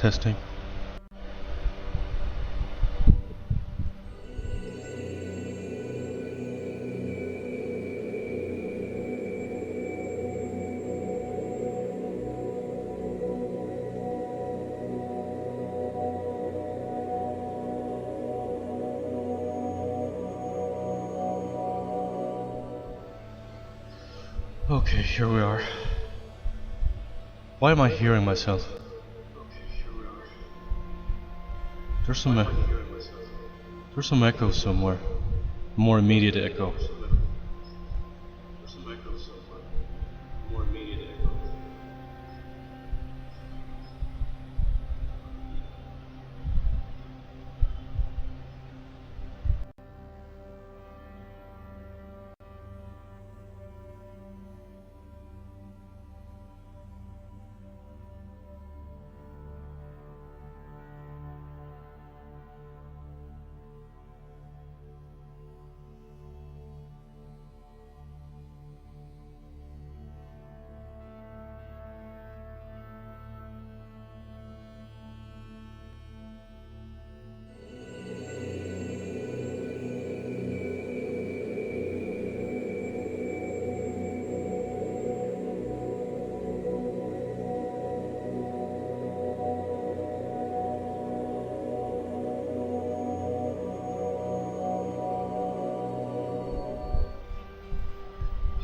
Testing. Okay, here we are. Why am I hearing myself? There's some echo somewhere. More immediate echo.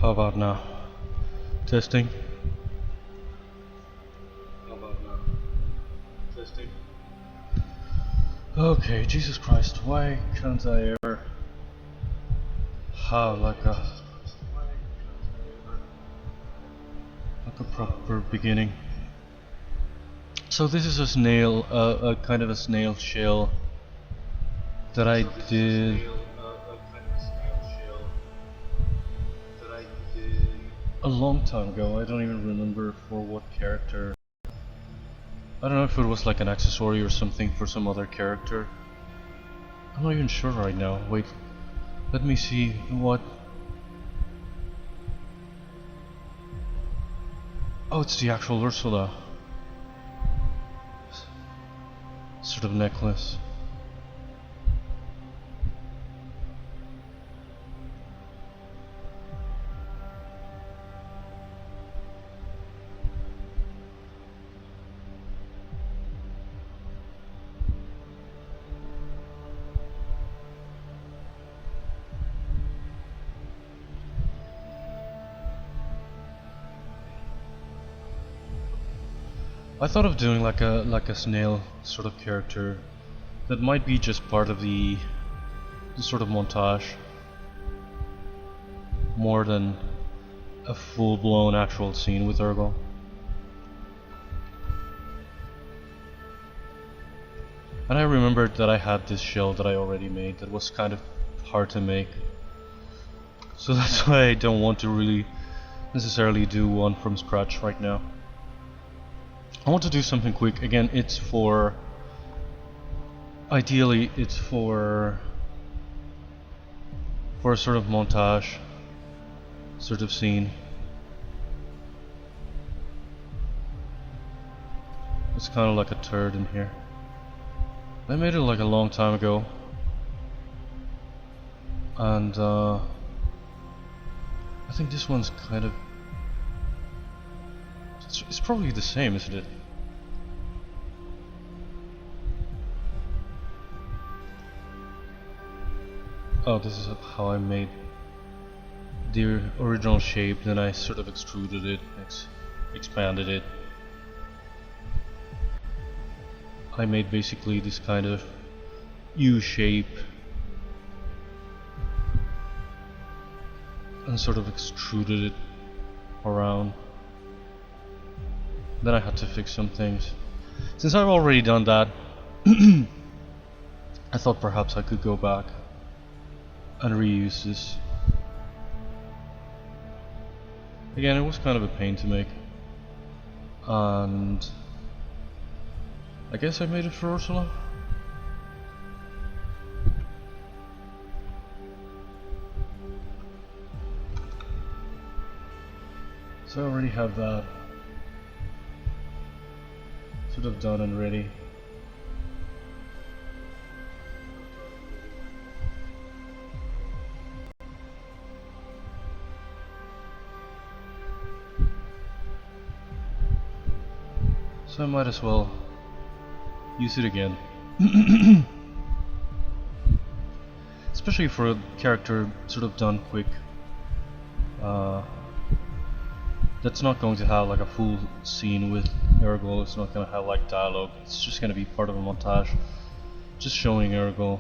How about now? Testing. Okay, Jesus Christ, why can't I ever have like a proper beginning? So this is a snail, a kind of a snail shell that I did a long time ago. I don't even remember for what character. I don't know if it was like an accessory or something for some other character. I'm not even sure right now. Wait, let me see what. Oh, it's the actual Ursula. Sort of necklace. I thought of doing like a snail sort of character that might be just part of the sort of montage more than a full-blown actual scene with Ergol. And I remembered that I had this shell that I already made that was kind of hard to make, so that's why I don't want to really necessarily do one from scratch right now. I want to do something quick. Again, it's for, ideally it's for a sort of montage sort of scene. It's kind of like a turd in here. I made it like a long time ago, and I think this one's kind of, it's probably the same, isn't it? Oh, this is how I made the original shape, then I sort of extruded it, expanded it. I made basically this kind of U shape and sort of extruded it around. Then I had to fix some things. Since I've already done that, I thought perhaps I could go back and reuse this. Again, it was kind of a pain to make, and I guess I made it for Ursula. So I already have that. sort of done and ready. So I might as well use it again. Especially for a character sort of done quick. That's not going to have like a full scene with Ergol, it's not going to have like dialogue, it's just going to be part of a montage. Just showing Ergol,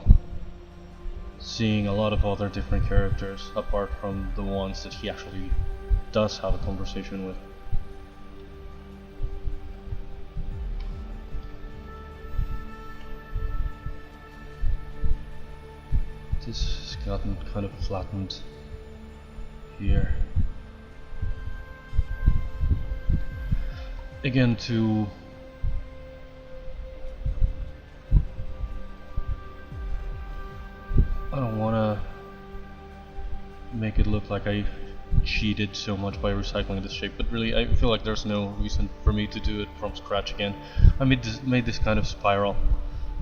seeing a lot of other different characters apart from the ones that he actually does have a conversation with. This has gotten kind of flattened here. Again, I don't want to make it look like I cheated so much by recycling this shape, but really I feel like there's no reason for me to do it from scratch again. I made this kind of spiral.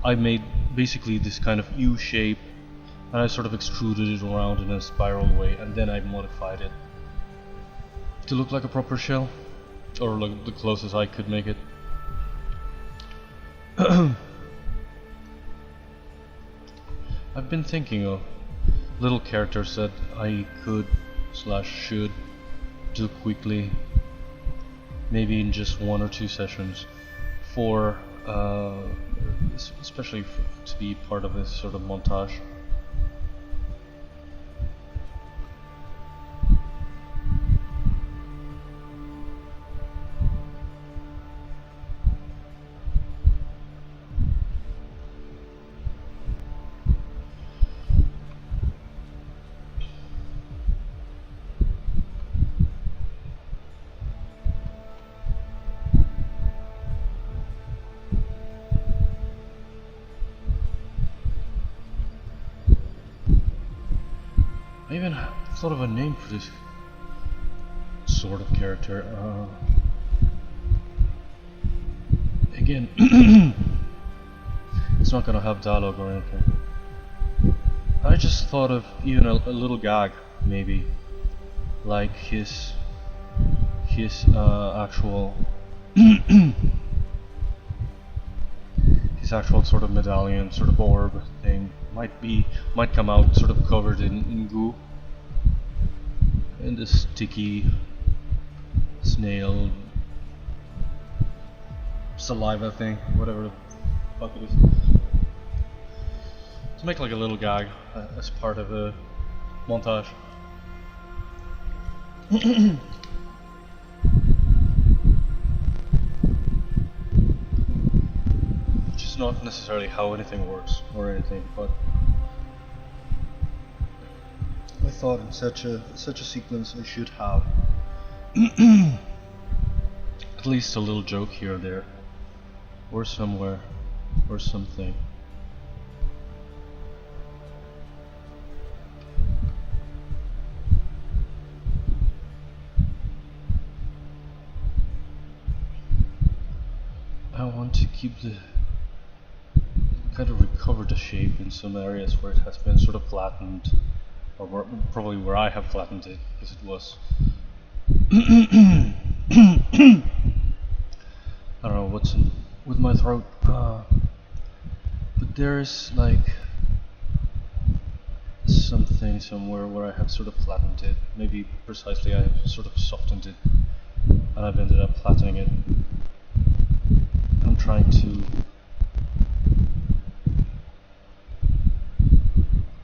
I made basically this kind of U shape, and I sort of extruded it around in a spiral way, and then I modified it to look like a proper shell, or like the closest I could make it. I've been thinking of little characters that I could / should do quickly, maybe in just 1 or 2 sessions, for especially to be part of this sort of montage. I even thought of a name for this sort of character. Again, it's not gonna have dialogue or anything. I just thought of even a little gag, maybe, like his actual his actual sort of medallion, sort of orb thing might come out sort of covered in goo, and this sticky snail saliva thing, whatever the fuck it is, to make like a little gag as part of a montage. Which is not necessarily how anything works or anything, but I thought in such a sequence I should have at least a little joke here or there, or somewhere, or something. I want to keep kind of recover the shape in some areas where it has been sort of flattened, or probably where I have flattened it, because it was I don't know what's with my throat, but there's like something somewhere where I have sort of flattened it. Maybe precisely I have sort of softened it, and I've ended up flattening it. I'm trying to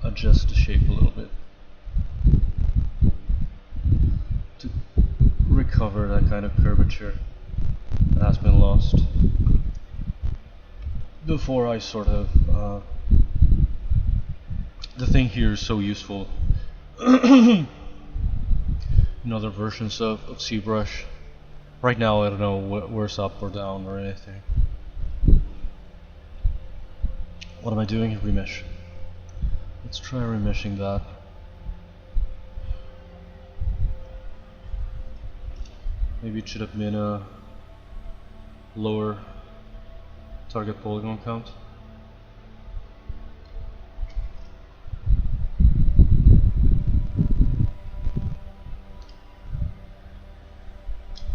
adjust the shape a little bit to recover that kind of curvature that has been lost before I sort of the thing here is so useful in other versions of ZBrush. Right now I don't know where's up or down or anything. What am I doing? Remesh. Let's try remeshing that. Maybe it should have been a lower target polygon count.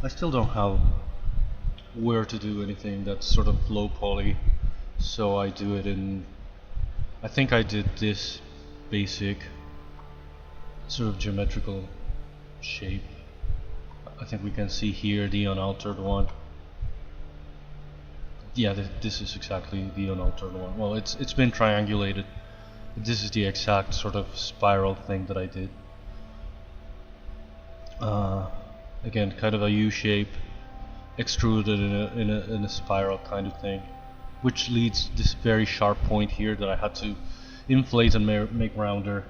I still don't have where to do anything that's sort of low poly, so I do it in, I think I did this basic sort of geometrical shape. I think we can see here the unaltered one. Yeah, this is exactly the unaltered one. Well, it's been triangulated. This is the exact sort of spiral thing that I did. Again, kind of a U shape, extruded in a spiral kind of thing, which leads this very sharp point here that I had to inflate and make rounder,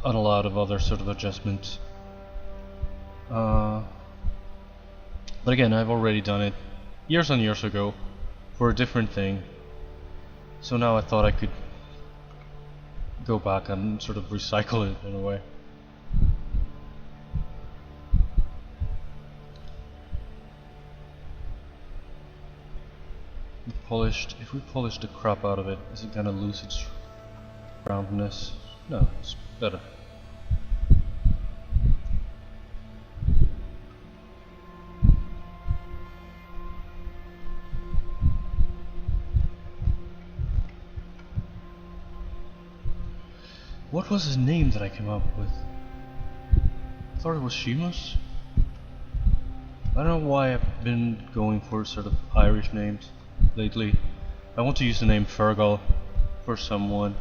and a lot of other sort of adjustments. But again, I've already done it years and years ago for a different thing, so now I thought I could go back and sort of recycle it in a way. If we polish the crap out of it, is it gonna lose its roundness? No, it's better. What was his name that I came up with? I thought it was Seamus? I don't know why I've been going for sort of Irish names lately. I want to use the name Ergol for someone.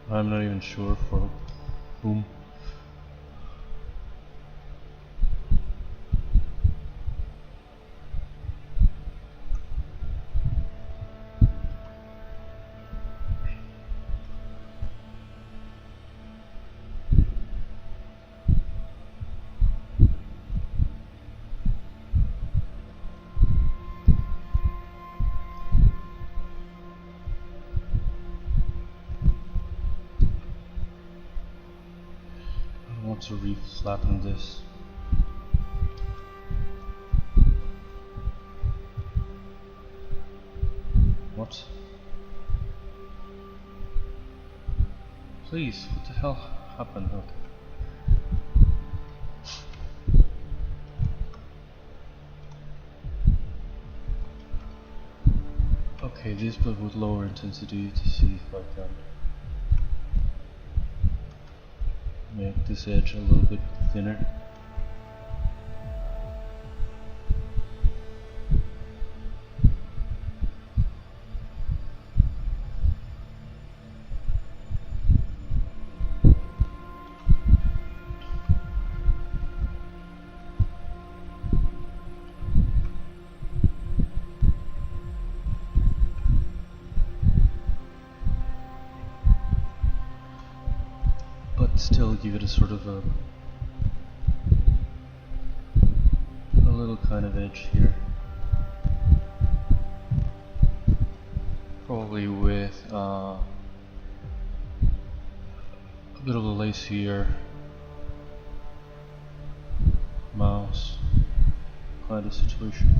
I'm not even sure for whom. To re-flatten this. What? Please, what the hell happened? Okay, this but with lower intensity to see if I can make this edge a little bit thinner. Still give it a sort of a little kind of edge here, probably with a bit of a lacier mouse kind of situation.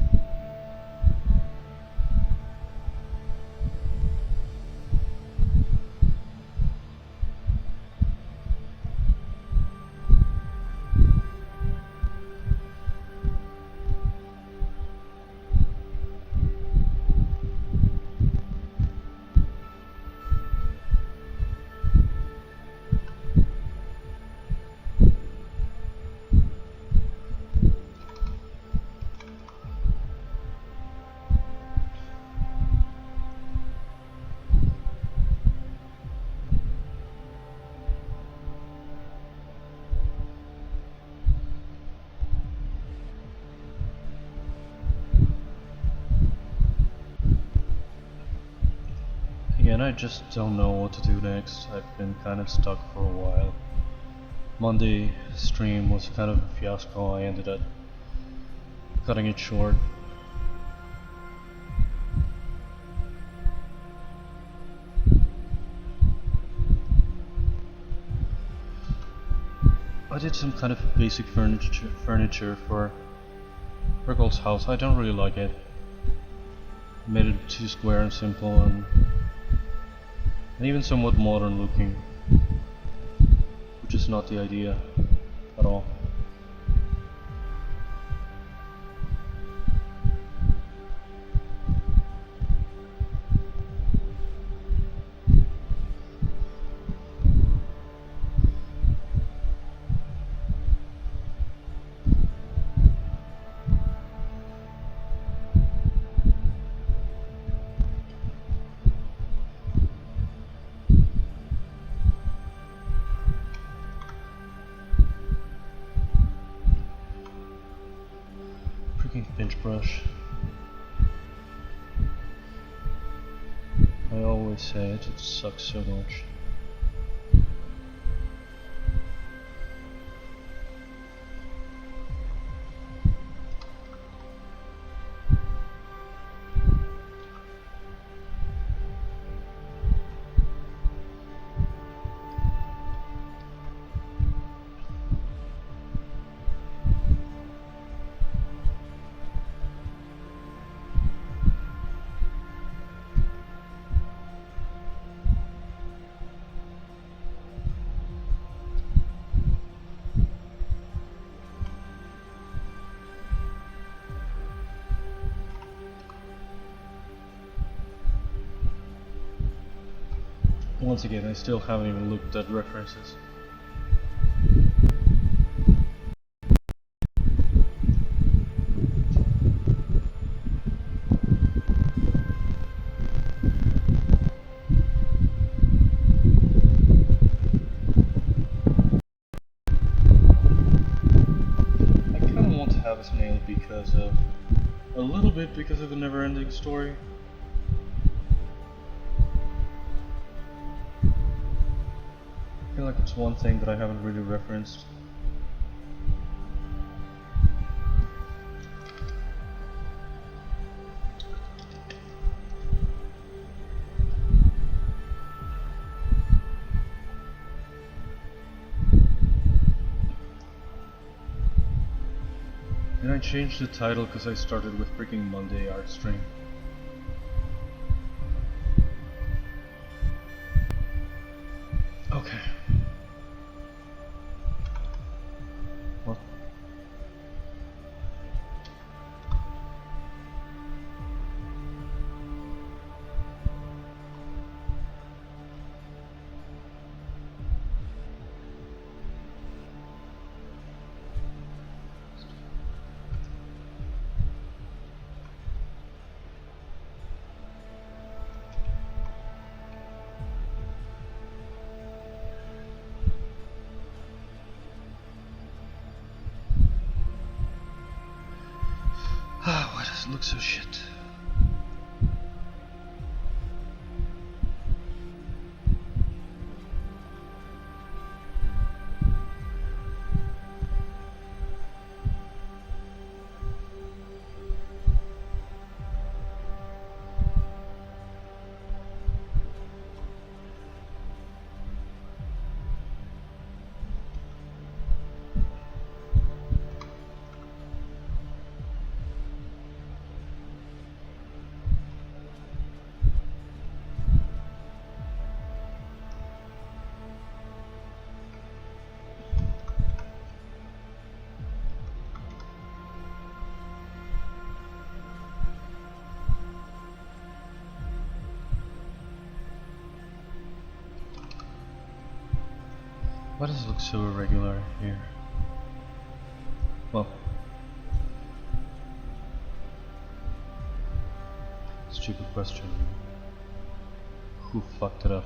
Again, I just don't know what to do next. I've been kind of stuck for a while. Monday stream was kind of a fiasco. I ended up cutting it short. I did some kind of basic furniture for Ergol's house. I don't really like it. Made it too square and simple and even somewhat modern looking, which is not the idea at all. Pinch brush. I always say it sucks so much. Once again, I still haven't even looked at references. I kinda want to have a snail because of a little bit because of the never-ending story. I feel like it's one thing that I haven't really referenced. And I changed the title because I started with freaking Monday art stream. Okay. What? Why does it look so shit? Why does it look so irregular here? Well, stupid question. Who fucked it up?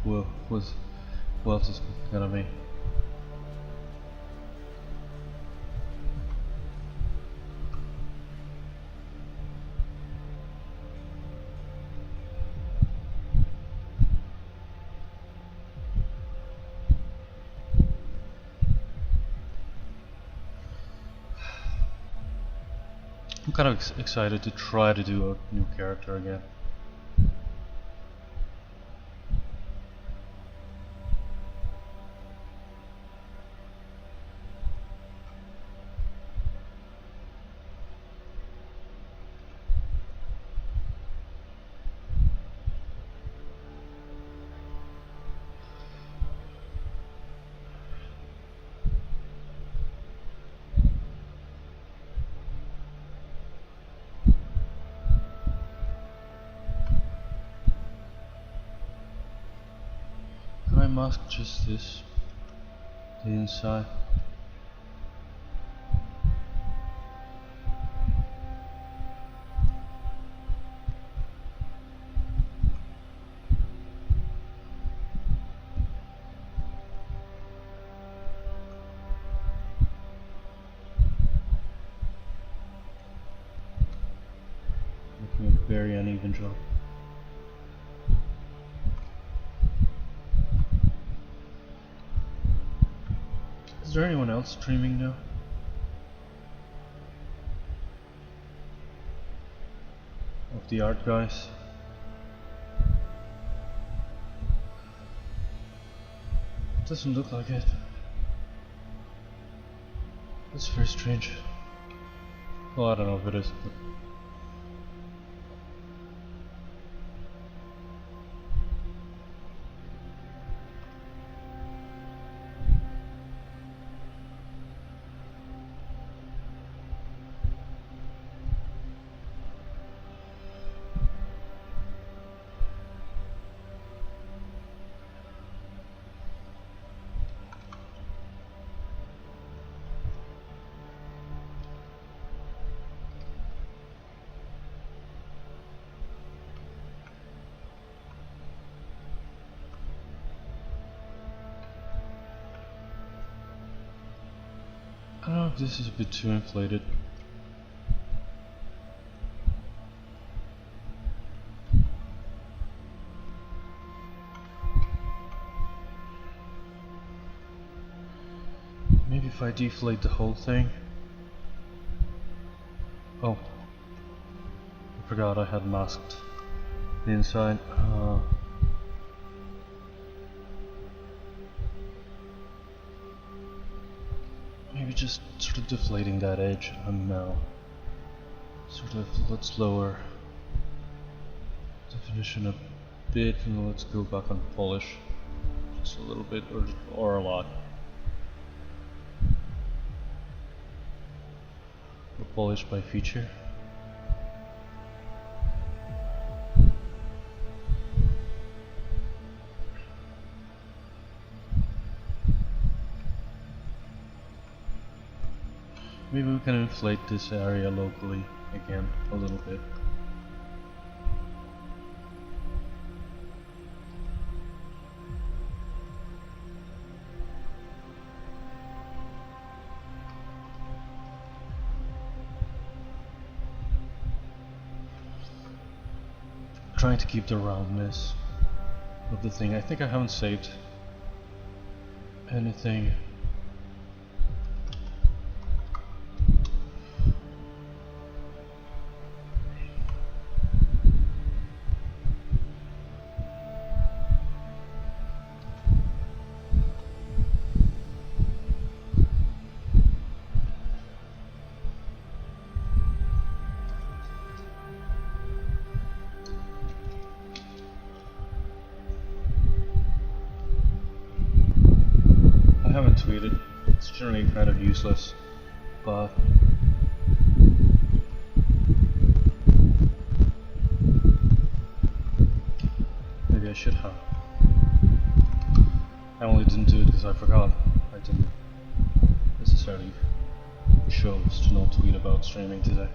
Who else is it gonna be? I'm kind of excited to try to do a new character again. I mask just this, the inside? Making a very uneven job. Is there anyone else streaming now? Of the art guys? Doesn't look like it. That's very strange. Well, I don't know if it is, but I don't know if this is a bit too inflated. Maybe if I deflate the whole thing. Oh, I forgot I had masked the inside. Maybe just sort of deflating that edge and now sort of let's lower definition a bit and let's go back on polish just a little bit or a lot. Or polish by feature. Maybe we can inflate this area locally again a little bit. Trying to keep the roundness of the thing. I think I haven't saved anything. Tweeted. It's generally kind of useless, but maybe I should have. I only didn't do it because I forgot. I didn't necessarily chose to not tweet about streaming today.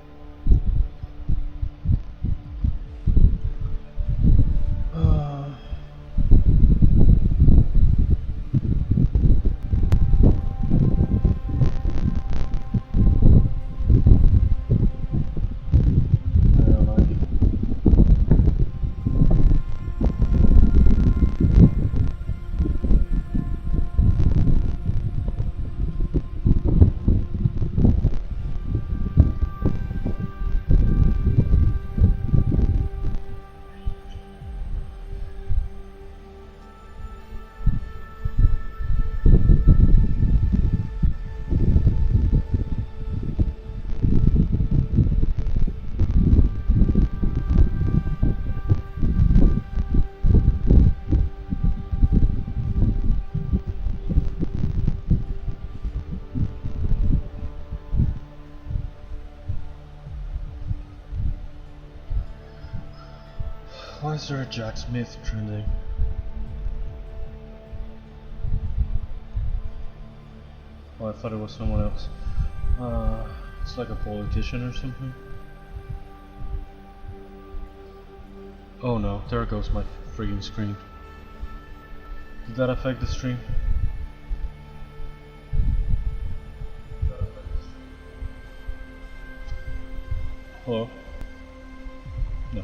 Why is there a Jack Smith trending? Oh, I thought it was someone else. It's like a politician or something. Oh no, there goes my freaking screen. Did that affect the stream? Hello? No.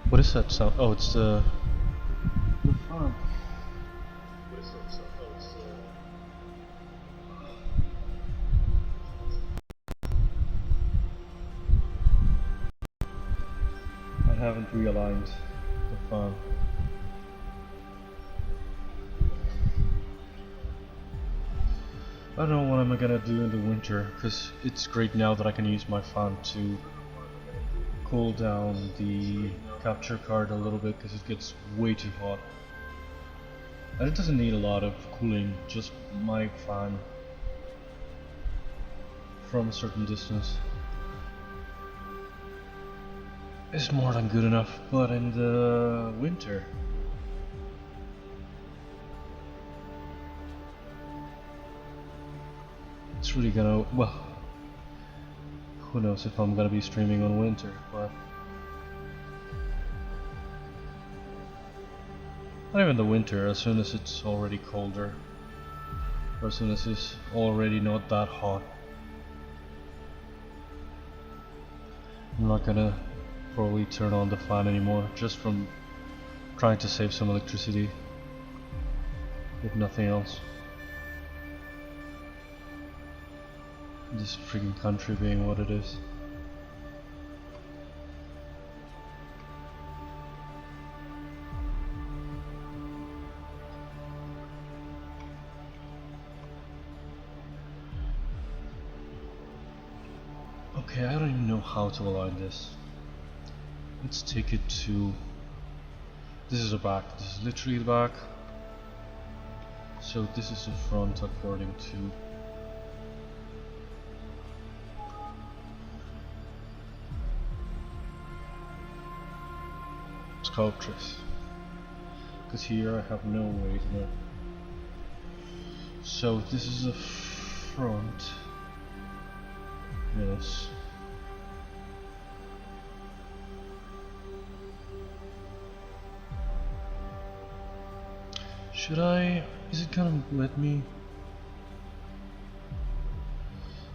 What is that sound? Oh, it's the phone. What is that sound? Oh, it's I haven't realigned the phone. I don't know what I'm gonna do in the winter, because it's great now that I can use my fan to cool down the capture card a little bit, because it gets way too hot. And it doesn't need a lot of cooling, just my fan from a certain distance is more than good enough. But in the winter, it's really gonna, well, who knows if I'm gonna be streaming on winter, but not even the winter, as soon as it's already colder, or as soon as it's already not that hot. I'm not gonna probably turn on the fan anymore, just from trying to save some electricity, if nothing else. This freaking country being what it is. Okay, I don't even know how to align this. Let's take it to... This is the back. This is literally the back. So this is the front according to... Sculptress. Because here I have no way to know. So this is the front. Yes. Should I... Is it gonna let me...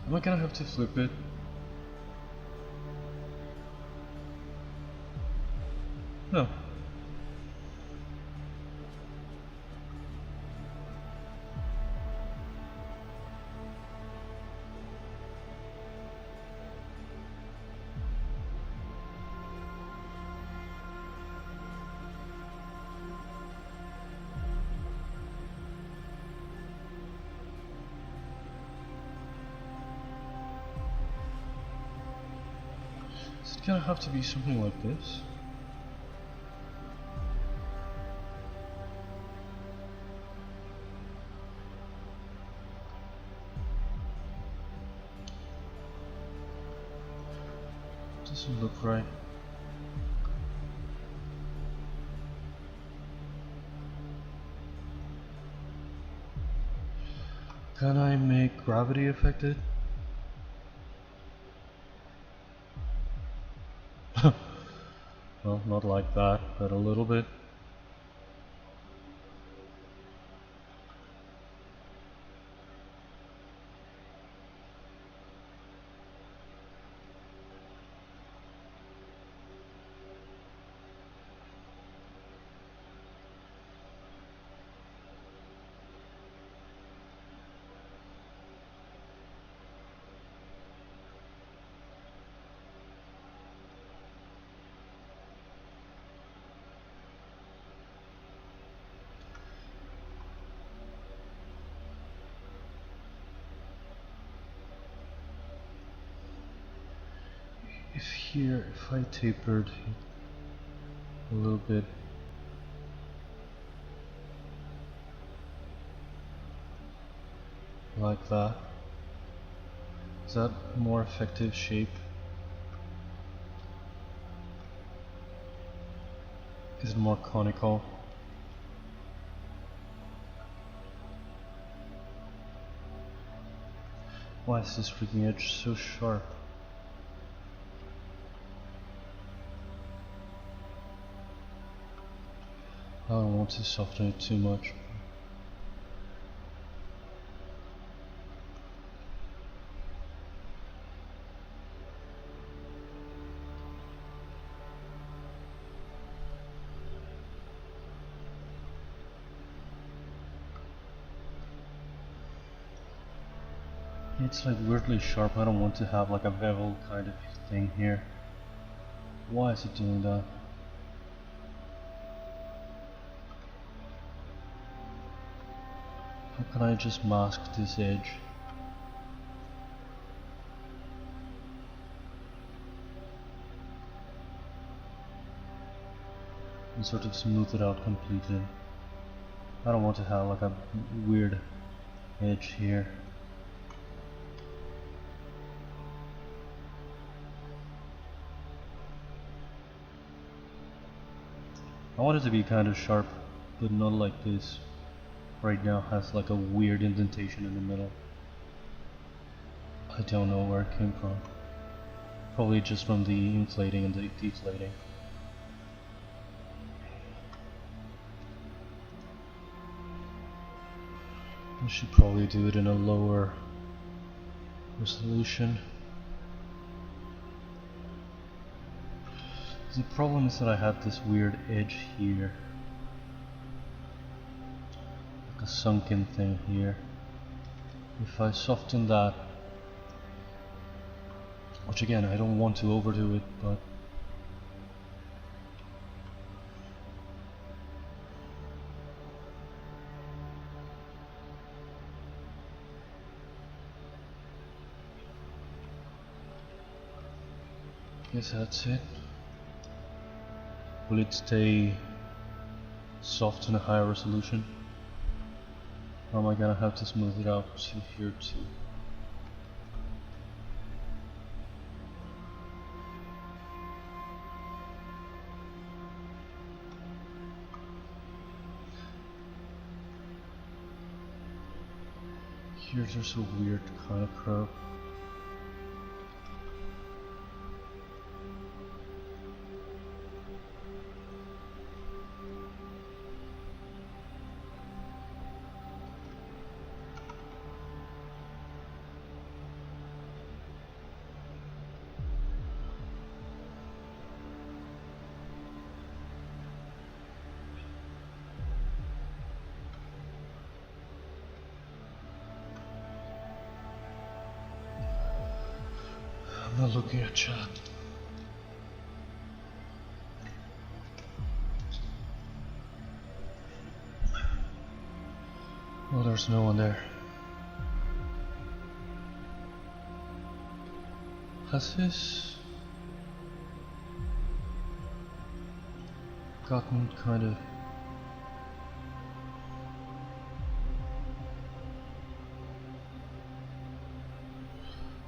Am I gonna have to flip it? No. Is it gonna have to be something like this? Doesn't look right. Can I make gravity affected? Well, not like that, but a little bit. If here, if I tapered a little bit, like that. Is that more effective shape? Is it more conical? Why is this freaking edge so sharp? I don't want to soften it too much. It's like weirdly sharp. I don't want to have like a bevel kind of thing here. Why is it doing that? How can I just mask this edge? And sort of smooth it out completely. I don't want to have like a weird edge here. I want it to be kind of sharp, but not like this. Right now has like a weird indentation in the middle. I don't know where it came from. Probably just from the inflating and the deflating. I should probably do it in a lower resolution. The problem is that I had this weird edge here, like a sunken thing here. If I soften that, which again I don't want to overdo it, but I guess that's it. Will it stay soft in a higher resolution? Or am I gonna have to smooth it out to here too? Here's just a weird kind of curve. I'm not looking at chat. Oh, there's no one there. Has this gotten kind of...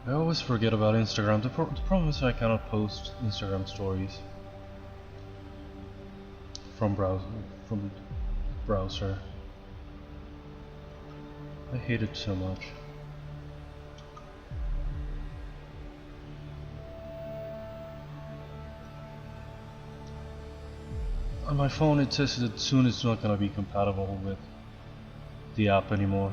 I always forget about Instagram. The problem is I cannot post Instagram stories from browser. I hate it so much. On my phone it says that soon it's not gonna be compatible with the app anymore.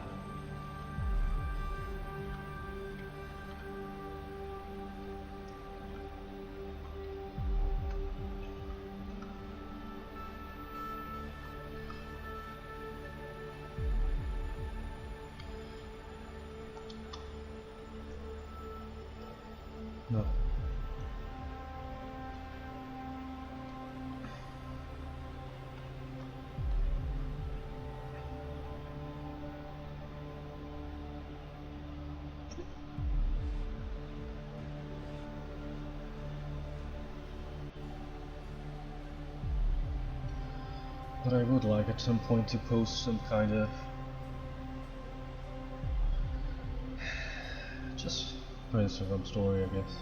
No. But I would like at some point to post some kind of Just for Instagram story, I guess.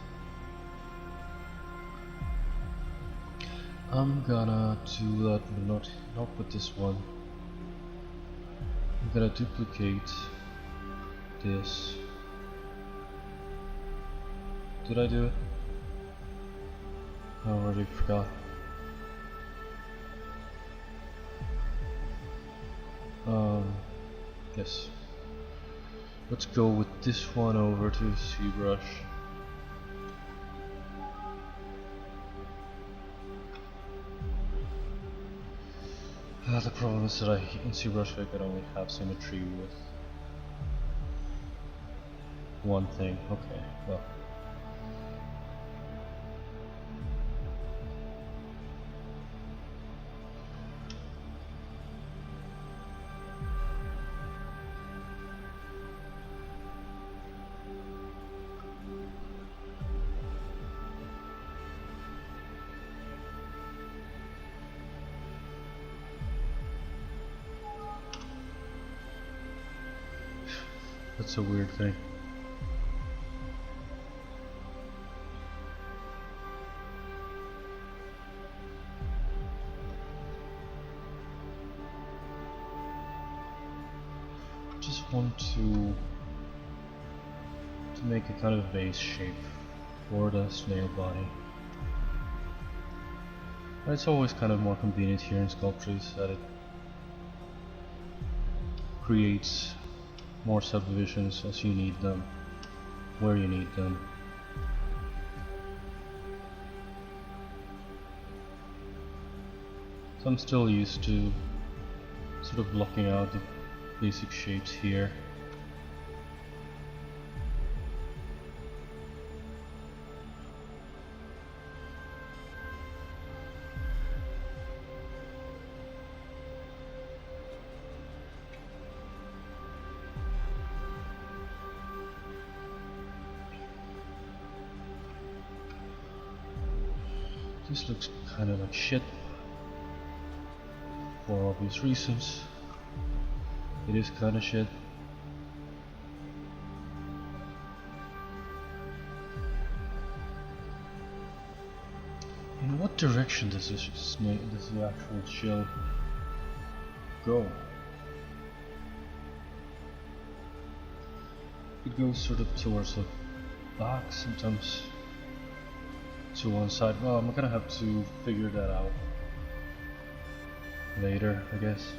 I'm gonna do that, not with this one. I'm gonna duplicate this. Did I do it? I already forgot. Yes. Let's go with this one over to ZBrush. The problem is that in ZBrush I can only have symmetry with one thing. Okay, well. That's a weird thing. Just want to make a kind of base shape for the snail body. And it's always kind of more convenient here in sculptures that it creates more subdivisions as you need them, where you need them. So I'm still used to sort of blocking out the basic shapes here. This looks kind of like shit, for obvious reasons. It is kind of shit. In what direction does this the actual shell go? It goes sort of towards the back, sometimes to one side. Well, I'm gonna have to figure that out later, I guess.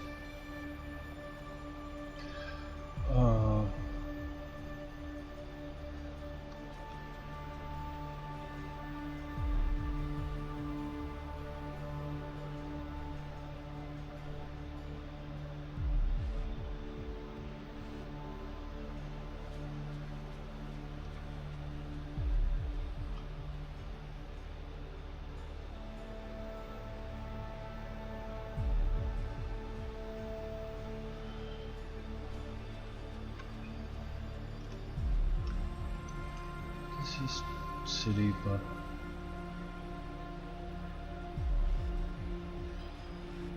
This is silly, but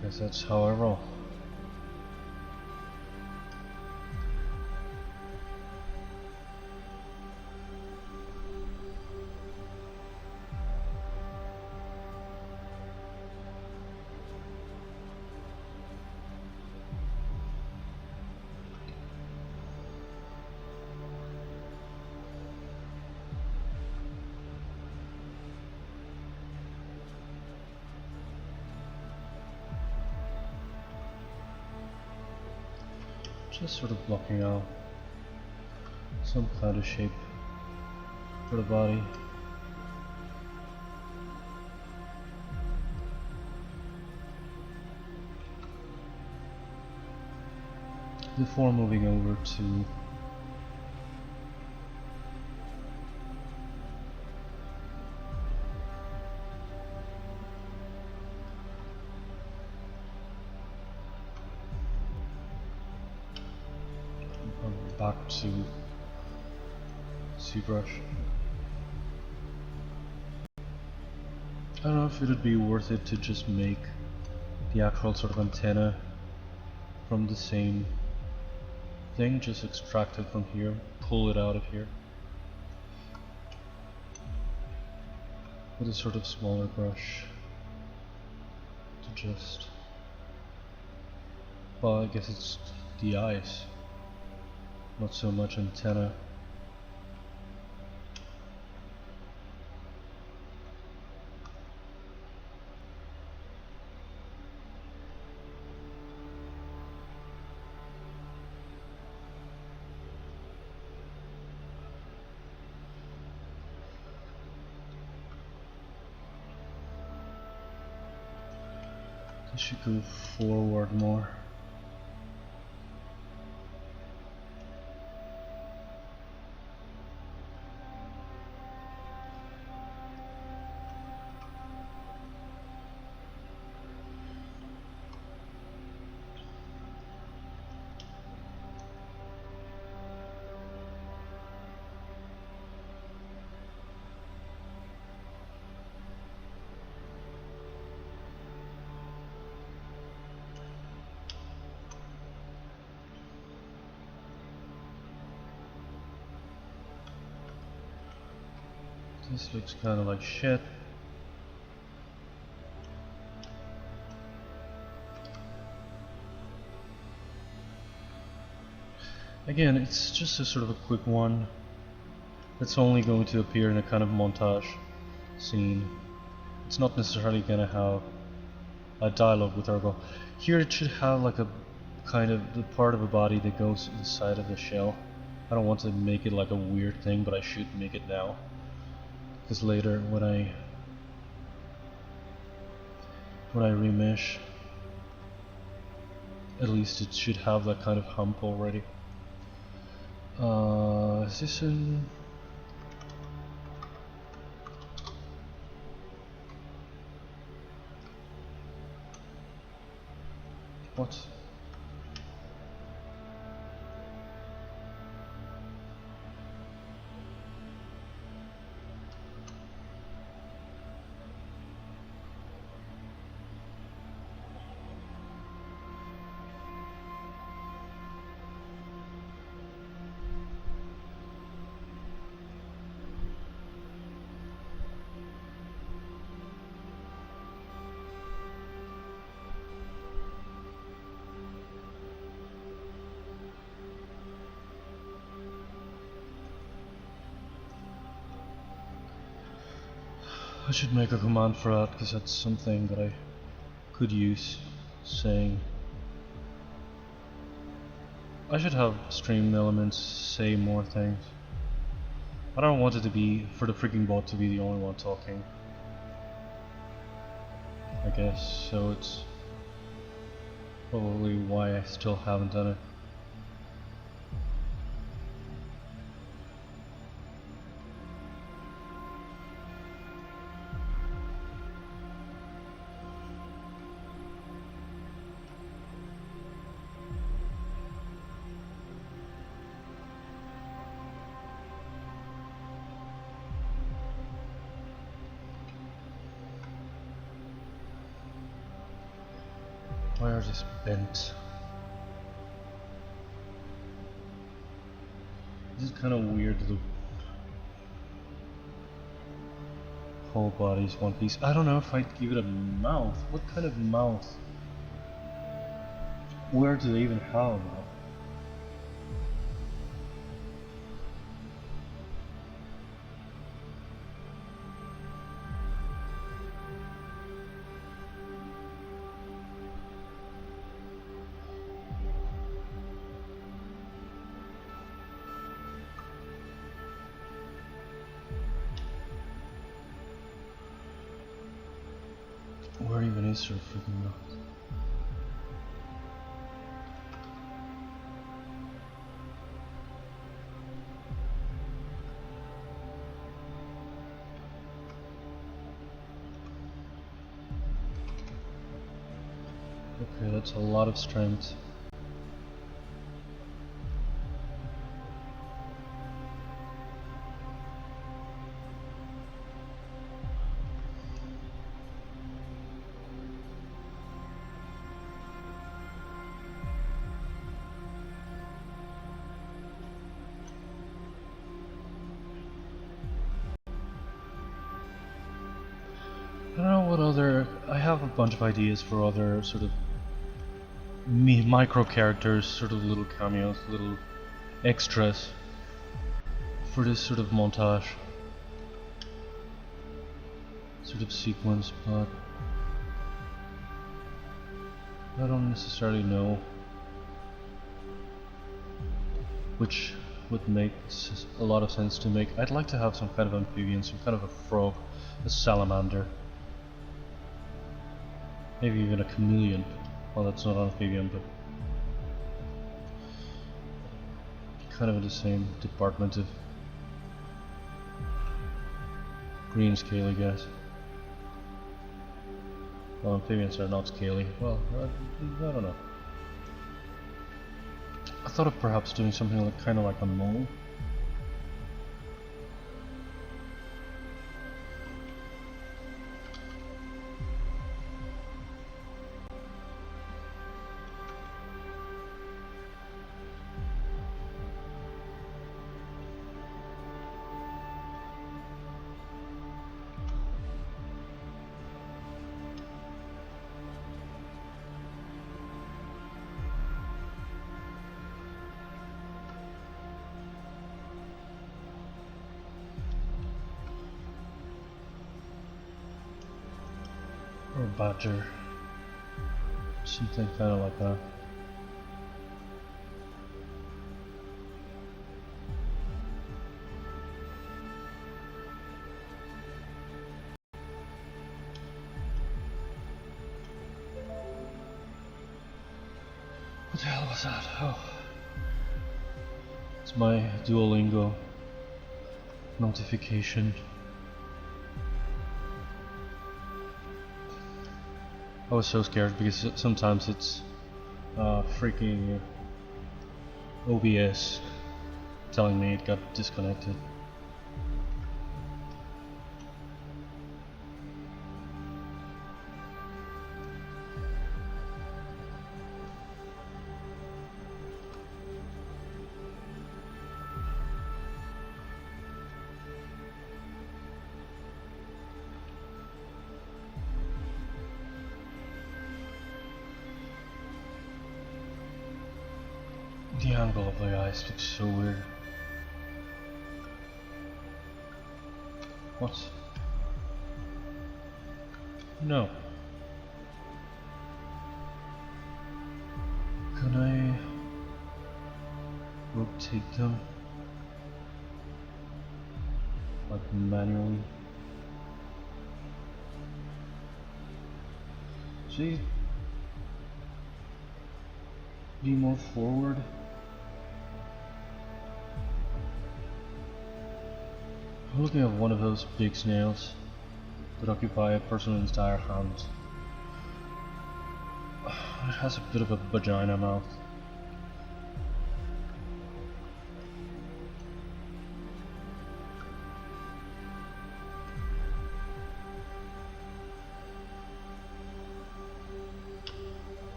I guess that's how I roll. Just sort of blocking out some kind of shape for the body. Before moving over to back to ZBrush. I don't know if it would be worth it to just make the actual sort of antenna from the same thing, just extract it from here, pull it out of here, with a sort of smaller brush to just, well, I guess it's the eyes, not so much antenna. I should go forward more. This looks kind of like shit. Again, it's just a sort of a quick one. It's only going to appear in a kind of montage scene. It's not necessarily going to have a dialogue with Ergol. Here it should have like a kind of the part of a body that goes inside of the shell. I don't want to make it like a weird thing, but I should make it now. Because later when I remesh, at least it should have that kind of hump already. Is this in... What? I should make a command for that, because that's something that I could use, saying I should have stream elements say more things. I don't want it to be, for the freaking bot to be the only one talking, I guess, so it's probably why I still haven't done it. Why are these bent? This is kind of weird, the whole body's one piece. I don't know if I'd give it a mouth. What kind of mouth? Where do they even have a mouth? Where even is her freaking mouth? Okay, that's a lot of strength. I have a bunch of ideas for other sort of micro characters, sort of little cameos, little extras for this sort of montage, sort of sequence, but I don't necessarily know which would make a lot of sense to make. I'd like to have some kind of amphibian, some kind of a frog, a salamander, maybe even a chameleon. Well, that's not amphibian, but kind of in the same department of green scaly guys. Well, amphibians are not scaly. Well, I don't know. I thought of perhaps doing something like kind of like a mole. Or a badger. Something kind of like that. What the hell was that? Oh. It's my Duolingo notification. I was so scared because sometimes it's freaking OBS telling me it got disconnected. The angle of the eyes looks so weird. What? No. Can I rotate them? Like manually? See? Be more forward? I'm looking at one of those big snails that occupy a person's entire hand. It has a bit of a vagina mouth.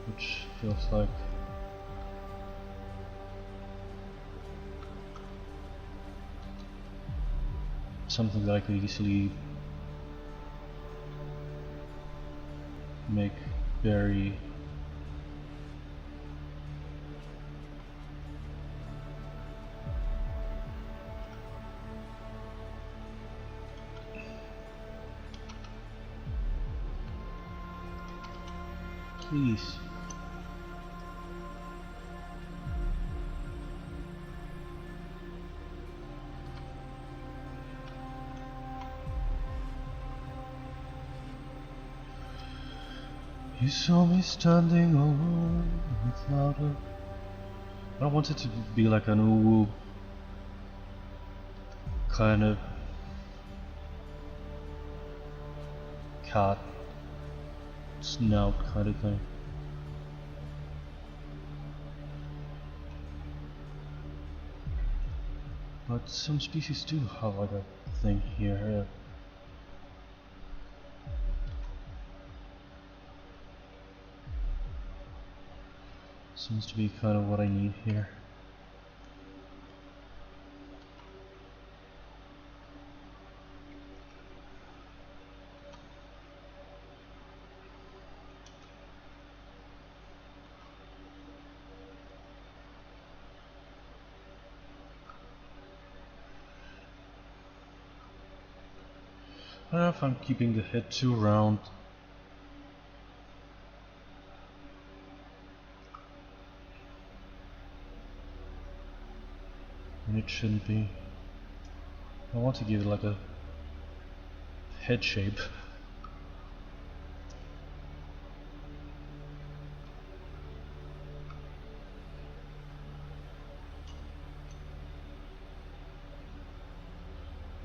Which feels like something that I could easily make very please. You saw me standing alone without a... I want it to be like an ooh kind of cat snout kind of thing. But some species do have like a thing here. Seems to be kind of what I need here. I don't know if I'm keeping the head too round. And it shouldn't be. I want to give it like a head shape.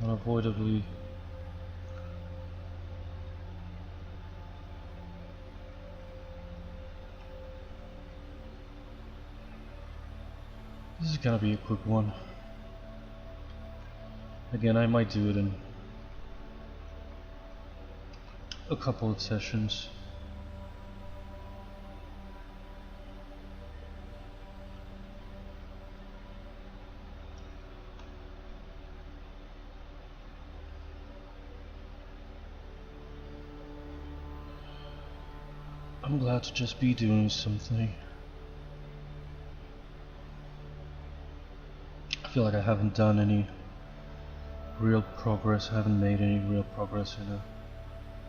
Unavoidably. This is gonna be a quick one. Again, I might do it in a couple of sessions. I'm glad to just be doing something. I feel like I haven't done any real progress. I haven't made any real progress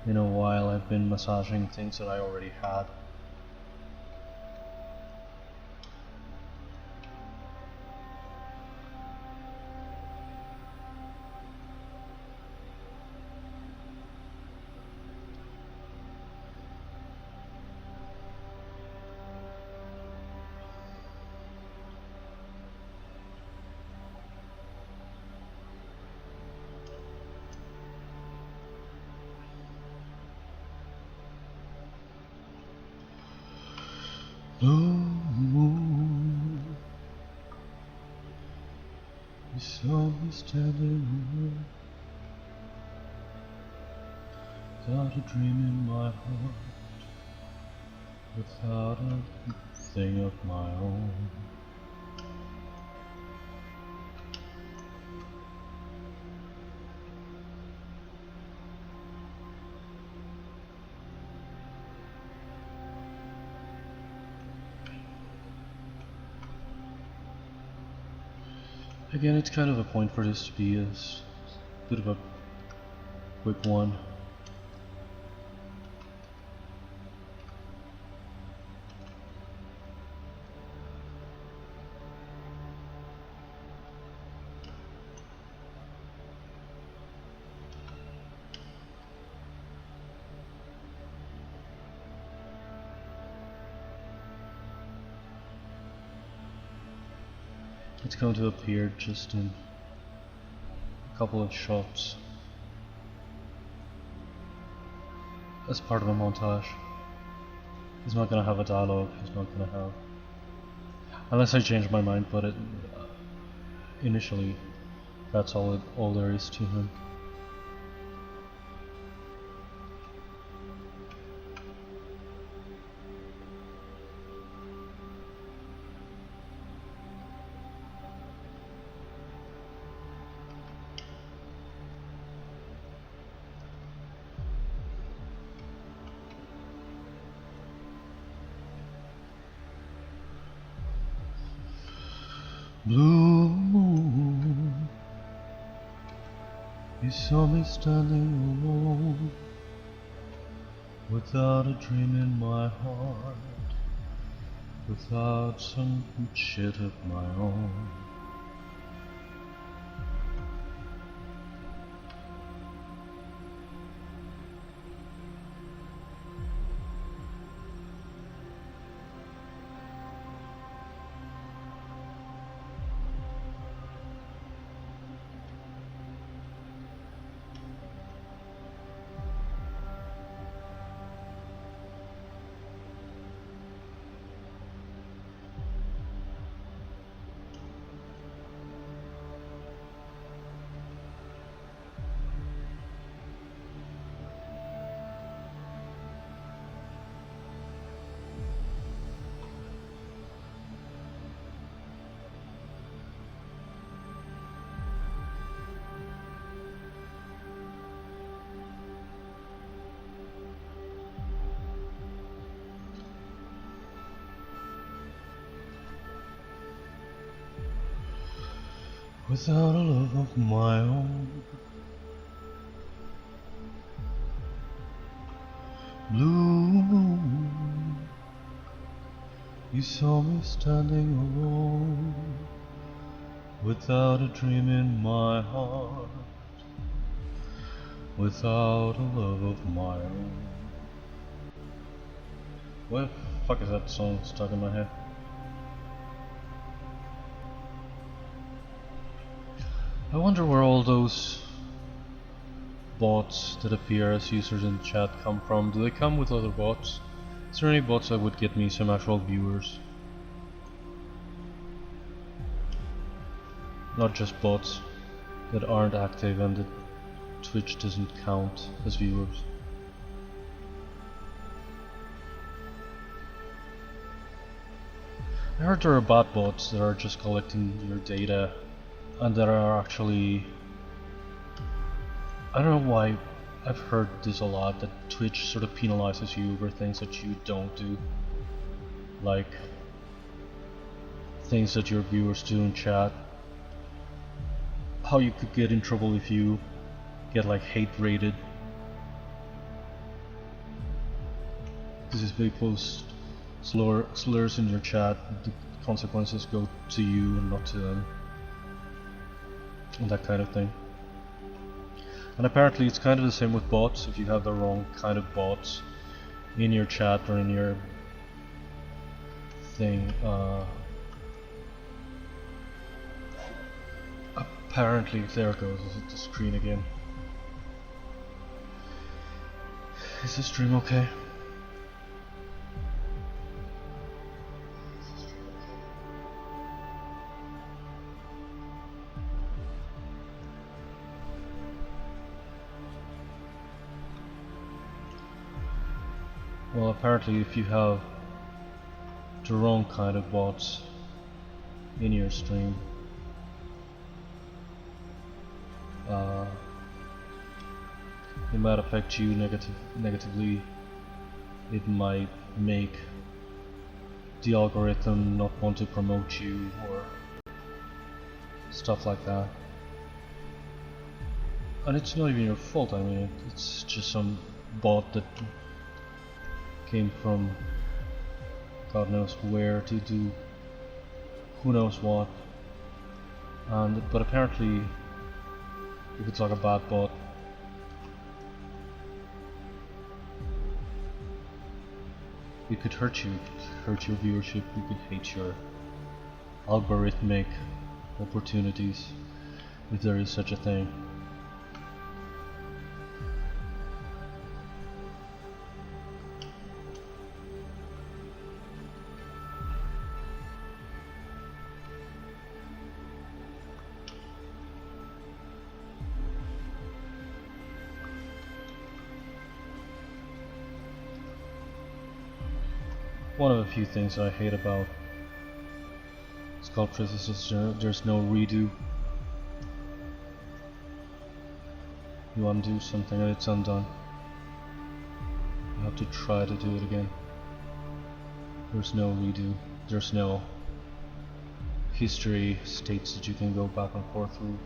in a while. I've been massaging things that I already had. Blue moon, you saw me standing here, without a dream in my heart, without a thing of my own. Again, it's kind of a point for this to be a bit of a quick one. It's going to appear just in a couple of shots as part of a montage. He's not going to have a dialogue, he's not going to have... Unless I change my mind, but initially that's all there is to him. Blue moon, you saw me standing alone, without a dream in my heart, without some shit of my own. Without a love of my own, Blue moon, you saw me standing alone, without a dream in my heart, without a love of my own. Where the fuck is that song stuck in my head? I wonder where all those bots that appear as users in chat come from. Do they come with other bots? Is there any bots that would get me some actual viewers? Not just bots that aren't active and that Twitch doesn't count as viewers. I heard there are bot bots that are just collecting your data and that are actually... I don't know why I've heard this a lot, that Twitch sort of penalizes you for things that you don't do. Like things that your viewers do in chat. How you could get in trouble if you get like hate rated. Because if they post slurs in your chat, the consequences go to you and not to them. And that kind of thing. And apparently it's kind of the same with bots. If you have the wrong kind of bots in your chat or in your thing, apparently, there it goes, is it the screen again? Is the stream okay? Well, apparently if you have the wrong kind of bots in your stream, it might affect you negatively. It might make the algorithm not want to promote you or stuff like that. And it's not even your fault, I mean, it's just some bot that came from God knows where to do who knows what. But apparently if it's like a bad bot, it could hurt you, it could hurt your viewership, you could hate your algorithmic opportunities, if there is such a thing. One of the few things I hate about sculptures is just there's no redo. You undo something and it's undone. You have to try to do it again. There's no redo. There's no history states that you can go back and forth through.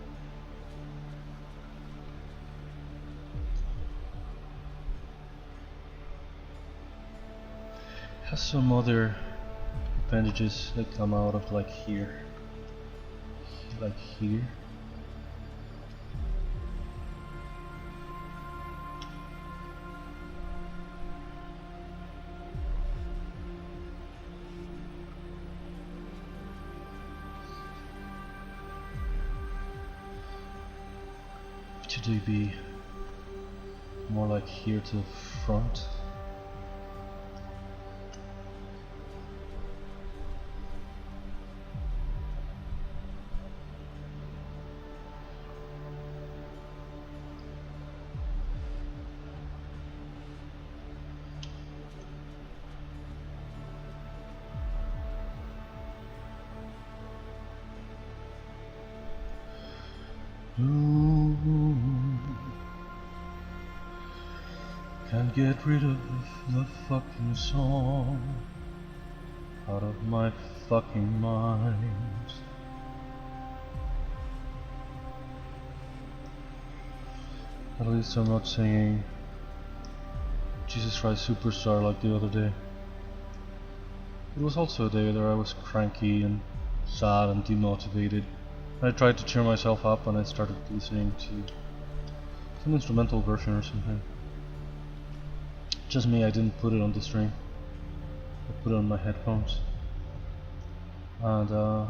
Has some other appendages that come out of like here. Like here. Should they be more like here to the front? Can't get rid of the fucking song out of my fucking mind. At least I'm not singing Jesus Christ Superstar like the other day. It was also a day that I was cranky and sad and demotivated. I tried to cheer myself up and I started listening to some instrumental version or something. Just me, I didn't put it on the stream. I put it on my headphones. And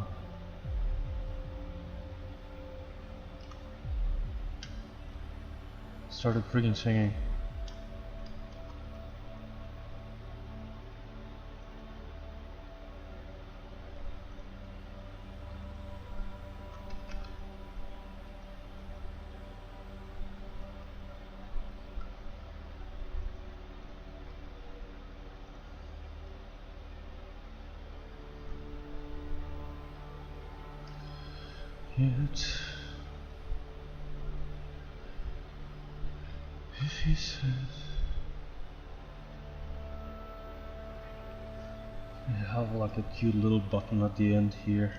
started freaking singing. If he says they have like a cute little button at the end here.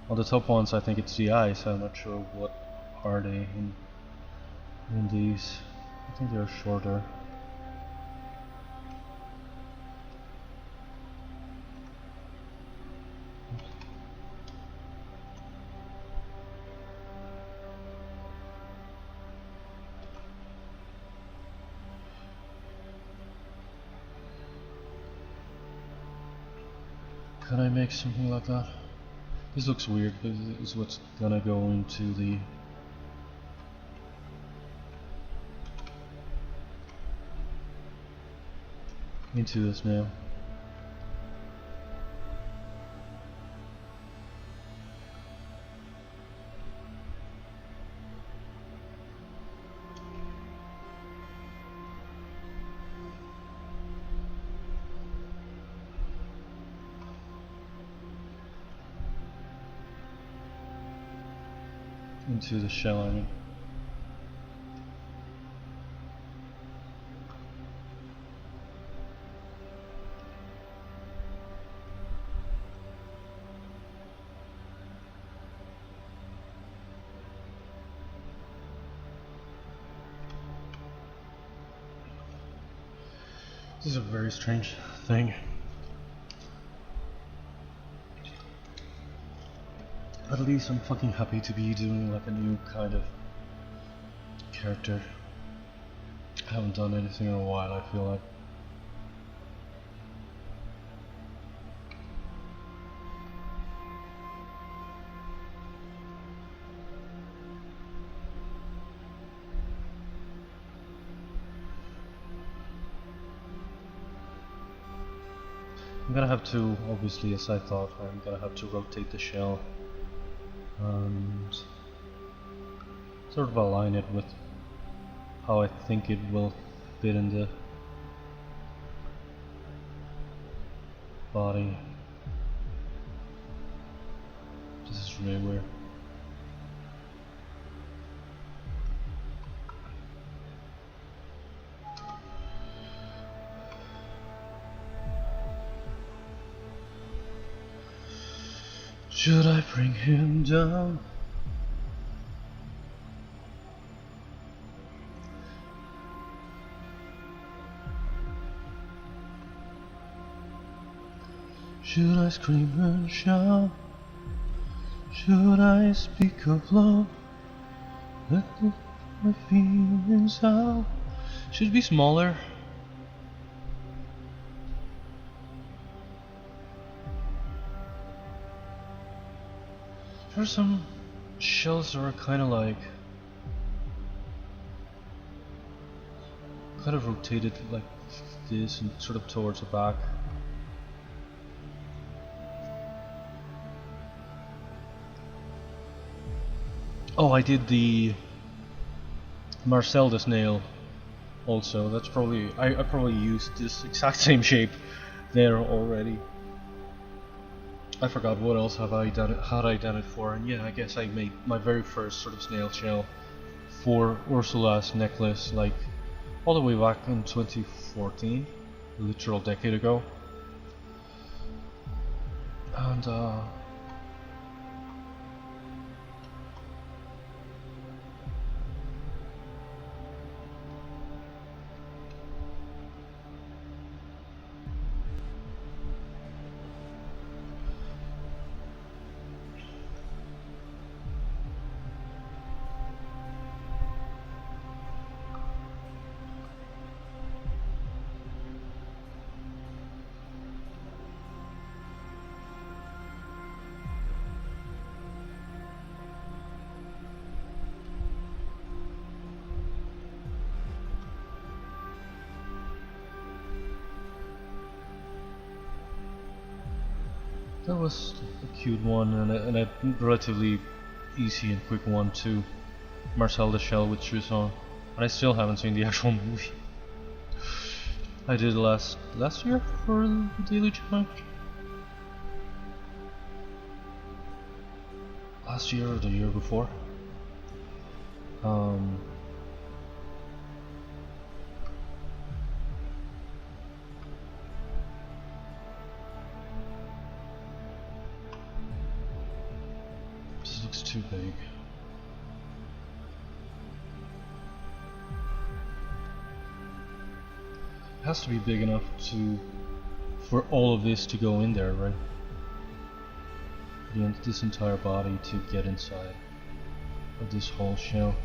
On the top ones I think it's the eyes, I'm not sure what are they in these. I think they're shorter. Can I make something like that? This looks weird, but this is what's gonna go into the snail. Into the shell, I mean. This is a very strange thing. At least I'm fucking happy to be doing like a new kind of character. I haven't done anything in a while, I feel like. I'm gonna have to, obviously, as I thought, I'm gonna have to rotate the shell and sort of align it with how I think it will fit in the body. This is really weird. Should I bring him down? Should I scream and shout? Should I speak of love? Let my feelings out. Should be smaller. There are some shells that are kind of rotated like this and sort of towards the back. Oh, I did the Marcel the snail also. That's probably I probably used this exact same shape there already. I forgot what else have I done it, had I done it for, and yeah, I guess I made my very first sort of snail shell for Ursula's necklace like all the way back in 2014, a literal decade ago. And That was a cute one, and a relatively easy and quick one too. Marcel the Shell with shoes on. And I still haven't seen the actual movie. I did last year for the daily challenge. Last year or the year before. This looks too big. It has to be big enough for all of this to go in there, right? This entire body to get inside of this whole shell.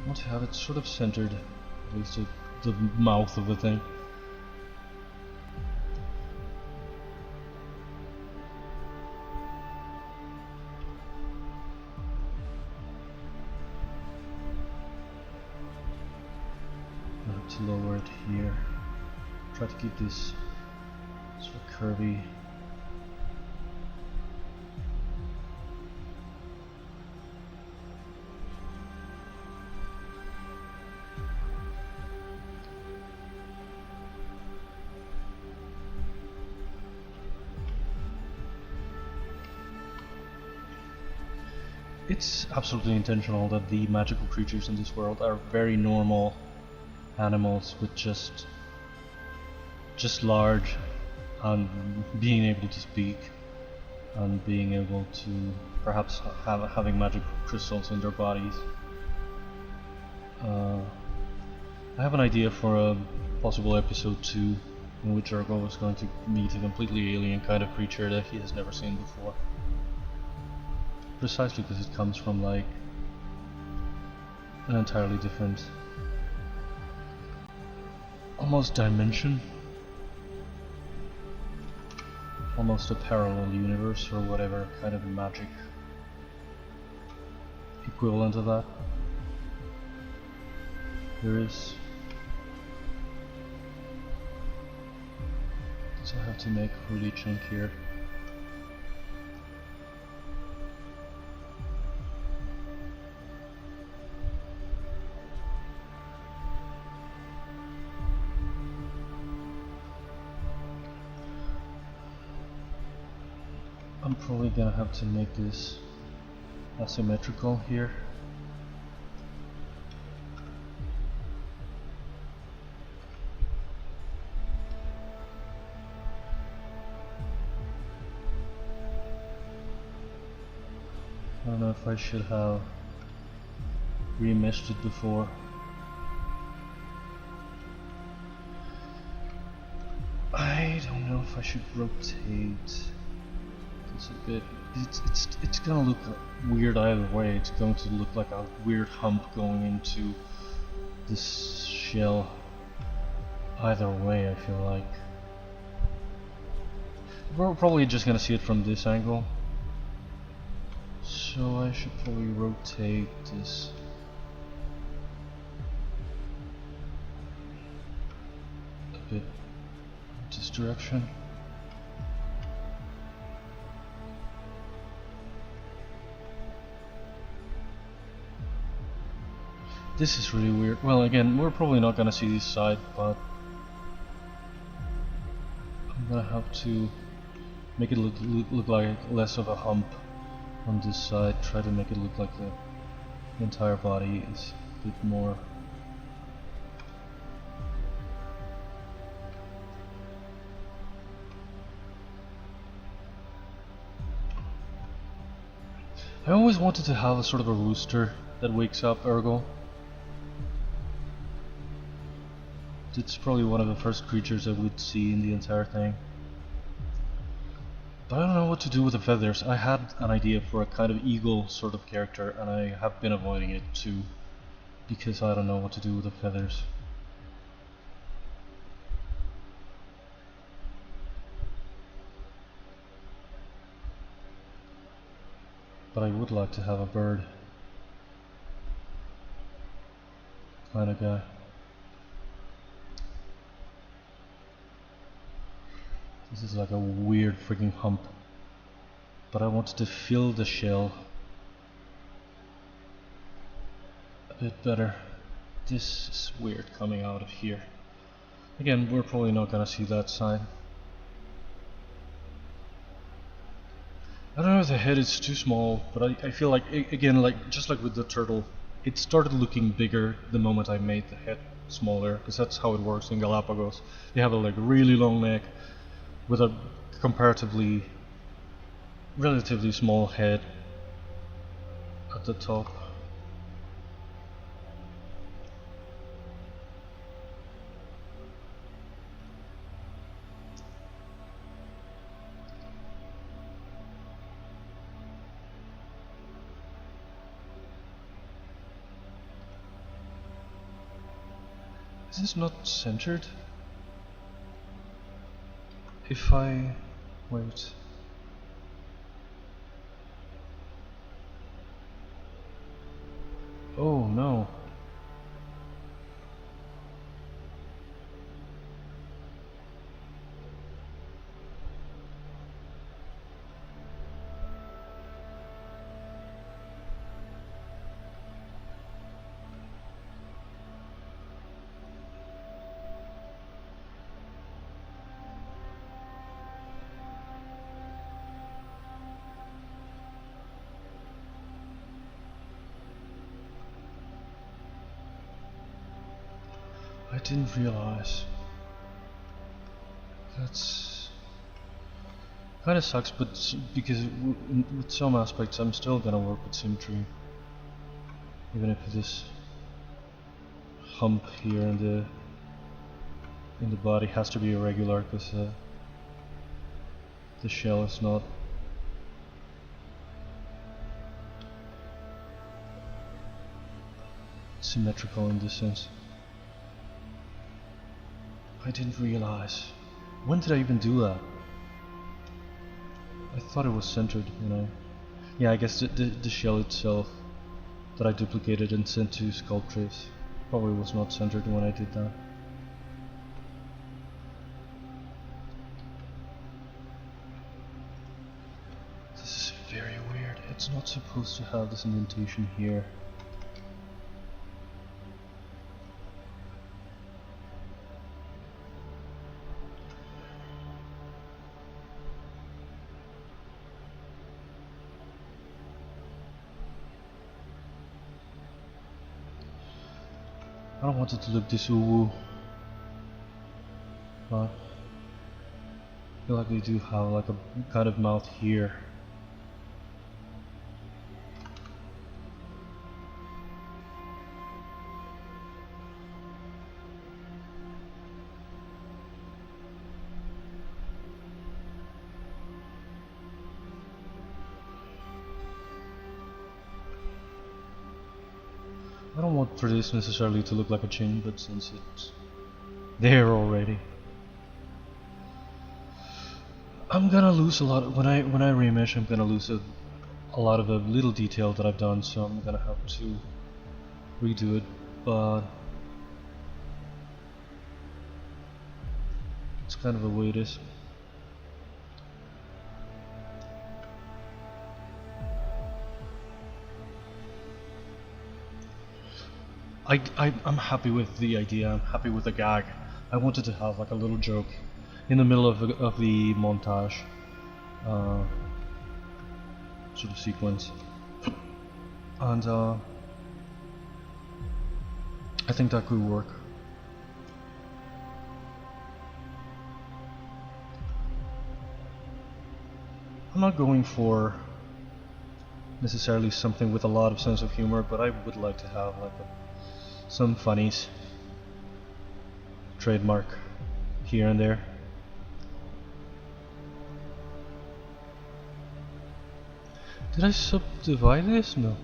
I want to have it sort of centered, at least the mouth of the thing. I have to lower it here. Try to keep this sort of curvy. It's absolutely intentional that the magical creatures in this world are very normal animals with just large and being able to speak and being able to perhaps having magic crystals in their bodies. I have an idea for a possible episode 2 in which Ergol is going to meet a completely alien kind of creature that he has never seen before. Precisely because it comes from like an entirely different almost dimension, almost a parallel universe or whatever kind of magic equivalent of that there is. So I have to make really chunkier. I'm probably gonna have to make this asymmetrical here. I don't know if I should have remeshed it before. I don't know if I should rotate a bit. It's gonna look weird either way. It's going to look like a weird hump going into this shell either way, I feel like. We're probably just gonna see it from this angle, so I should probably rotate this a bit in this direction. This is really weird. Well, again, we're probably not gonna see this side, but I'm gonna have to make it look like less of a hump on this side. Try to make it look like the entire body is a bit more. I always wanted to have a sort of a rooster that wakes up Ergol. It's probably one of the first creatures I would see in the entire thing. But I don't know what to do with the feathers. I had an idea for a kind of eagle sort of character, and I have been avoiding it too, because I don't know what to do with the feathers. But I would like to have a bird kind of guy. This is like a weird freaking hump. But I wanted to fill the shell a bit better. This is weird coming out of here. Again, we're probably not gonna see that side. I don't know if the head is too small, but I feel like, again, like just like with the turtle, it started looking bigger the moment I made the head smaller, because that's how it works in Galapagos. They have a like really long neck with a relatively small head at the top. Is this not centered? If I... wait... oh no. I didn't realize. That's kind of sucks, but because with some aspects I'm still gonna work with symmetry, even if this hump here in the body has to be irregular, because the shell is not symmetrical in this sense. I didn't realize. When did I even do that? I thought it was centered when I... yeah, I guess the shell itself that I duplicated and sent to Sculptrace probably was not centered when I did that. This is very weird. It's not supposed to have this indentation here. I don't want it to look this woo-woo, but I feel like they do have like a kind of mouth here. I don't want for this necessarily to look like a chin, but since it's there already, I'm gonna lose a lot when I remesh. I'm gonna lose a lot of the little detail that I've done, so I'm gonna have to redo it. But it's kind of the way it is. I'm happy with the idea, I'm happy with the gag. I wanted to have like a little joke in the middle of the montage sort of sequence, and I think that could work. I'm not going for necessarily something with a lot of sense of humor, but I would like to have like some funnies trademark here and there. Did I subdivide this? No.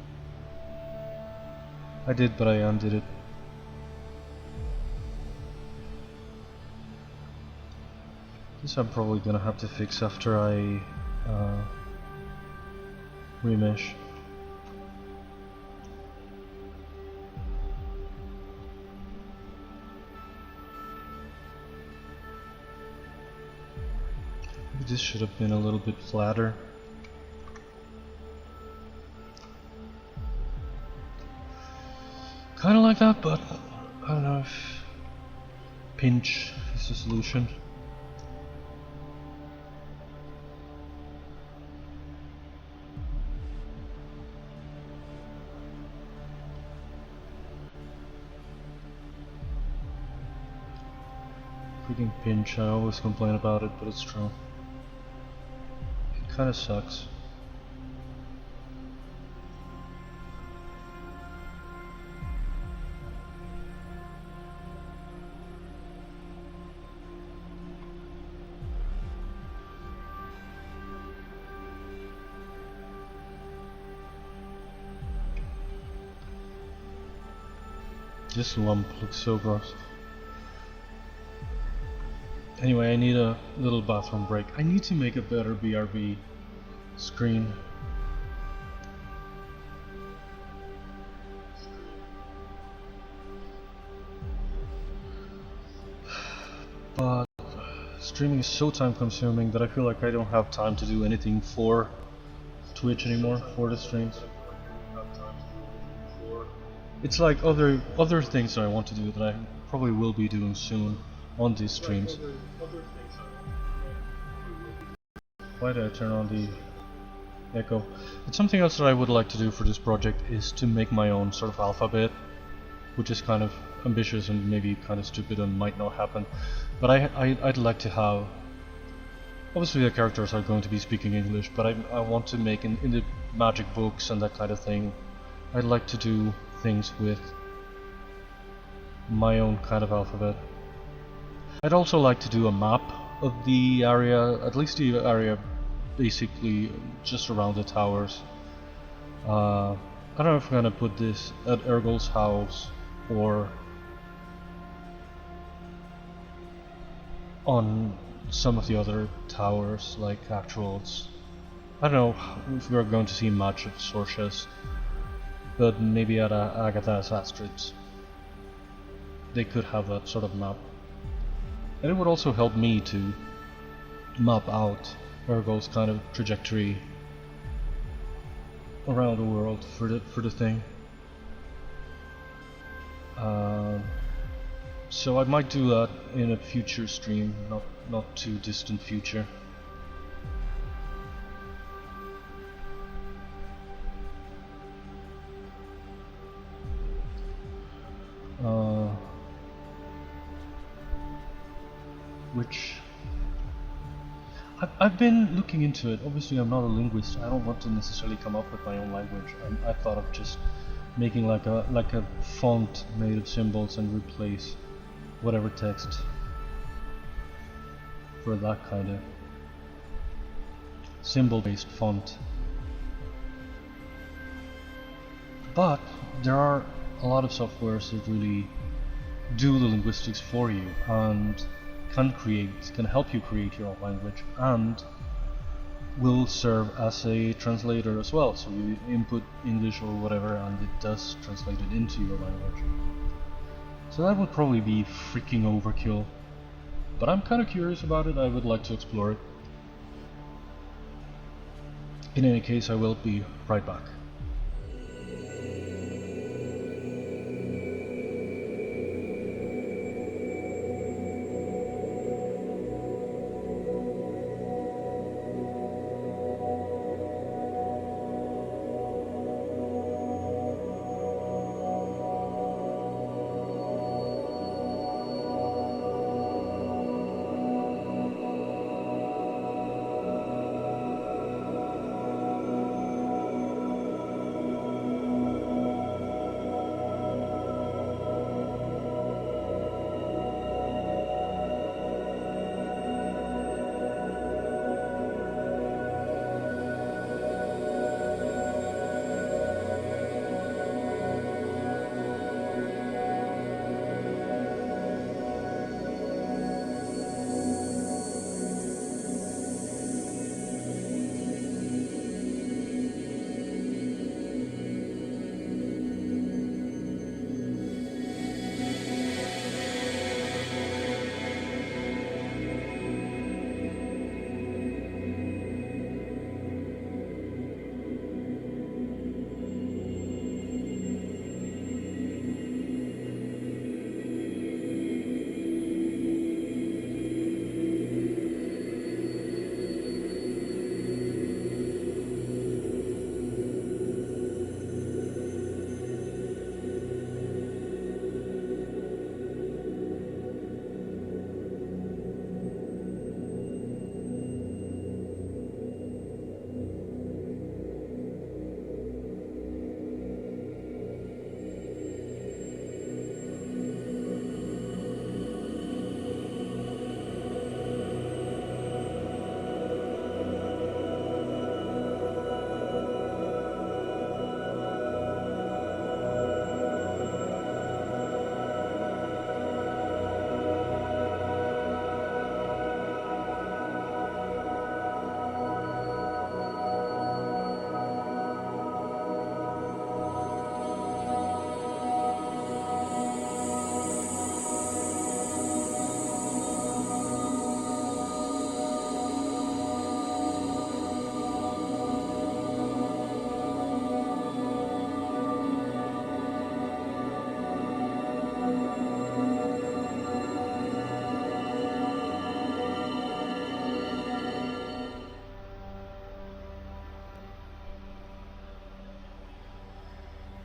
I did, but I undid it. This I'm probably gonna have to fix after I remesh. this should have been a little bit flatter. Kinda like that, but I don't know if pinch is the solution. Freaking pinch, I always complain about it, but it's true. It kinda sucks. This lump looks so gross. Anyway, I need a little bathroom break. I need to make a better BRB screen. But streaming is so time consuming that I feel like I don't have time to do anything for Twitch anymore, for the streams. It's like other things that I want to do that I probably will be doing soon on these streams. Why did I turn on the echo? But something else that I would like to do for this project is to make my own sort of alphabet, which is kind of ambitious and maybe kind of stupid and might not happen. But I'd like to have... Obviously the characters are going to be speaking English, but I want to make in the magic books and that kind of thing, I'd like to do things with my own kind of alphabet. I'd also like to do a map of the area, at least the area basically just around the towers. I don't know if I'm gonna put this at Ergol's house or on some of the other towers, like actuals. I don't know if we're going to see much of Sorcia's, but maybe at Agatha's Astrid's they could have that sort of map. And it would also help me to map out Ergol's kind of trajectory around the world for the thing. So I might do that in a future stream, not too distant future. Which I've been looking into it. Obviously I'm not a linguist. I don't want to necessarily come up with my own language. I thought of just making like a font made of symbols and replace whatever text for that kind of symbol-based font. But there are a lot of softwares that really do the linguistics for you and can help you create your own language and will serve as a translator as well. So you input English or whatever and it does translate it into your language. So that would probably be freaking overkill. But I'm kind of curious about it. I would like to explore it. In any case, I will be right back.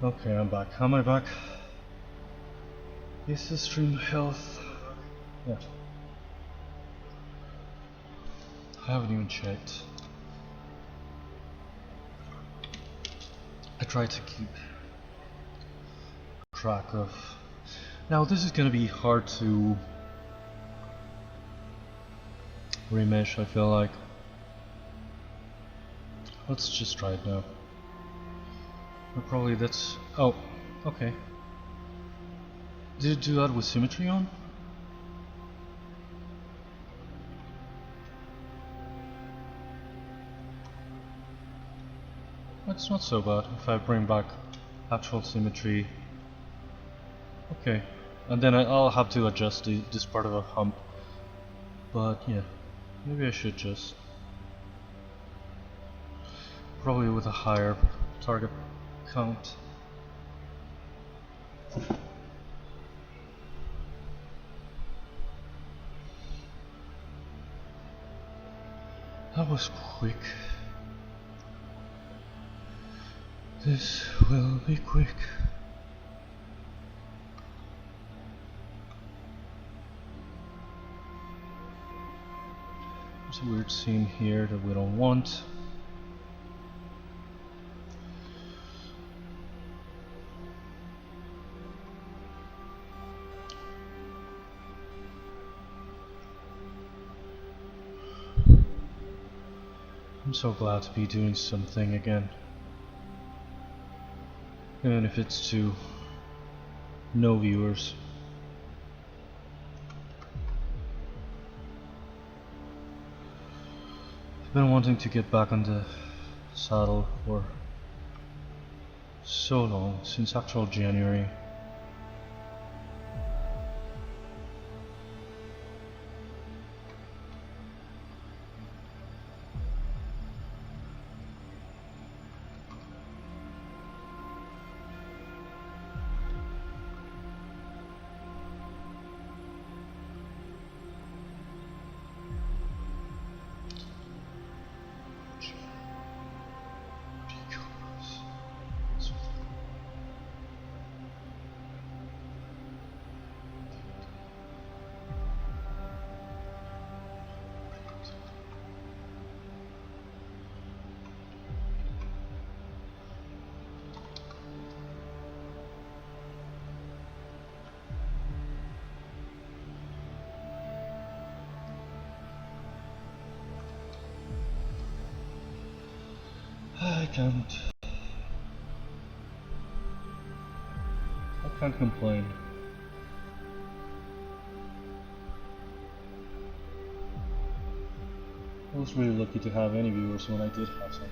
Okay, I'm back. How am I back? Is the stream health? Yeah. I haven't even checked. I try to keep track of. Now this is gonna be hard to remesh, I feel like. Let's just try it now. But probably that's... oh, okay. Did it do that with symmetry on? That's not so bad if I bring back actual symmetry. Okay, and then I'll have to adjust this part of a hump. But yeah, maybe I should just... probably with a higher target count. That was quick. This will be quick. There's a weird seam here that we don't want. I'm so glad to be doing something again. Even if it's to no viewers. I've been wanting to get back on the saddle for so long, since actual January. I can't complain. I was really lucky to have any viewers when I did have some.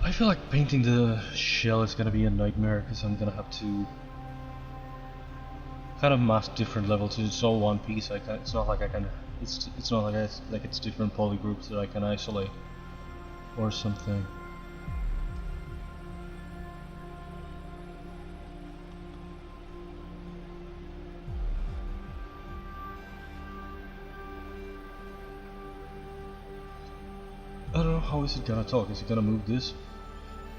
I feel like painting the shell is gonna be a nightmare because I'm gonna have to kind of mask different levels. It's all one piece. It's not like I can. It's not like it's different polygroups that I can isolate or something. I don't know, how is it gonna talk? Is it gonna move this?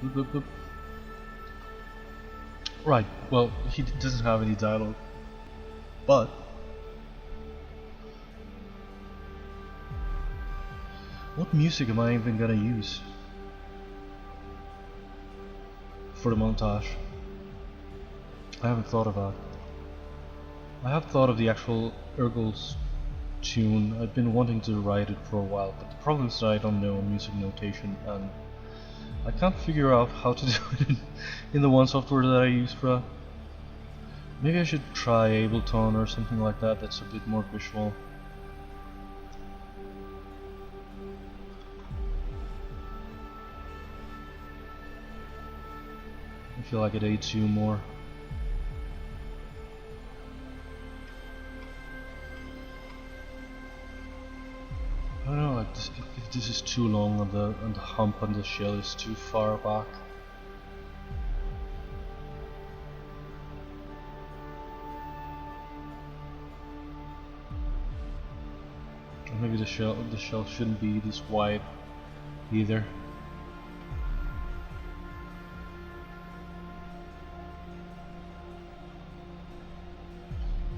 Boop, boop, boop. Right, well, he doesn't have any dialogue. But what music am I even gonna use for the montage? I haven't thought about it. I have thought of the actual Ergol's tune. I've been wanting to write it for a while, but the problem is that I don't know music notation and I can't figure out how to do it in the one software that I use for that. Maybe I should try Ableton or something like that, that's a bit more visual. I feel like it aids you more. this is too long and the hump on the shell is too far back. Or maybe the shell shouldn't be this wide either.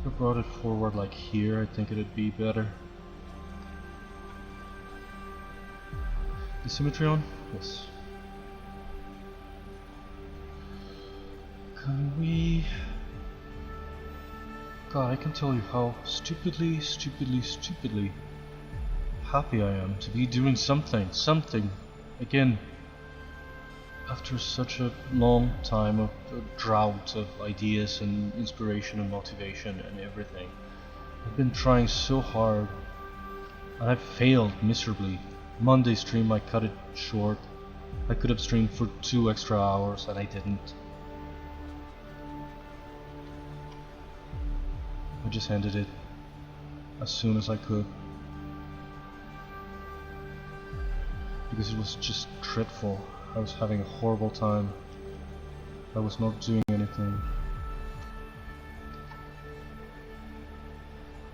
If I brought it forward like here, I think it'd be better. The symmetry on? Yes. Can we... God, I can tell you how stupidly happy I am to be doing something again, after such a long time of a drought of ideas and inspiration and motivation and everything. I've been trying so hard and I've failed miserably. Monday stream I cut it short. I could have streamed for 2 extra hours and I didn't. I just ended it as soon as I could, because it was just dreadful. I was having a horrible time. I was not doing anything.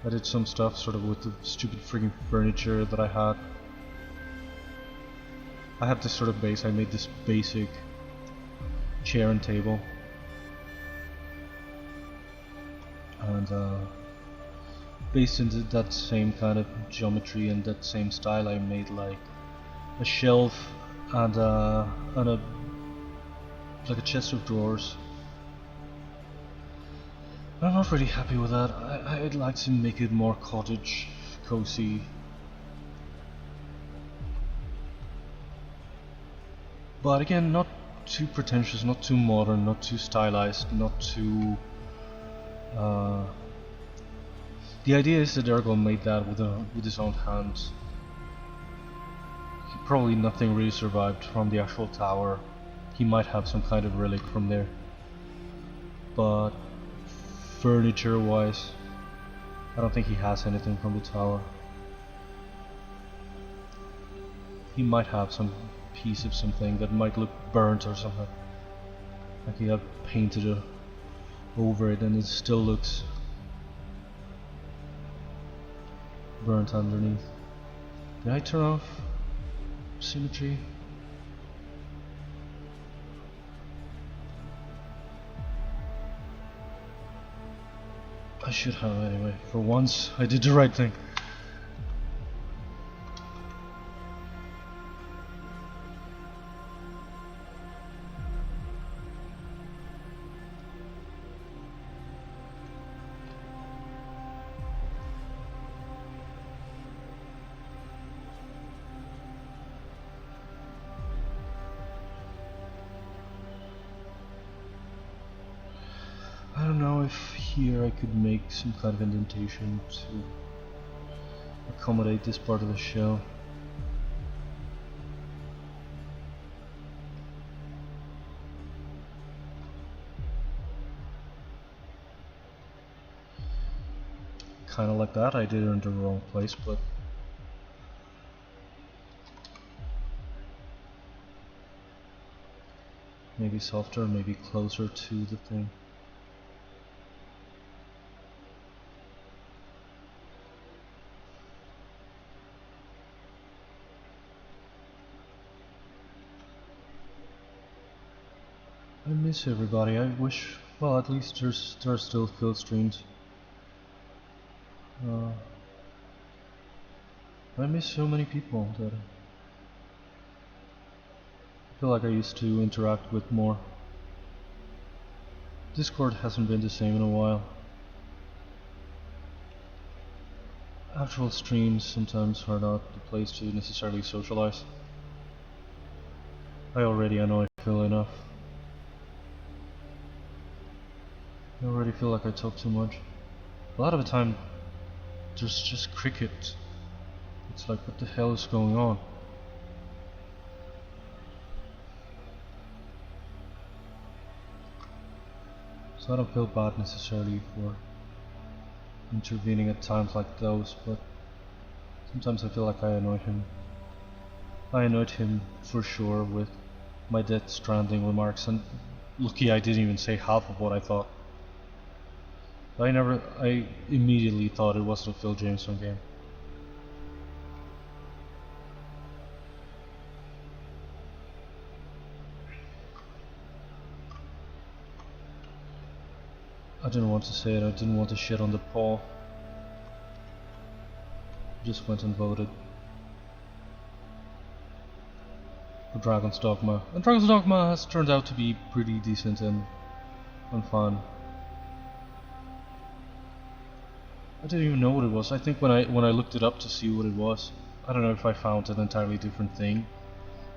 I did some stuff sort of with the stupid freaking furniture that I had. I have this sort of base. I made this basic chair and table, and based into that same kind of geometry and that same style, I made like a shelf and a like a chest of drawers. I'm not really happy with that. I'd like to make it more cottage, cozy. But again, not too pretentious, not too modern, not too stylized, not too... The idea is that Ergol made that with his own hands. Probably nothing really survived from the actual tower. He might have some kind of relic from there. But furniture wise, I don't think he has anything from the tower. He might have some piece of something that might look burnt or something. Like he had painted over it and it still looks burnt underneath. Did I turn off symmetry? I should have anyway. For once, I did the right thing. I don't know if here I could make some kind of indentation to accommodate this part of the shell. Kinda like that. I did it in the wrong place, but maybe softer, maybe closer to the thing. I miss everybody. I wish, well, at least there are still field streams. I miss so many people that I feel like I used to interact with more. Discord hasn't been the same in a while. Actual streams sometimes are not the place to necessarily socialize. I already annoy Phil enough. I already feel like I talk too much. A lot of the time, there's just cricket. It's like, what the hell is going on? So I don't feel bad necessarily for intervening at times like those, but sometimes I feel like I annoy him I annoyed him for sure with my Death Stranding remarks, and lucky I didn't even say half of what I thought. I immediately thought it wasn't a Phil Jameson game. I didn't want to say it, I didn't want to shit on the poll. Just went and voted for Dragon's Dogma. And Dragon's Dogma has turned out to be pretty decent and fun. I didn't even know what it was. I think when I looked it up to see what it was, I don't know if I found an entirely different thing.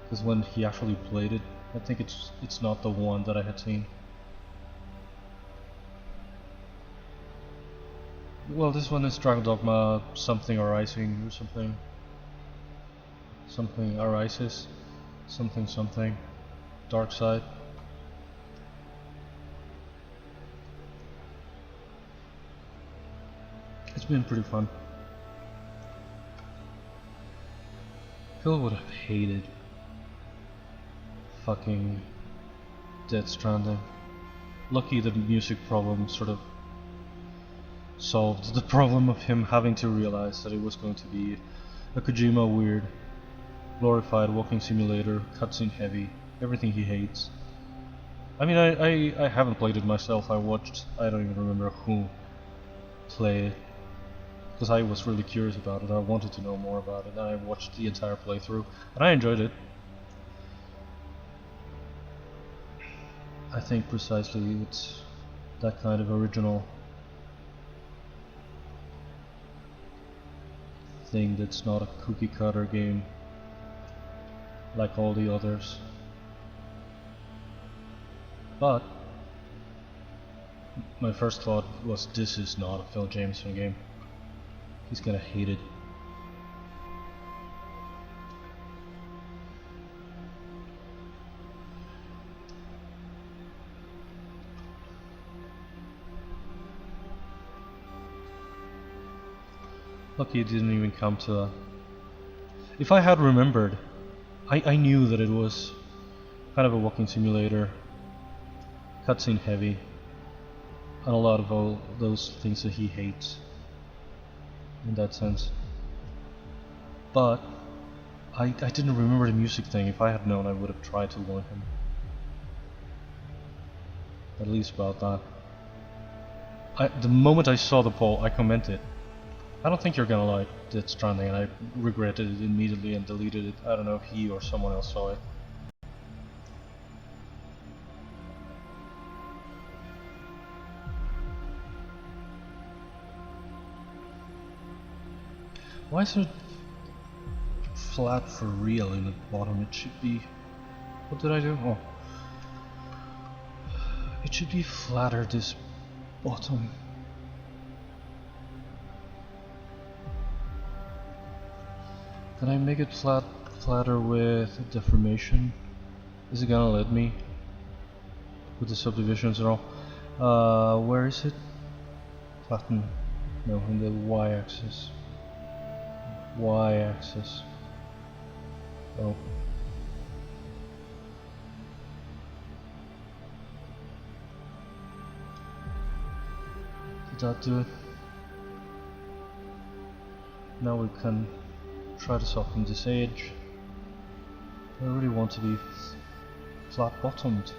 Because when he actually played it, I think it's not the one that I had seen. Well, this one is Dragon Dogma something arising or something. Something arises. Something. Dark side. It's been pretty fun. Phil would have hated fucking Death Stranding. Lucky the music problem sort of solved the problem of him having to realize that it was going to be a Kojima weird, glorified walking simulator, cutscene heavy, everything he hates. I mean, I haven't played it myself. I don't even remember who played it, because I was really curious about it. I wanted to know more about it, and I watched the entire playthrough, and I enjoyed it. I think precisely it's that kind of original thing that's not a cookie cutter game like all the others. But my first thought was, this is not a Phil Jameson game. He's gonna hate it. Lucky it didn't even come to that. If I had remembered, I knew that it was kind of a walking simulator, cutscene heavy, and a lot of all those things that he hates in that sense. But I didn't remember the music thing. If I had known, I would have tried to warn him at least about that. The moment I saw the poll, I commented, I don't think you're gonna like Death Stranding, and I regretted it immediately and deleted it. I don't know if he or someone else saw it. Why is it flat for real in the bottom? It should be... What did I do? Oh. It should be flatter this bottom. Can I make it flatter with deformation? Is it gonna let me? With the subdivisions and all? Where is it? Flatten. No, in the y-axis. Y-axis. Oh. Did that do it? Now we can try to soften this edge. I really want to be flat bottomed.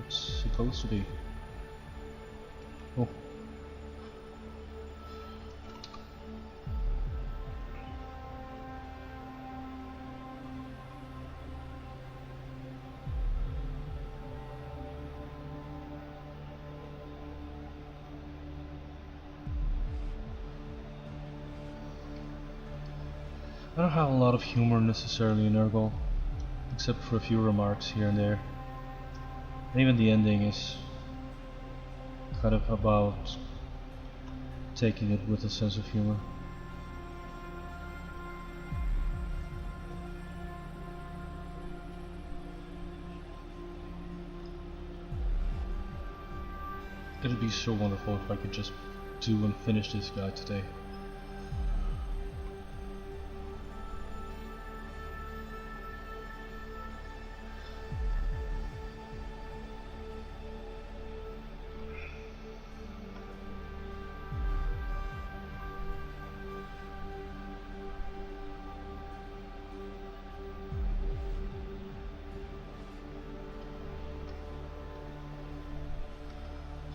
It's supposed to be. Oh. I don't have a lot of humor necessarily in Ergol, except for a few remarks here and there. And even the ending is kind of about taking it with a sense of humor. It'd be so wonderful if I could just do and finish this guy today.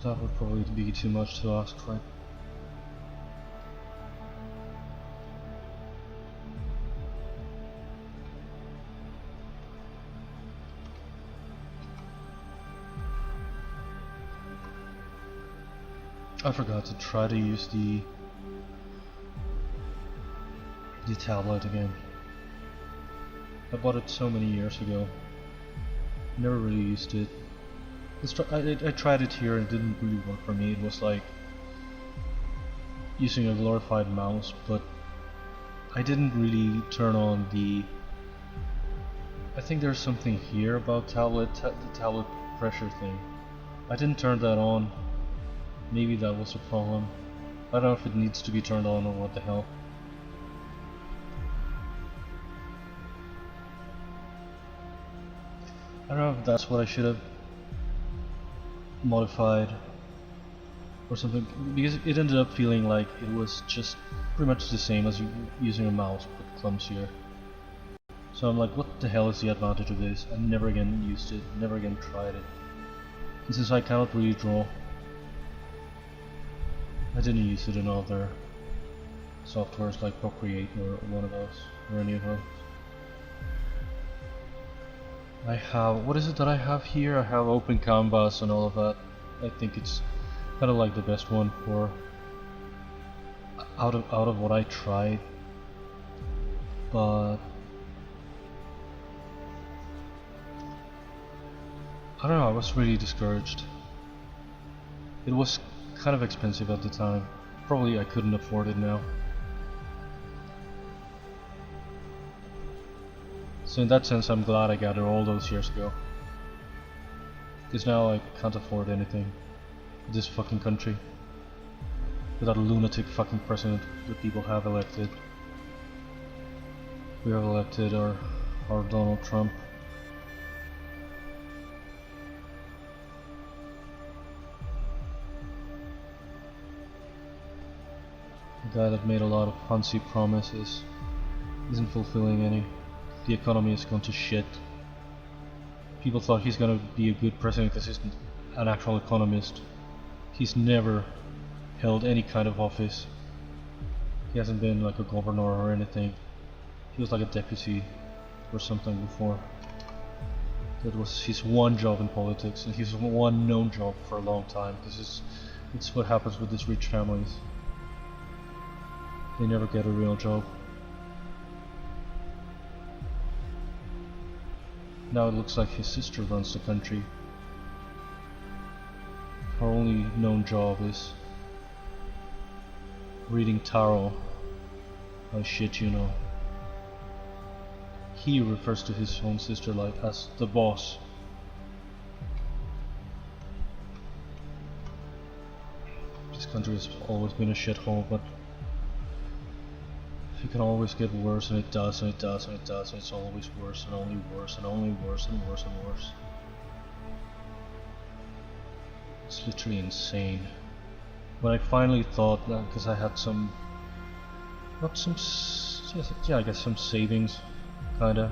That would probably be too much to ask, right? I forgot to try to use the tablet again. I bought it so many years ago. Never really used it. I tried it here and it didn't really work for me. It was like using a glorified mouse, but I didn't really turn on the... I think there's something here about the tablet pressure thing. I didn't turn that on. Maybe that was a problem. I don't know if it needs to be turned on or what the hell. I don't know if that's what I should have modified or something, because it ended up feeling like it was just pretty much the same as using a mouse but clumsier. So I'm like, what the hell is the advantage of this? I never again used it, never again tried it. And since I cannot really draw, I didn't use it in other softwares like Procreate or one of those, or any of those. I have, what is it that I have here? I have Open Canvas and all of that. I think it's kind of like the best one for out of what I tried, but I don't know, I was really discouraged. It was kind of expensive at the time. Probably I couldn't afford it now. So in that sense I'm glad I got it all those years ago. Because now I can't afford anything in this fucking country. With that lunatic fucking president that people have elected. We have elected our Donald Trump. A guy that made a lot of fancy promises isn't fulfilling any. The economy has gone to shit. People thought he's gonna be a good president because he's an actual economist. He's never held any kind of office. He hasn't been like a governor or anything. He was like a deputy or something before. That was his one job in politics, and his one known job for a long time, because it's what happens with these rich families. They never get a real job. Now it looks like his sister runs the country. Her only known job is reading tarot. Oh shit, you know. He refers to his own sister like as the boss. This country has always been a shithole, but it can always get worse, and it does, and it does, and it does, and it's always worse, and only worse, and only worse, and worse, and worse. It's literally insane. When I finally thought that, because I had some, not some, yeah, I guess some savings, kinda.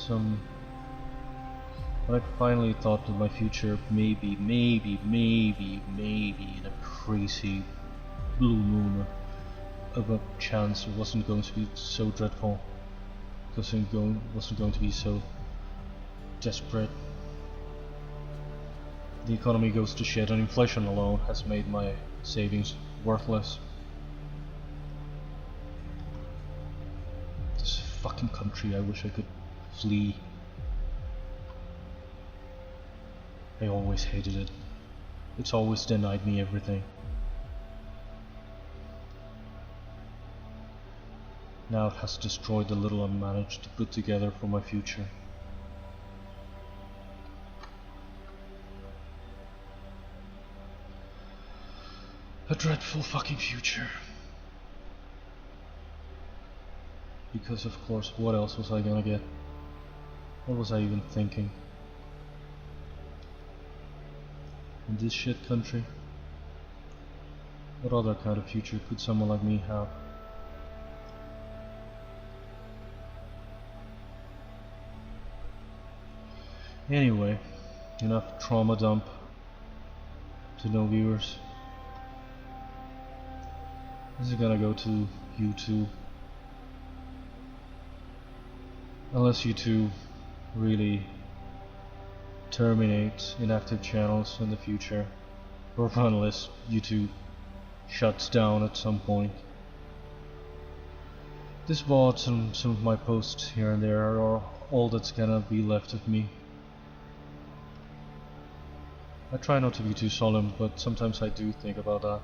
When I finally thought that my future maybe in a crazy blue moon of a chance wasn't going to be so dreadful, wasn't going to be so desperate. The economy goes to shit, and inflation alone has made my savings worthless. This fucking country, I wish I could flee. I always hated it. It's always denied me everything. Now it has destroyed the little I managed to put together for my future. A dreadful fucking future. Because of course, what else was I gonna get? What was I even thinking? In this shit country? What other kind of future could someone like me have? Anyway, enough trauma dump to no viewers. This is gonna go to YouTube. Unless YouTube really terminate inactive channels in the future, or unless YouTube shuts down at some point. This VOD and some of my posts here and there are all that's gonna be left of me. I try not to be too solemn, but sometimes I do think about that.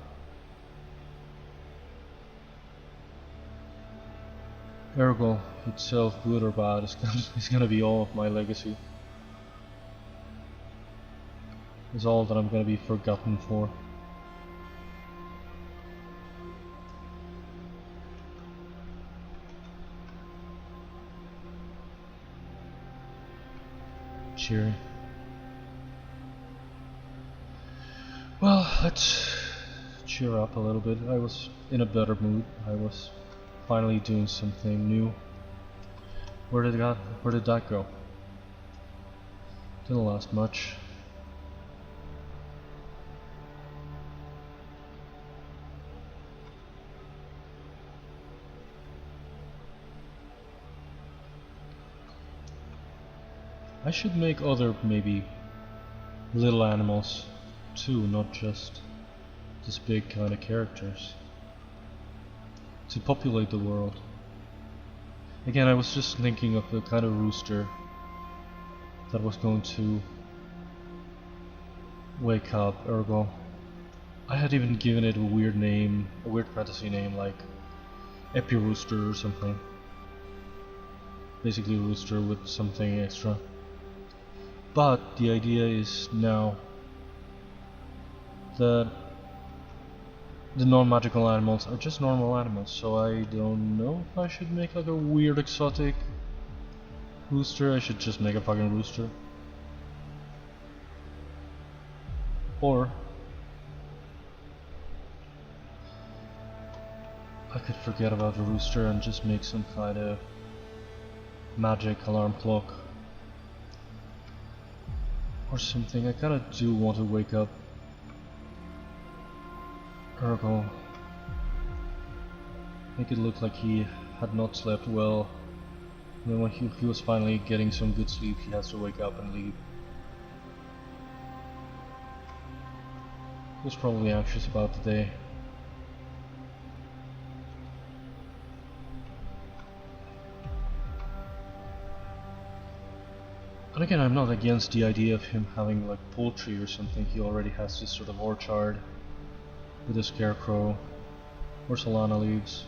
Ergol itself, good or bad, is gonna be all of my legacy. Is all that I'm gonna be forgotten for. Cheery. Well, let's cheer up a little bit. I was in a better mood. I was finally doing something new. Where did that go? Didn't last much. I should make other, maybe, little animals too, not just this big kind of characters, to populate the world. Again, I was just thinking of the kind of rooster that was going to wake up Ergol. I had even given it a weird name, a weird fantasy name like Epi-Rooster or something. Basically a rooster with something extra. But the idea is now that the non-magical animals are just normal animals, so I don't know if I should make like a weird exotic rooster. I should just make a fucking rooster. Or I could forget about the rooster and just make some kind of magic alarm clock or something. I kinda do want to wake up Ergol. Make it look like he had not slept well. And then when he was finally getting some good sleep, he has to wake up and leave. He was probably anxious about the day. And again, I'm not against the idea of him having like poultry or something. He already has this sort of orchard with a scarecrow or solana leaves.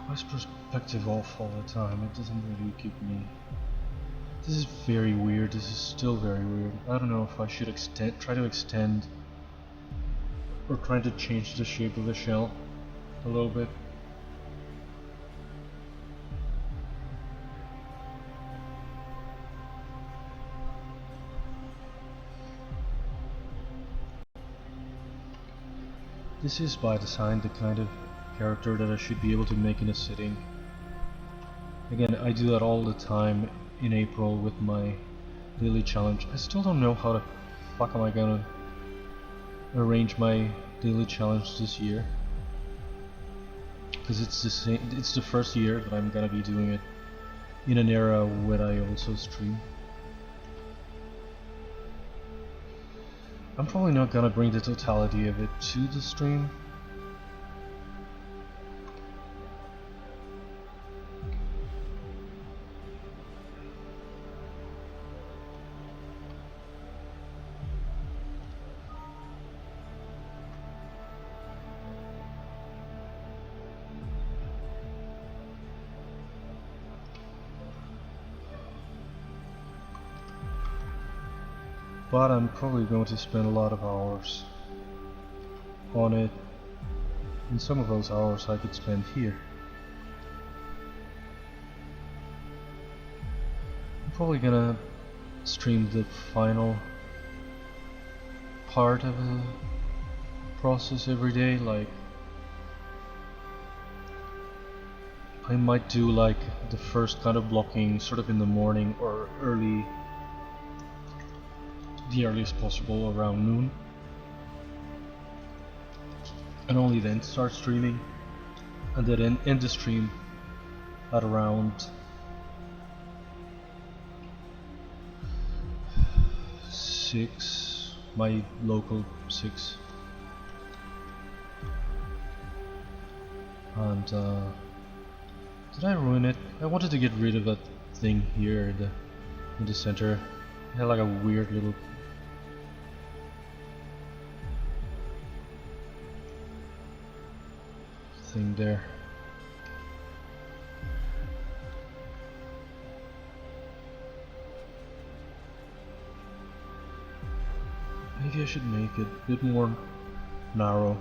Why's perspective off all the time? It doesn't really keep me... This is very weird. This is still very weird. I don't know if I should try to extend or try to change the shape of the shell a little bit. This is by design the kind of character that I should be able to make in a sitting. Again, I do that all the time in April with my daily challenge. I still don't know how the fuck am I gonna arrange my daily challenge this year, because it's the first year that I'm gonna be doing it in an era where I also stream. I'm probably not gonna bring the totality of it to the stream. but I'm probably going to spend a lot of hours on it, and some of those hours I could spend here. I'm probably gonna stream the final part of the process every day. Like, I might do like the first kind of blocking sort of in the morning or early, the earliest possible, around noon, and only then start streaming, and then end the stream at around 6, my local 6. And did I ruin it? I wanted to get rid of that thing here in the center. It had like a weird little thing there. Maybe I should make it a bit more narrow.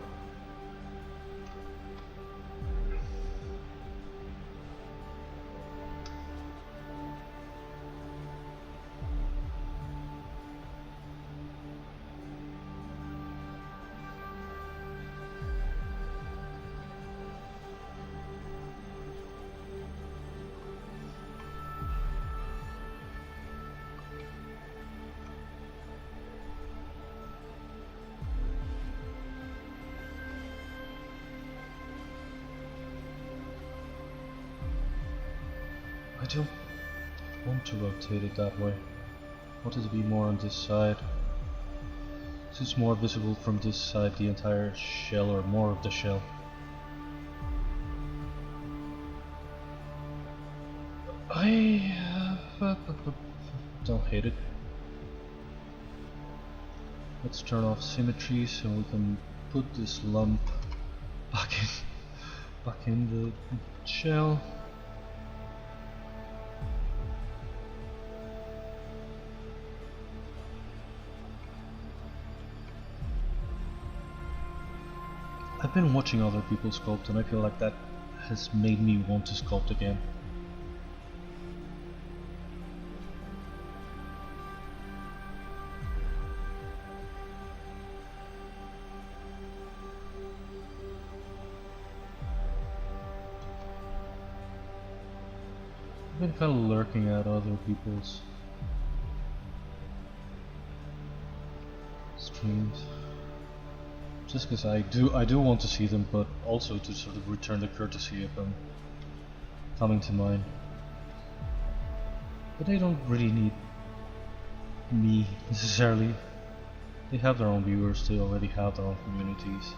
I don't want to rotate it that way. I want it to be more on this side. So it's more visible from this side, the entire shell, or more of the shell. I don't hate it. Let's turn off symmetry so we can put this lump back in the shell. I've been watching other people sculpt, and I feel like that has made me want to sculpt again. I've been kind of lurking at other people's streams. Just because I do want to see them, but also to sort of return the courtesy of them coming to mine. But they don't really need me necessarily. They have their own viewers, they already have their own communities.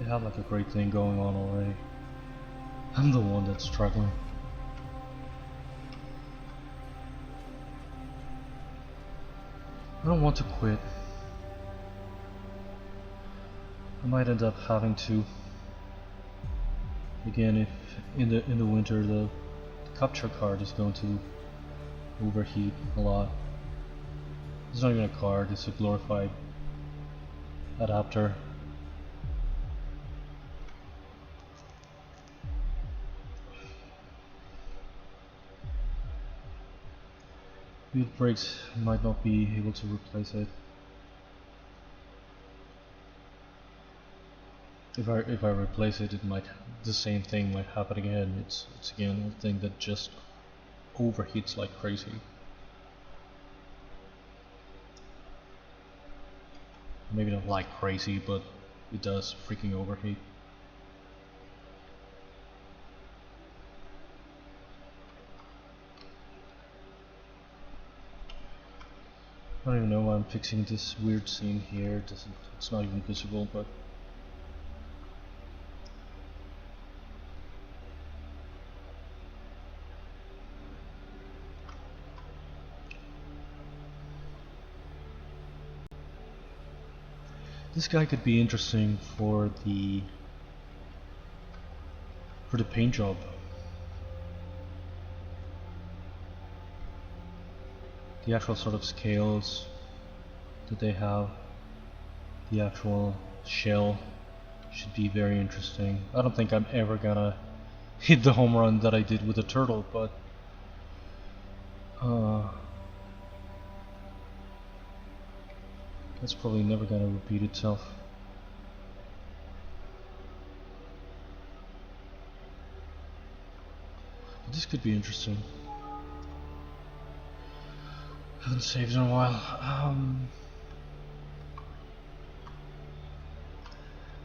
They have like a great thing going on already. I'm the one that's struggling. I don't want to quit. I might end up having to. Again, if in the winter the capture card is going to overheat a lot. It's not even a card, it's a glorified adapter. If it breaks, I might not be able to replace it. If I replace it, the same thing might happen again. It's again a thing that just overheats like crazy. Maybe not like crazy, but it does freaking overheat. I don't even know why I'm fixing this weird scene here. It's not even visible, but this guy could be interesting for the paint job. the actual sort of scales that they have, the actual shell should be very interesting. I don't think I'm ever gonna hit the home run that I did with the turtle, but that's probably never gonna repeat itself. But this could be interesting. Haven't saved in a while.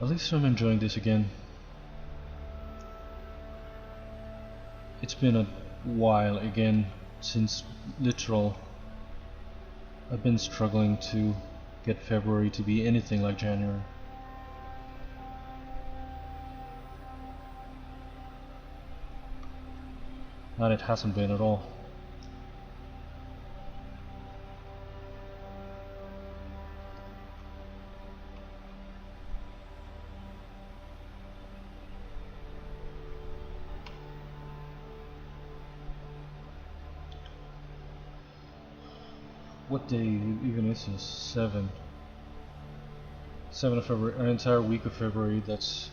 At least I'm enjoying this again. It's been a while again since literal. I've been struggling to get February to be anything like January. And it hasn't been at all. What day even is this? 7 of February, an entire week of February. That's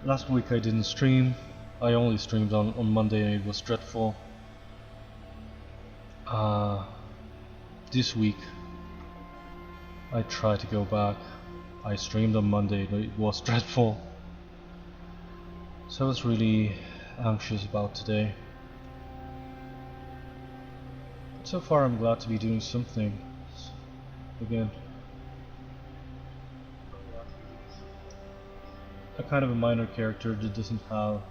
last week I didn't stream. I only streamed on Monday and it was dreadful. This week I tried to go back. I streamed on Monday but it was dreadful. So I was really anxious about today. So far I'm glad to be doing something again. A kind of a minor character that doesn't have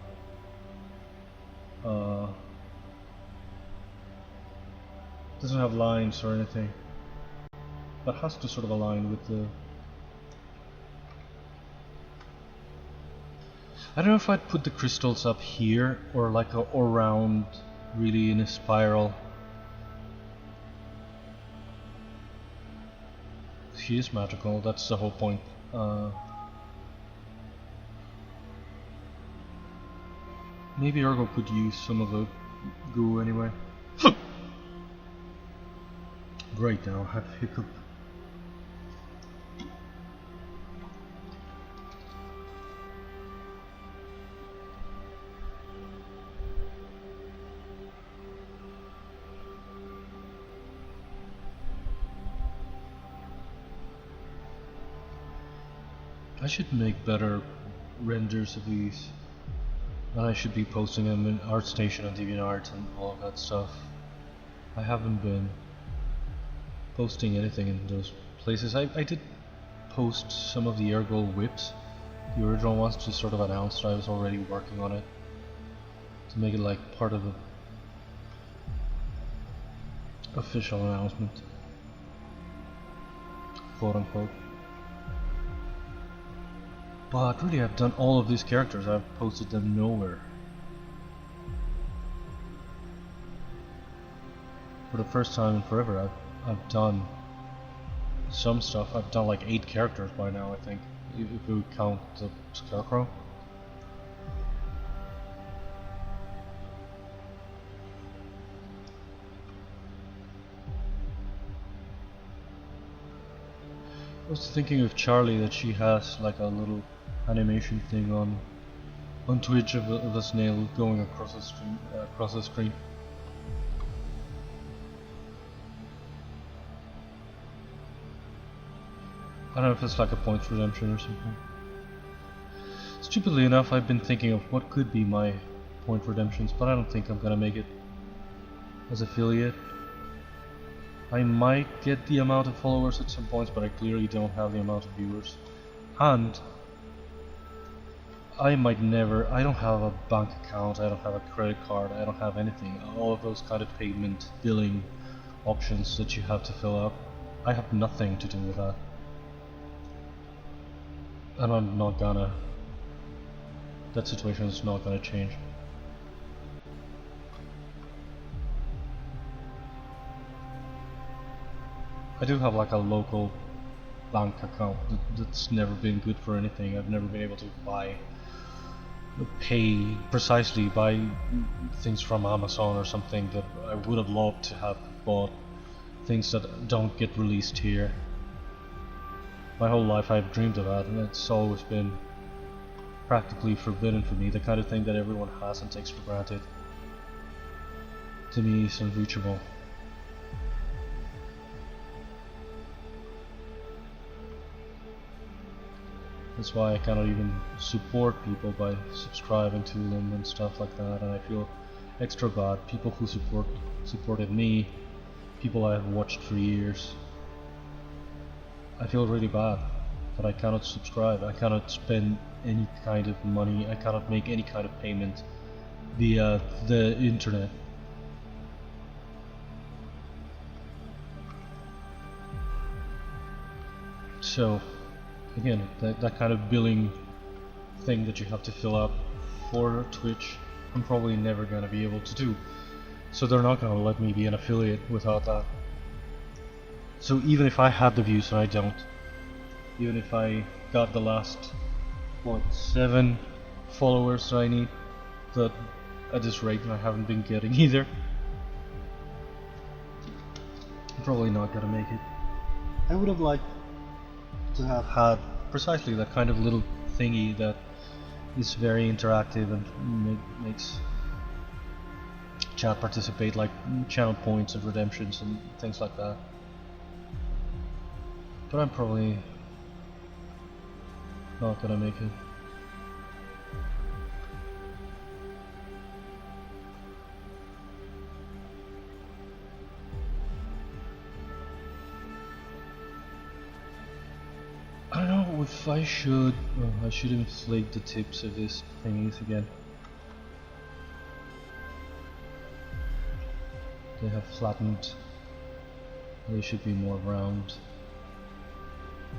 lines or anything, but has to sort of align with the... I don't know if I'd put the crystals up here or like around, really in a spiral. She is magical, that's the whole point. Maybe Ergol could use some of the goo anyway. Great, now I have hiccup. I should make better renders of these, and I should be posting them in ArtStation and DeviantArt and all of that stuff. I haven't been posting anything in those places. I did post some of the Ergol whips, the original ones, to sort of announce that I was already working on it, to make it like part of the official announcement, quote unquote. But really, I've done all of these characters. I've posted them nowhere. For the first time in forever, I've done some stuff. I've done like 8 characters by now, I think, if we count the Scarecrow. I was thinking of Charlie, that she has like a little animation thing on Twitch of a snail going across the screen. I don't know if it's like a points redemption or something. Stupidly enough, I've been thinking of what could be my point redemptions, but I don't think I'm gonna make it as affiliate. I might get the amount of followers at some points, but I clearly don't have the amount of viewers. And I might never, I don't have a bank account, I don't have a credit card, I don't have anything. All of those kind of payment, billing options that you have to fill up, I have nothing to do with that. And I'm not gonna, that situation is not gonna change. I do have like a local bank account that's never been good for anything. I've never been able to buy pay precisely buy things from Amazon or something that I would have loved to have bought, things that don't get released here. My whole life I've dreamed of that, and it's always been practically forbidden for me. The kind of thing that everyone has and takes for granted, to me, is unreachable. That's why I cannot even support people by subscribing to them and stuff like that, and I feel extra bad. People who supported me, people I have watched for years, I feel really bad that I cannot subscribe. I cannot spend any kind of money. I cannot make any kind of payment via the internet. So again, that kind of billing thing that you have to fill out for Twitch, I'm probably never gonna be able to do. So they're not gonna let me be an affiliate without that. So even if I had the views, and I don't, even if I got the last, what, 7 followers that I need, that at this rate I haven't been getting either, I'm probably not gonna make it. I would have liked to have had precisely that kind of little thingy that is very interactive and makes chat participate, like channel points and redemptions and things like that. But I'm probably not gonna make it. I don't know if I should. Well, I should inflate the tips of these thingies again. They have flattened. They should be more round.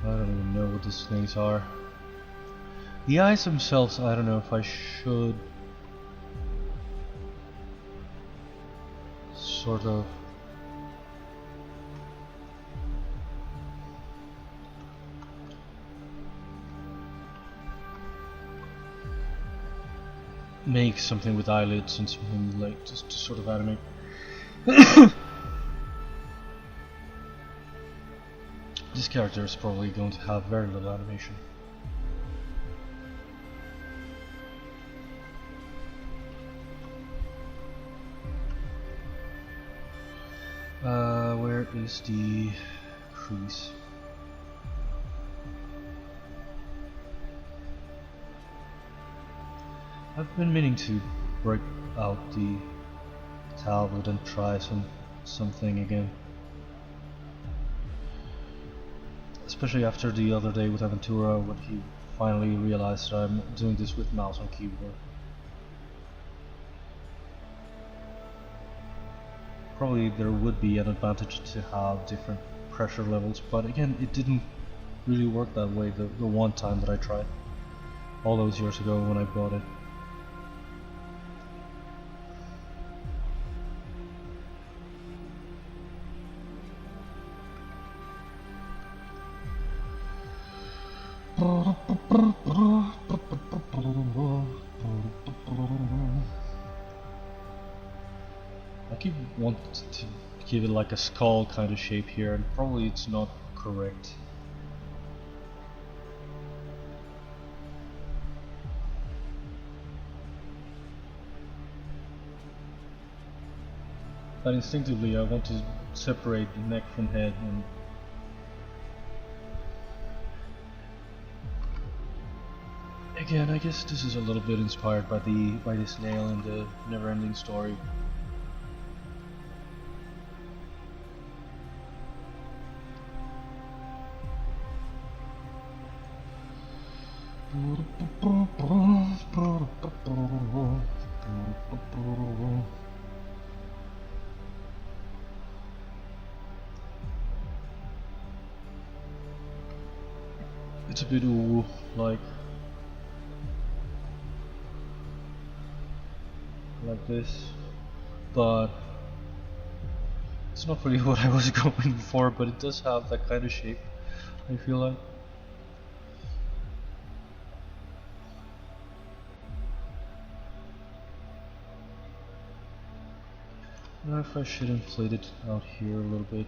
I don't even know what these things are. The eyes themselves, I don't know if I should sort of make something with eyelids and something like just to sort of animate. This character is probably going to have very little animation. Where is the crease? I've been meaning to break out the tablet and try something again. Especially after the other day with Aventura, when he finally realized that I'm doing this with mouse and keyboard. Probably there would be an advantage to have different pressure levels, but again, it didn't really work that way the one time that I tried, all those years ago when I bought it. I keep wanting to give it like a skull kind of shape here, and probably it's not correct. But instinctively I want to separate the neck from head, and again, I guess this is a little bit inspired by the snail in the Never-Ending Story. It's a bit ooh, like this, but it's not really what I was going for, but it does have that kind of shape, I feel like. don't know if I should inflate it out here a little bit.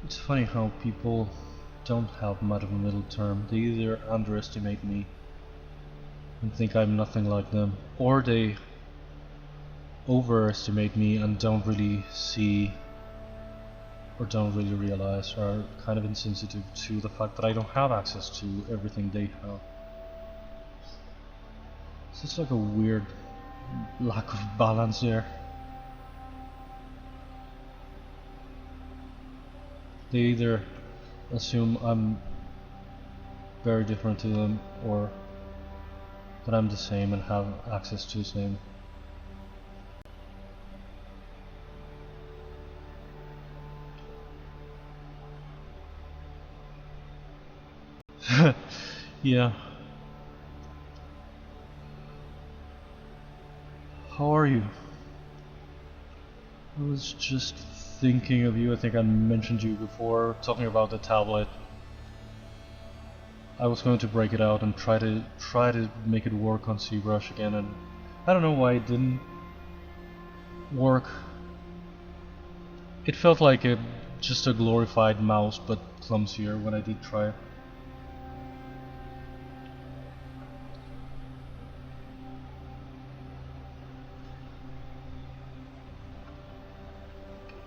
It's funny how people don't have much of a middle term. They either underestimate me and think I'm nothing like them, or they overestimate me and don't really see or don't really realize, or are kind of insensitive to the fact that I don't have access to everything they have. So it's like a weird lack of balance there. They either assume I'm very different to them, or that I'm the same and have access to the same. Yeah. How are you? I was just thinking of you. I think I mentioned you before, talking about the tablet. I was going to break it out and try to make it work on ZBrush again, and I don't know why it didn't work. It felt like just a glorified mouse, but clumsier when I did try it.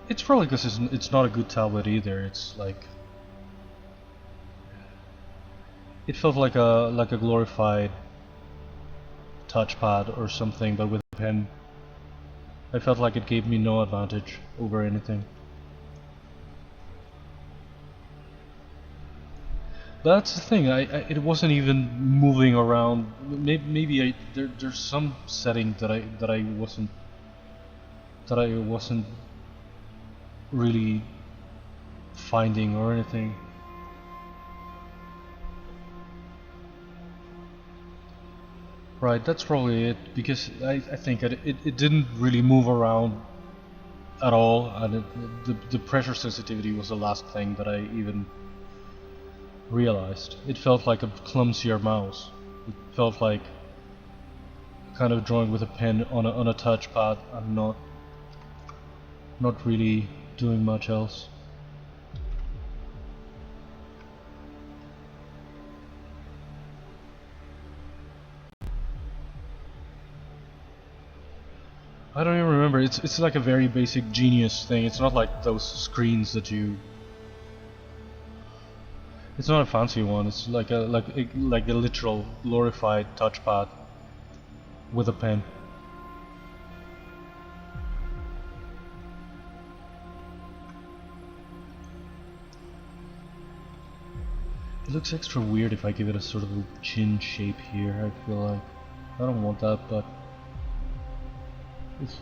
It's probably because it's not a good tablet either. It's like, it felt like a glorified touchpad or something, but with a pen. I felt like it gave me no advantage over anything. That's the thing. It wasn't even moving around. Maybe there's some setting that I wasn't really finding or anything. Right, that's probably it, because I think it didn't really move around at all, and the pressure sensitivity was the last thing that I even realized. It felt like a clumsier mouse. It felt like kind of drawing with a pen on a touchpad and not really doing much else. I don't even remember. It's like a very basic Genius thing. It's not like those screens that you. It's not a fancy one. It's like a literal glorified touchpad with a pen. It looks extra weird if I give it a sort of a chin shape here. I feel like I don't want that, but it's.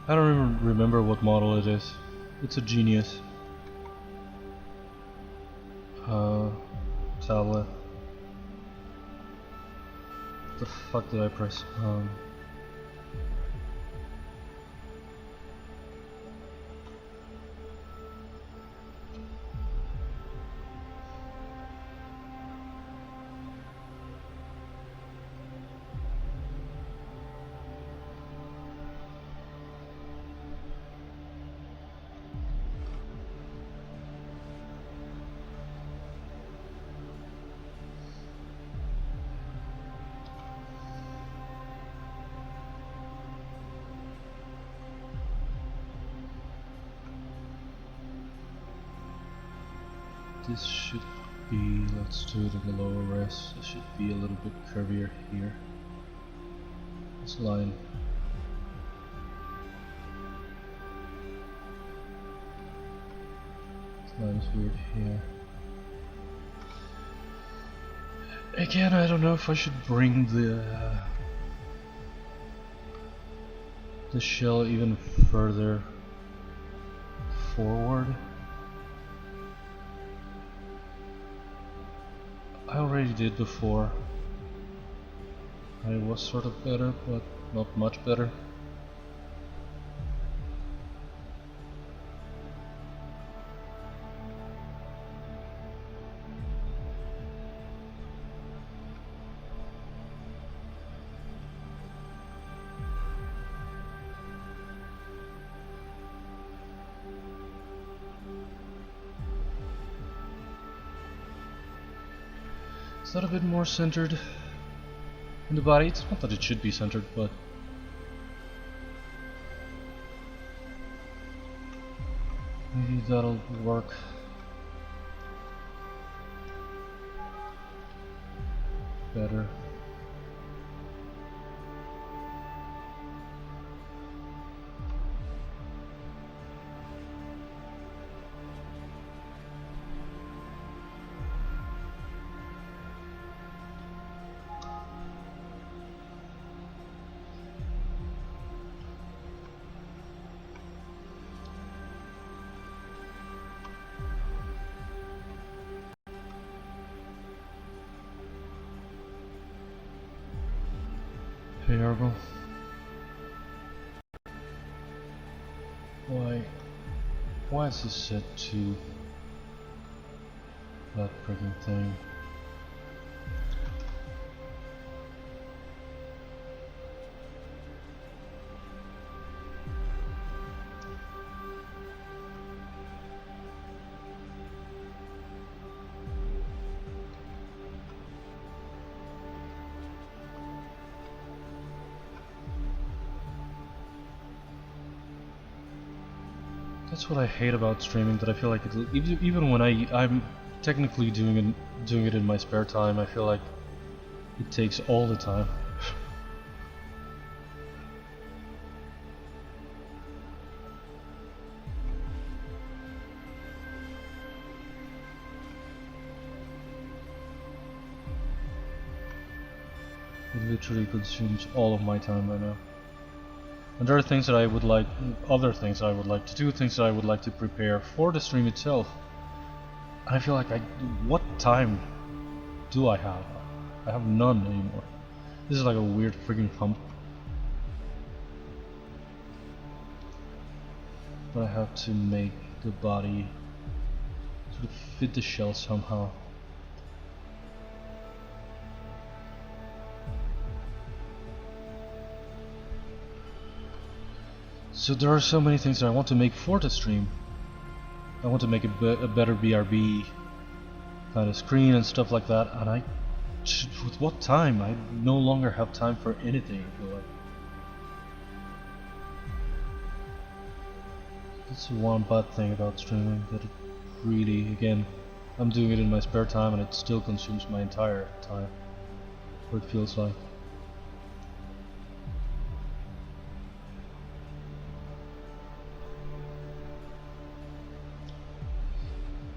I don't even remember what model it is. It's a Genius tablet. What the fuck did I press? This should be, let's do it in the lower res. It should be a little bit curvier here. This line. That is weird here. Again, I don't know if I should bring the shell even further forward. I already did before. It was sort of better, but not much better. Is that a bit more centered in the body? It's not that it should be centered, but maybe that'll work better. Hey Ergol. Why is this set to that friggin' thing? That's what I hate about streaming, that I feel like even when I'm technically doing it in my spare time, I feel like it takes all the time. It literally consumes all of my time right now. And there are things that I would like, other things I would like to do, things that I would like to prepare for the stream itself. And I feel like what time do I have? I have none anymore. This is like a weird freaking hump. But I have to make the body sort of fit the shell somehow. So there are so many things that I want to make for the stream. I want to make a better BRB kind of screen and stuff like that, and with what time? I no longer have time for anything, I feel like. That's one bad thing about streaming, that it really, again, I'm doing it in my spare time and it still consumes my entire time, what it feels like.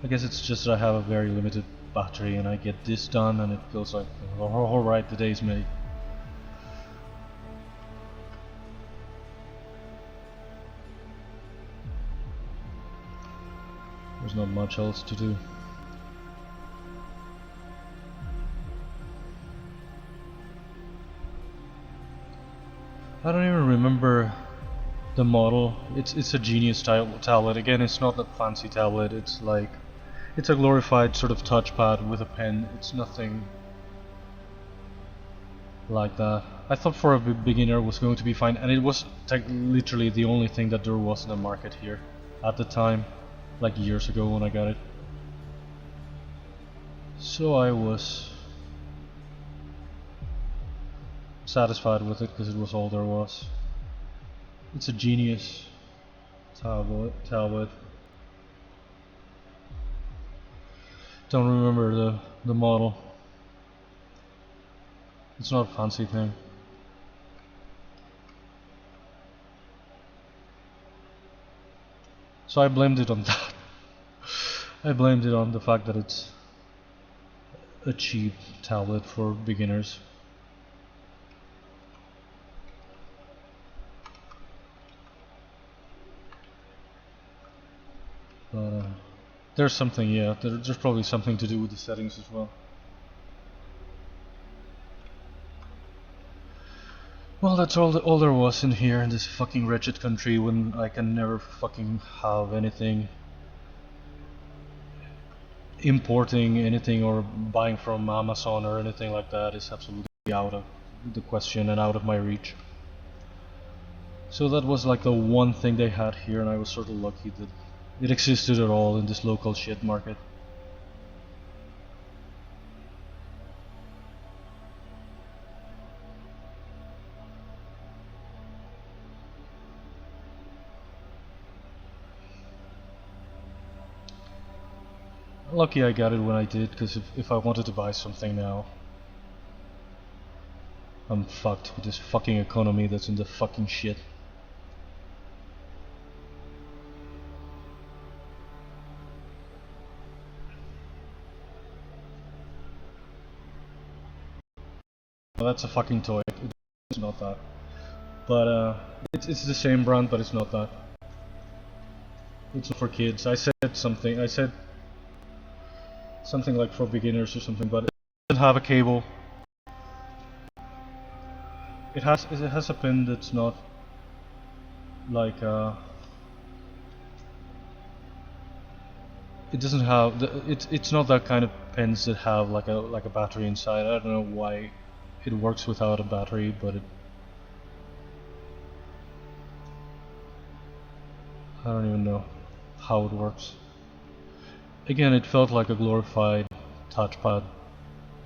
I guess it's just that I have a very limited battery and I get this done and it feels like, alright, the day's made. There's not much else to do. I don't even remember the model. It's a Genius tablet. Again, it's not a fancy tablet. It's like, it's a glorified sort of touchpad with a pen. It's nothing like that. I thought for a beginner it was going to be fine, and it was literally the only thing that there was in the market here at the time, like years ago when I got it. So I was satisfied with it because it was all there was. It's a Genius tablet. Don't remember the model. It's not a fancy thing. So I blamed it on that. I blamed it on the fact that it's a cheap tablet for beginners. But there's something, yeah, there's probably something to do with the settings as well. Well, that's all there was in here in this fucking wretched country when I can never fucking have anything. Importing anything or buying from Amazon or anything like that is absolutely out of the question and out of my reach. So that was like the one thing they had here, and I was sort of lucky that it existed at all in this local shit market. Lucky I got it when I did, because if I wanted to buy something now, I'm fucked with this fucking economy that's in the fucking shit. Well, that's a fucking toy. It's not that. But it's the same brand, but it's not that. It's for kids. I said something like for beginners or something, but it doesn't have a cable. It has a pin that's not like it doesn't have it's not that kind of pins that have like a battery inside. I don't know why it works without a battery, but I don't even know how it works. Again, it felt like a glorified touchpad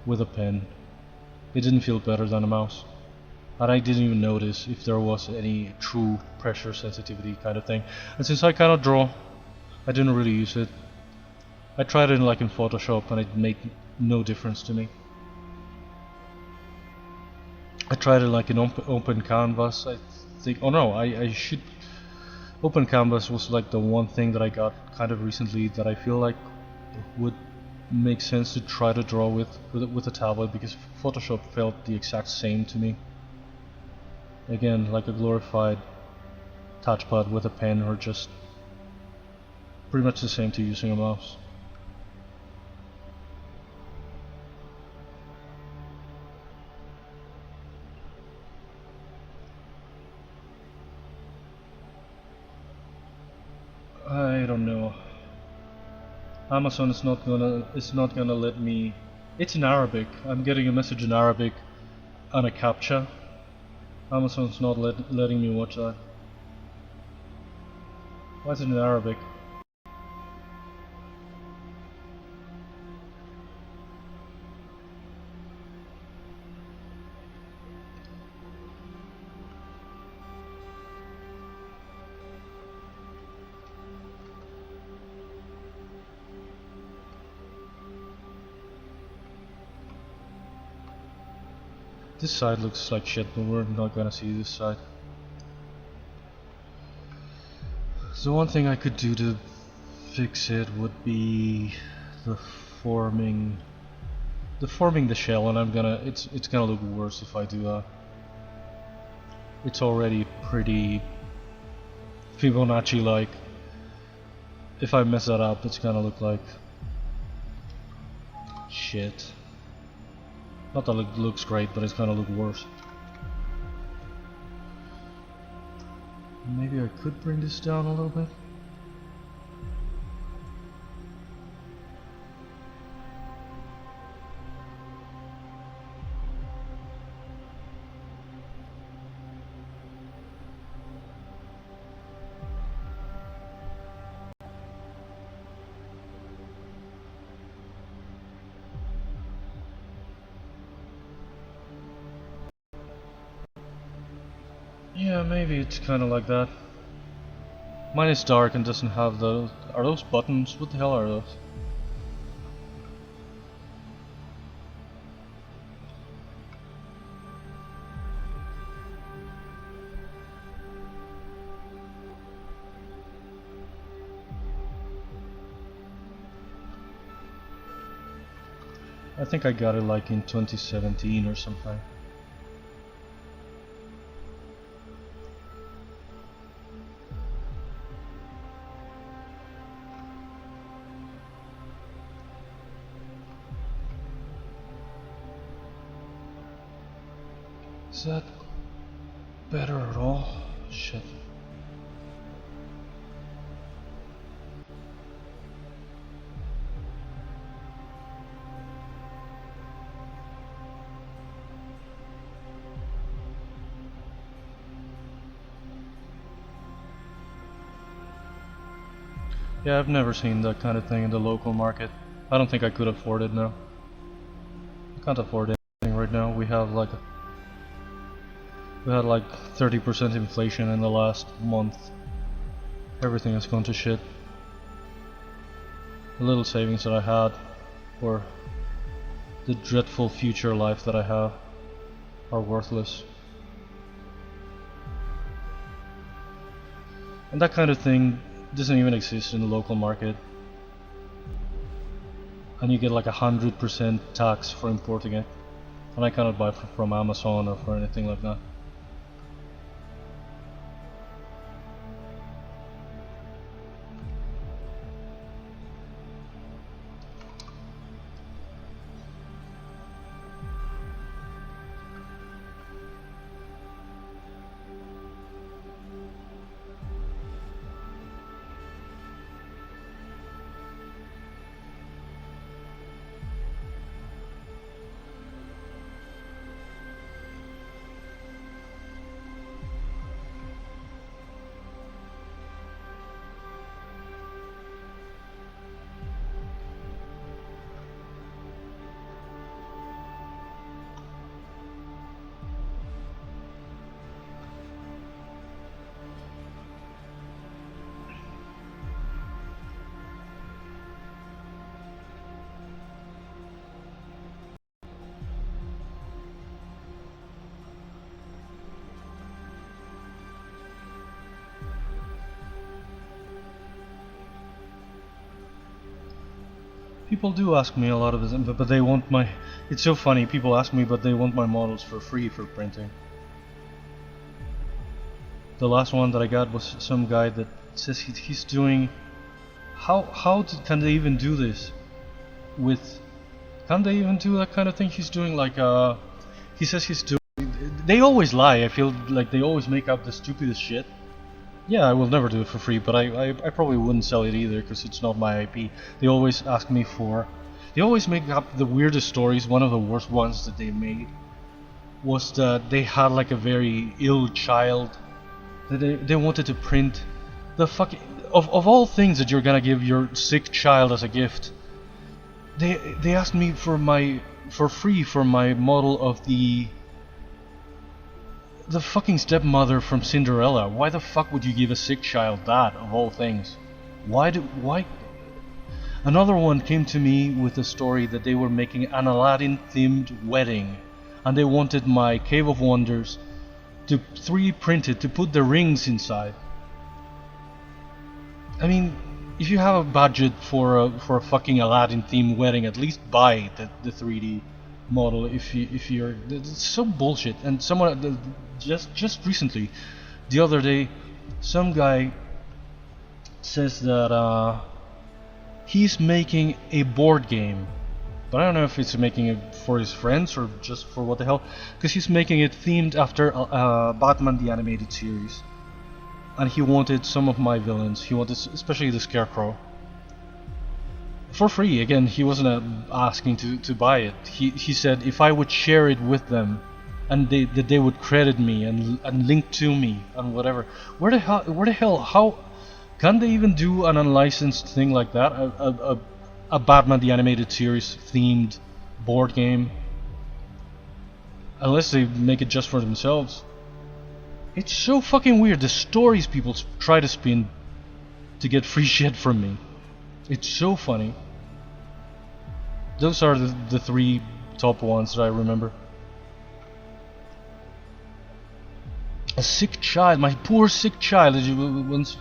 with a pen. It didn't feel better than a mouse. And I didn't even notice if there was any true pressure sensitivity kind of thing. And since I cannot draw, I didn't really use it. I tried it like in Photoshop and it made no difference to me. I tried it like in open canvas, I think. Oh no, I should. Open canvas was like the one thing that I got kind of recently that I feel like would make sense to try to draw with a tablet, because Photoshop felt the exact same to me. Again, like a glorified touchpad with a pen, or just pretty much the same to using a mouse. I don't know. Amazon is not gonna let me. It's in Arabic. I'm getting a message in Arabic and a captcha. Amazon's not letting me watch that. Why is it in Arabic? This side looks like shit, but we're not gonna see this side. So one thing I could do to fix it would be the forming the shell, and it's gonna look worse if I do that. It's already pretty Fibonacci like. If I mess that up, it's gonna look like shit. Not that it looks great, but it's gonna look worse. Maybe I could bring this down a little bit. Yeah, maybe it's kind of like that. Mine is dark and doesn't have those. Are those buttons? What the hell are those? I think I got it like in 2017 or something. Is that better at all? Shit. Yeah, I've never seen that kind of thing in the local market. I don't think I could afford it now. I can't afford anything right now. We had like 30% inflation in the last month. Everything has gone to shit. The little savings that I had for the dreadful future life that I have are worthless. And that kind of thing doesn't even exist in the local market. And you get like 100% tax for importing it. And I cannot buy from Amazon or for anything like that. People do ask me a lot of this, but they want my... It's so funny, people ask me, but they want my models for free for printing. The last one that I got was some guy that says he's doing... Can they even do this? Can they even do that kind of thing? He's doing like he says he's doing... They always lie, I feel like they always make up the stupidest shit. Yeah, I will never do it for free, but I probably wouldn't sell it either because it's not my IP. They always ask me for... They always make up the weirdest stories. One of the worst ones that they made was that they had like a very ill child that they wanted to print the fucking... Of all things that you're gonna give your sick child as a gift, they asked me for free for my model of the fucking stepmother from Cinderella. Why the fuck would you give a sick child that, of all things? Why? Another one came to me with a story that they were making an Aladdin themed wedding and they wanted my Cave of Wonders to 3D print it to put the rings inside. I mean, if you have a budget for a fucking Aladdin themed wedding, at least buy the 3D model if you're... It's so bullshit. And someone just recently, the other day, some guy says that he's making a board game, but I don't know if he's making it for his friends or just for what the hell, because he's making it themed after Batman the Animated Series, and he wanted some of my villains. He wanted especially the Scarecrow for free. Again, he wasn't asking to buy it. He said if I would share it with them, and they would credit me and link to me and whatever. Where the hell? How can they even do an unlicensed thing like that? A Batman the Animated Series themed board game, unless they make it just for themselves. It's so fucking weird, the stories people try to spin to get free shit from me. It's so funny. Those are the three top ones that I remember. A sick child, my poor sick child. Once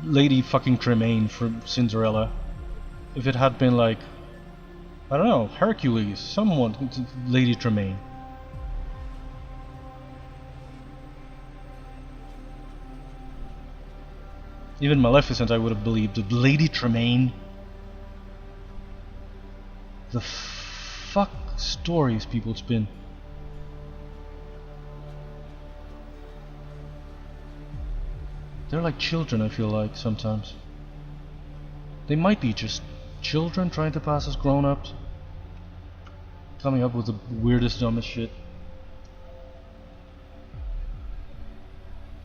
Lady fucking Tremaine from Cinderella. If it had been like I don't know, Hercules, someone, Lady Tremaine. Even Maleficent I would have believed, but Lady Tremaine? The fuck stories people spin. They're like children, I feel like, sometimes. They might be just children trying to pass as grown-ups. Coming up with the weirdest, dumbest shit.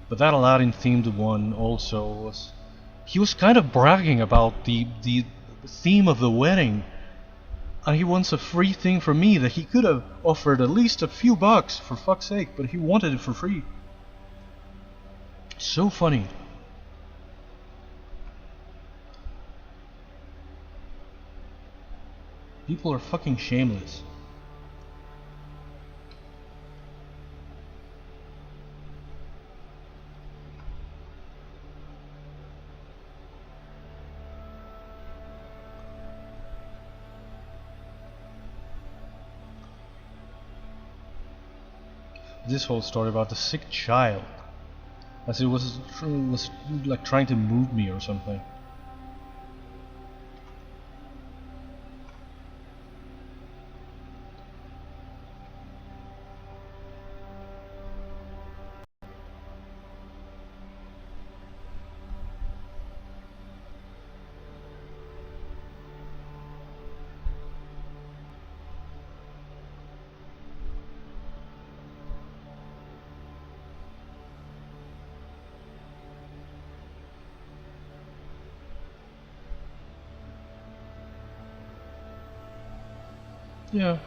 But that Aladdin themed one also was... He was kind of bragging about the theme of the wedding. And he wants a free thing from me that he could have offered at least a few bucks, for fuck's sake, but he wanted it for free. So funny. People are fucking shameless. This whole story about the sick child, as it was like trying to move me or something. Yeah.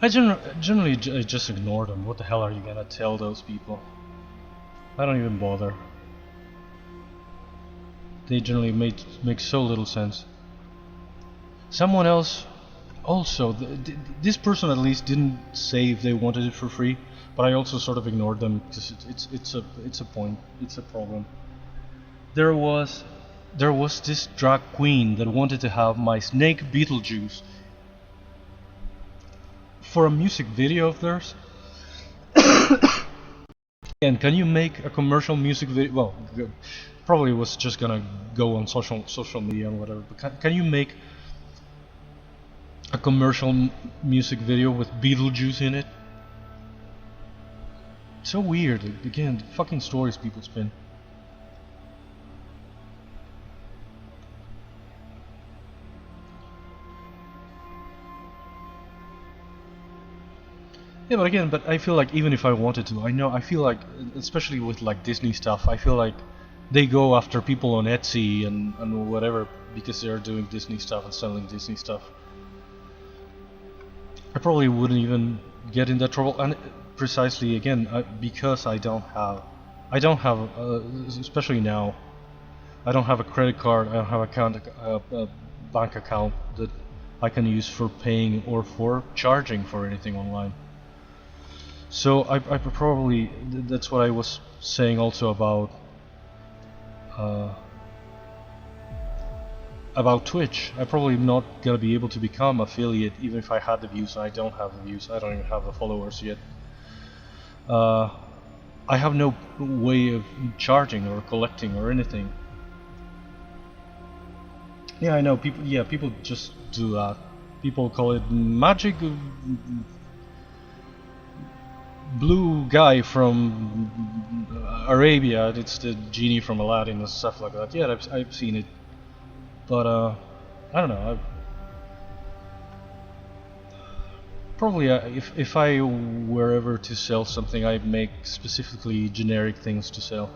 I generally just ignore them. What the hell are you gonna tell those people? I don't even bother. They generally make so little sense. Someone else also, this person at least didn't say if they wanted it for free, but I also sort of ignored them because it's a problem. There was this drag queen that wanted to have my snake Beetlejuice for a music video of theirs. And can you make a commercial music video? Well, probably was just gonna go on social media and whatever. But can you make a commercial music video with Beetlejuice in it? So weird. Again, the fucking stories people spin. Yeah, but again, I feel like even if I wanted to, I feel like, especially with like Disney stuff, I feel like they go after people on Etsy and whatever because they're doing Disney stuff and selling Disney stuff. I probably wouldn't even get in that trouble, and precisely again because I don't have, especially now, I don't have a credit card, I don't have a bank account that I can use for paying or for charging for anything online. So I probably, that's what I was saying also about Twitch. I'm probably not gonna be able to become affiliate even if I had the views. I don't have the views. I don't even have the followers yet. I have no way of charging or collecting or anything. Yeah, I know people. Yeah, people just do that. People call it magic. Blue guy from Arabia. It's the genie from Aladdin and stuff like that. Yeah, I've seen it, but I don't know. Probably if I were ever to sell something, I'd make specifically generic things to sell.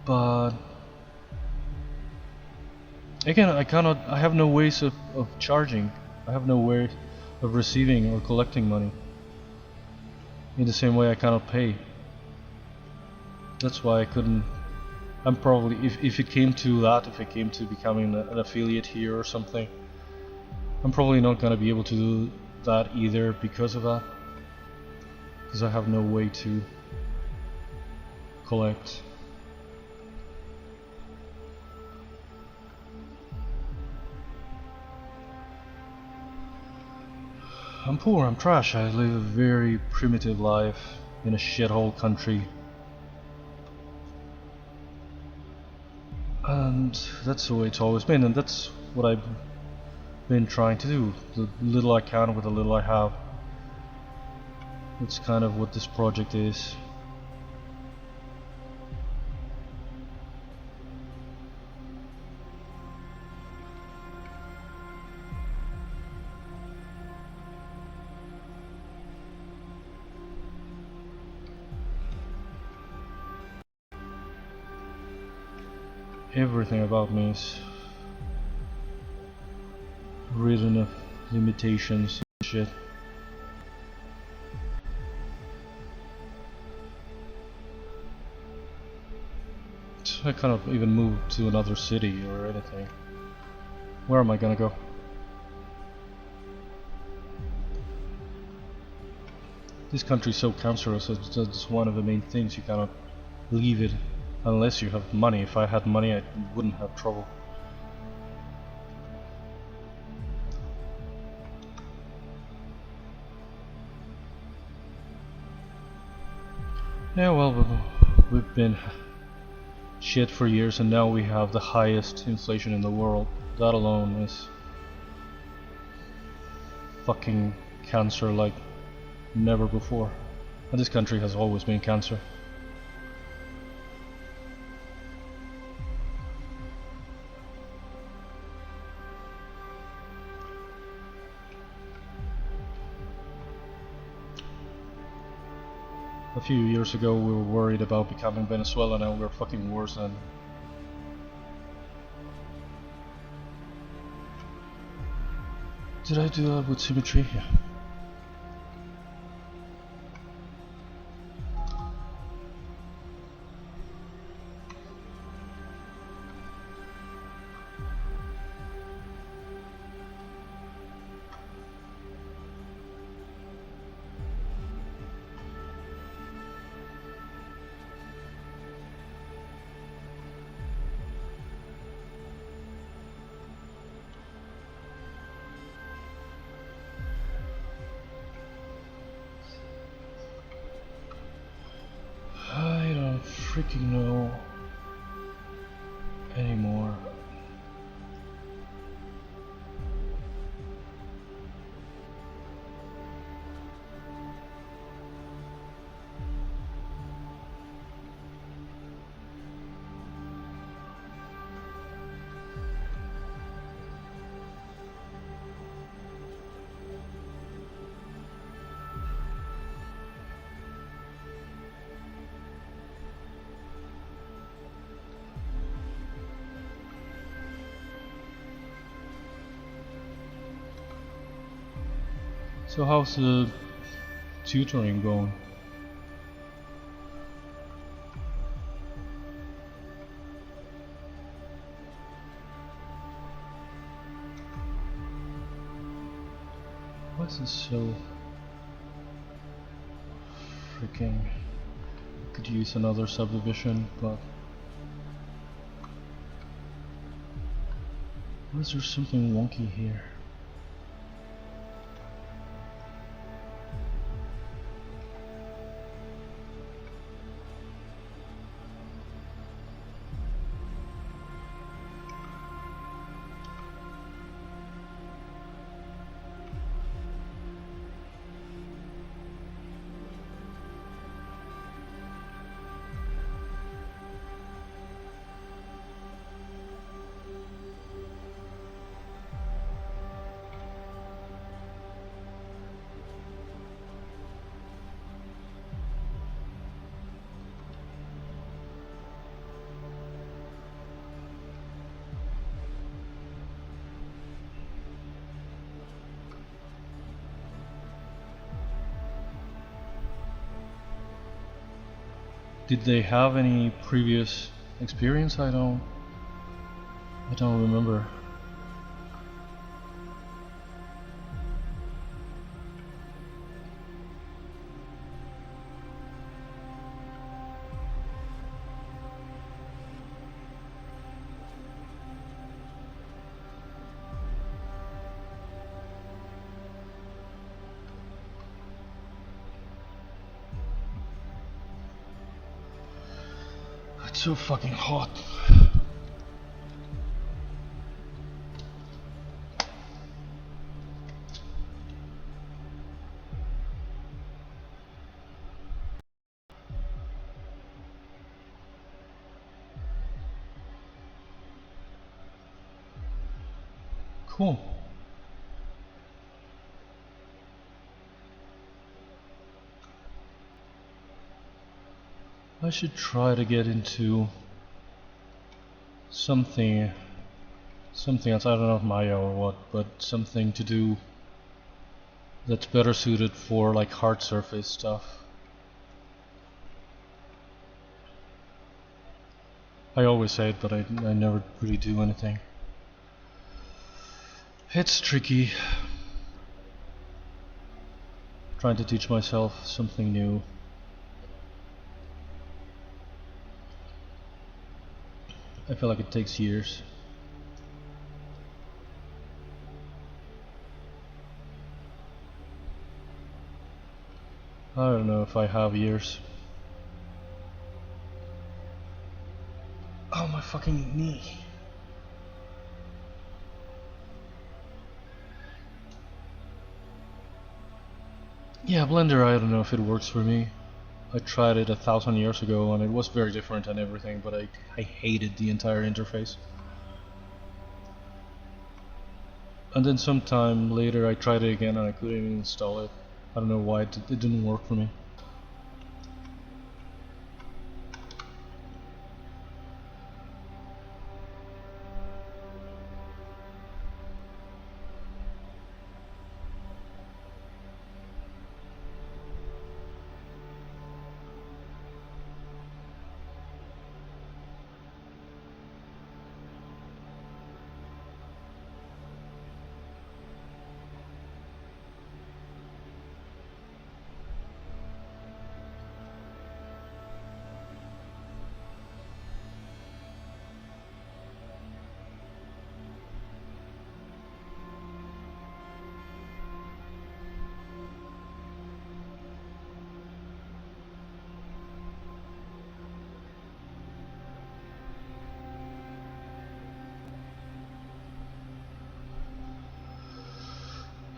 But again, I have no ways of charging. I have no way of receiving or collecting money. In the same way I cannot pay. That's why I couldn't. I'm probably, if it came to that, if it came to becoming an affiliate here or something, I'm probably not gonna be able to do that either because of that. Because I have no way to collect. I'm poor, I'm trash, I live a very primitive life in a shithole country. And that's the way it's always been, and that's what I've been trying to do. The little I can with the little I have. That's kind of what this project is. Everything about me is ridden of limitations and shit. I cannot even move to another city or anything. Where am I gonna go? This country is so cancerous, that's one of the main things. You cannot leave it unless you have money. If I had money, I wouldn't have trouble. Yeah, well, we've been shit for years, and now we have the highest inflation in the world. That alone is fucking cancer like never before. And this country has always been cancer. A few years ago we were worried about becoming Venezuela, now we're fucking worse than. Did I do that with symmetry? Yeah. I don't freaking know anymore. So how's the tutoring going? Why is this so freaking... I could use another subdivision, but... Why is there something wonky here? Did they have any previous experience? I don't remember. so fucking hot. Cool. I should try to get into something else. I don't know if Maya or what, but something to do that's better suited for like hard surface stuff. I always say it, but I never really do anything. It's tricky. Trying to teach myself something new. I feel like it takes years. I don't know if I have years. Oh, my fucking knee. Yeah, Blender, I don't know if it works for me. I tried it 1,000 years ago and it was very different and everything, but I hated the entire interface. And then sometime later I tried it again and I couldn't even install it. I don't know why it didn't work for me.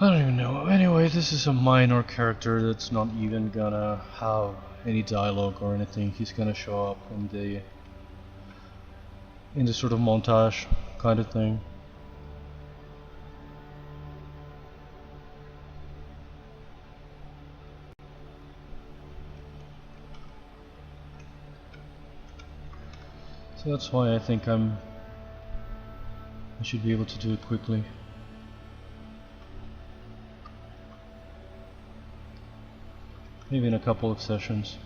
I don't even know. Anyway, this is a minor character that's not even gonna have any dialogue or anything. He's gonna show up in the sort of montage kind of thing. So that's why I think I should be able to do it quickly. Maybe in a couple of sessions.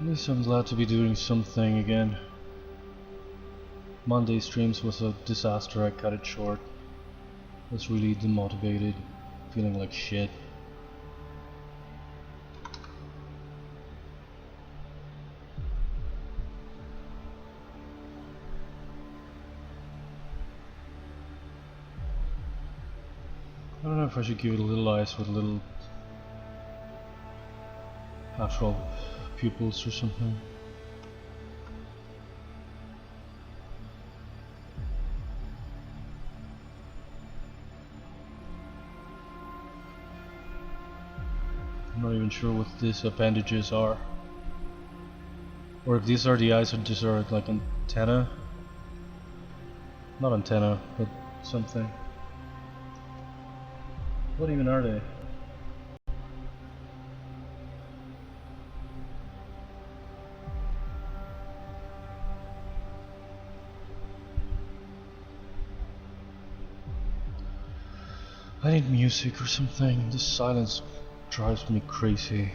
At least I'm glad to be doing something again. Monday streams was a disaster. I cut it short. Was really demotivated, feeling like shit. I don't know if I should give it a little eyes with little actual pupils or something. I'm not even sure what these appendages are. Or if these are the eyes or these are like antenna. Not antenna, but something. What even are they? I need music or something. This silence drives me crazy.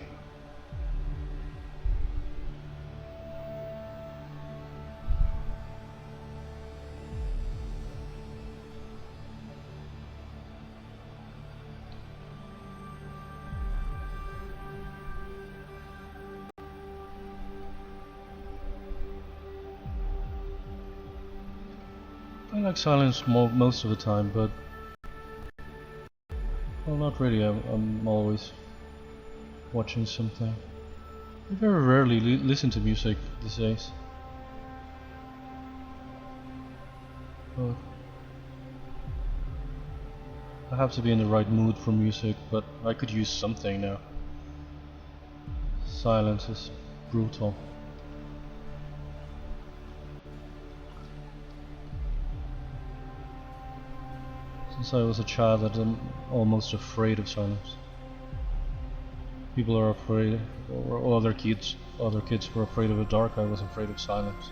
I like silence most of the time, but well, not really. I'm always watching something. I very rarely listen to music these days. But I have to be in the right mood for music, but I could use something now. Silence is brutal. Since I was a child, I'm almost afraid of silence. People are afraid, or other kids were afraid of the dark. I was afraid of silence.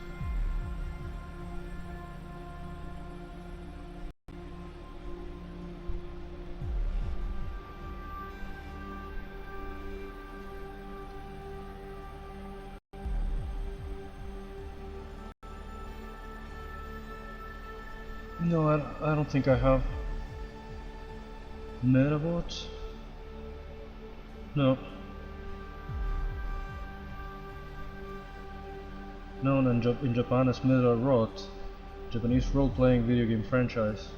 No, I don't think I have. Metabot? No. Known in Japan as Metabot, Japanese role-playing video game franchise.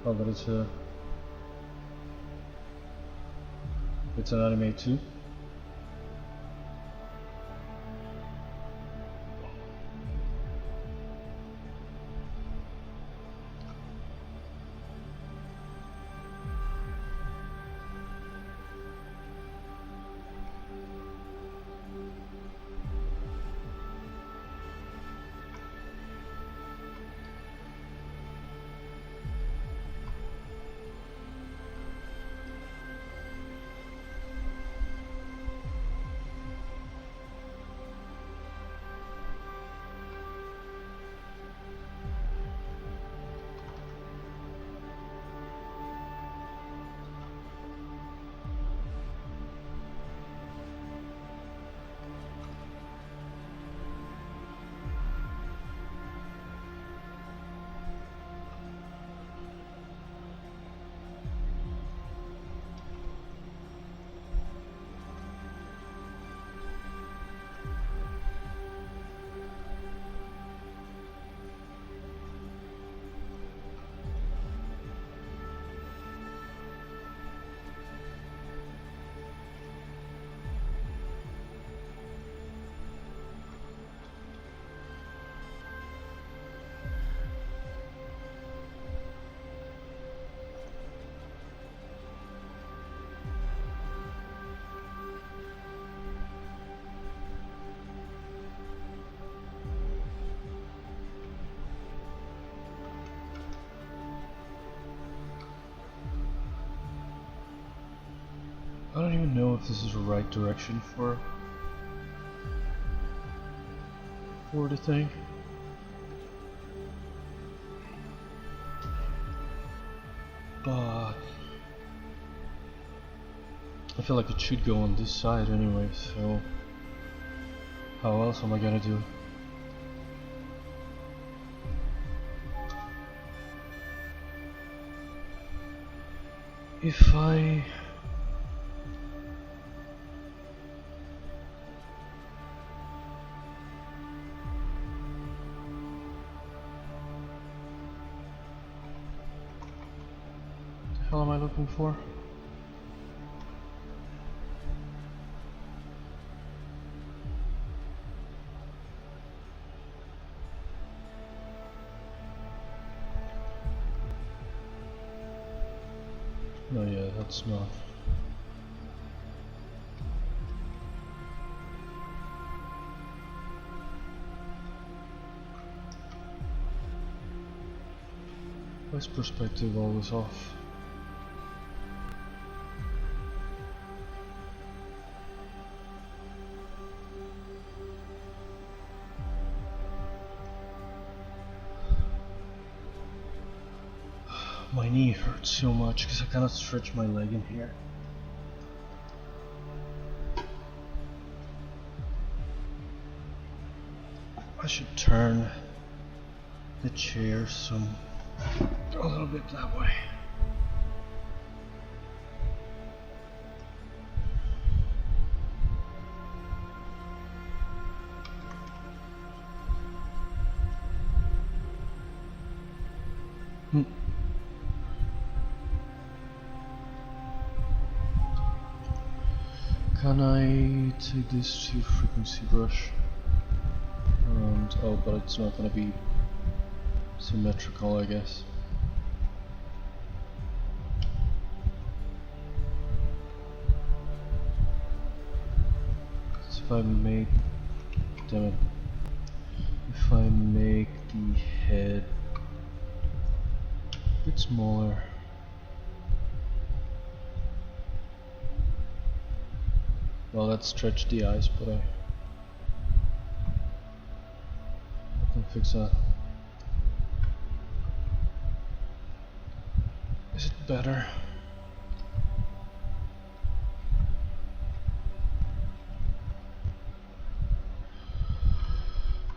Oh, but it's an anime too. I don't even know if this is the right direction for the thing. But I feel like it should go on this side anyway, so how else am I gonna do? If I what am I looking for? Oh yeah, that's not. Why is perspective always off? My knee hurts so much because I cannot stretch my leg in here. I should turn the chair a little bit that way. Can I take this to frequency brush? And oh, but it's not gonna be symmetrical, I guess. So if I make, damn it, if I make the head a bit smaller. Well, let's stretch the eyes, but I can fix that. Is it better?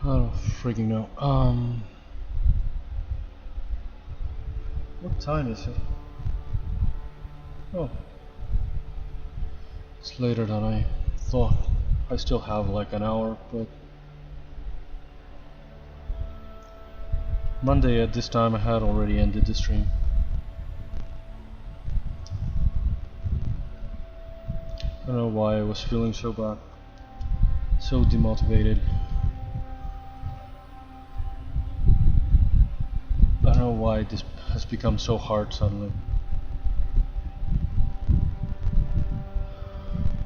I don't freaking know. What time is it? Oh. It's later than I thought. I still have like an hour, but Monday at this time I had already ended the stream. I don't know why I was feeling so bad, so demotivated. I don't know why this has become so hard suddenly.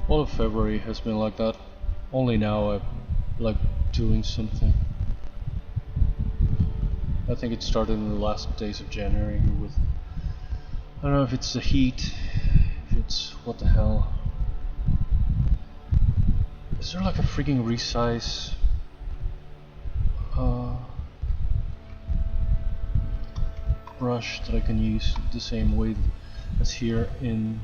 All of February has been like that. Only now I like doing something. I think it started in the last days of January with, I don't know if it's the heat, if it's what the hell. Is there like a freaking resize brush that I can use the same way as here in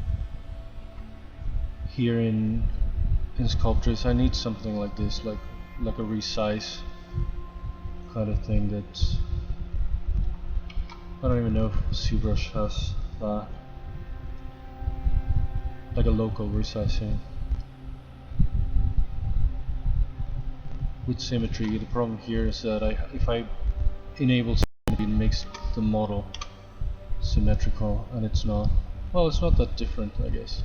Sculptris? I need something like this, like a resize kind of thing. That's, I don't even know if ZBrush has that, like a local resizing with symmetry. The problem here is that if I enable symmetry, it makes the model symmetrical, and it's not. Well, it's not that different, I guess.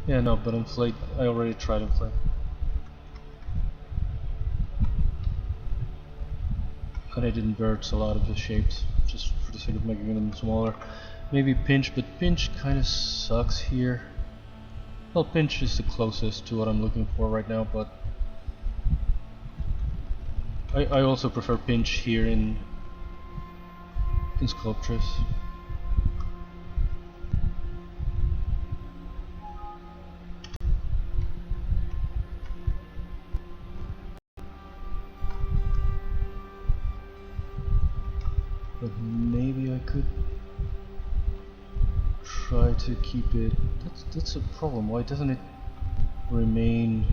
Yeah, no, but inflate, I already tried inflate. And it inverts a lot of the shapes, just for the sake of making them smaller. Maybe pinch, but pinch kind of sucks here. Well, pinch is the closest to what I'm looking for right now, but I also prefer pinch here in Sculptris. But maybe I could try to keep it. That's a problem. Why doesn't it remain?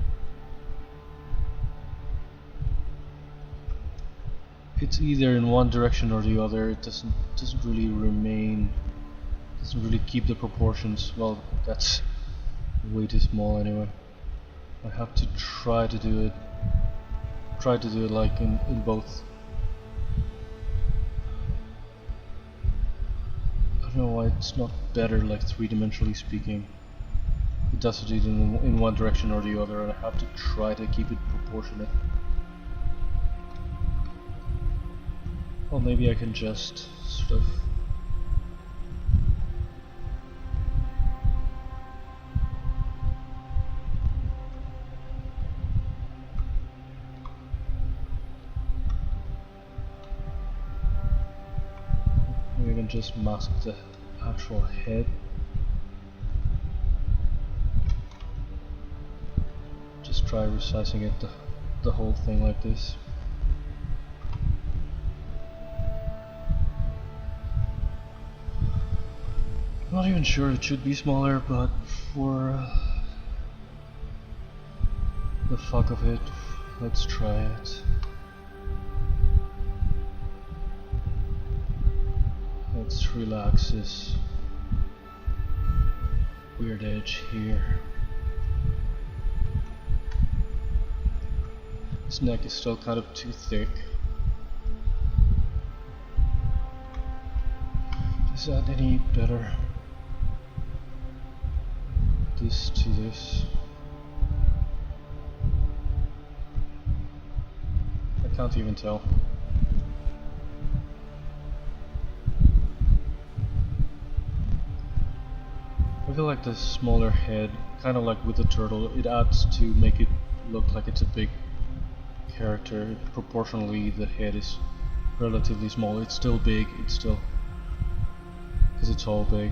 It's either in one direction or the other. It doesn't really remain. Doesn't really keep the proportions. Well, that's way too small anyway. I have to try to do it. Try to do it like in both. I don't know why it's not better, like three-dimensionally speaking. It does it either in one direction or the other, and I have to try to keep it proportionate. Well, maybe I can just sort of maybe I can just mask the actual head. Just try resizing it, the whole thing like this. I'm not even sure it should be smaller, but for the fuck of it, let's try it. Let's relax this weird edge here. This neck is still kind of too thick. Is that any better? This to this. I can't even tell. I feel like the smaller head, kind of like with the turtle, it adds to make it look like it's a big character. Proportionally, the head is relatively small. It's still big, it's still, because it's all big,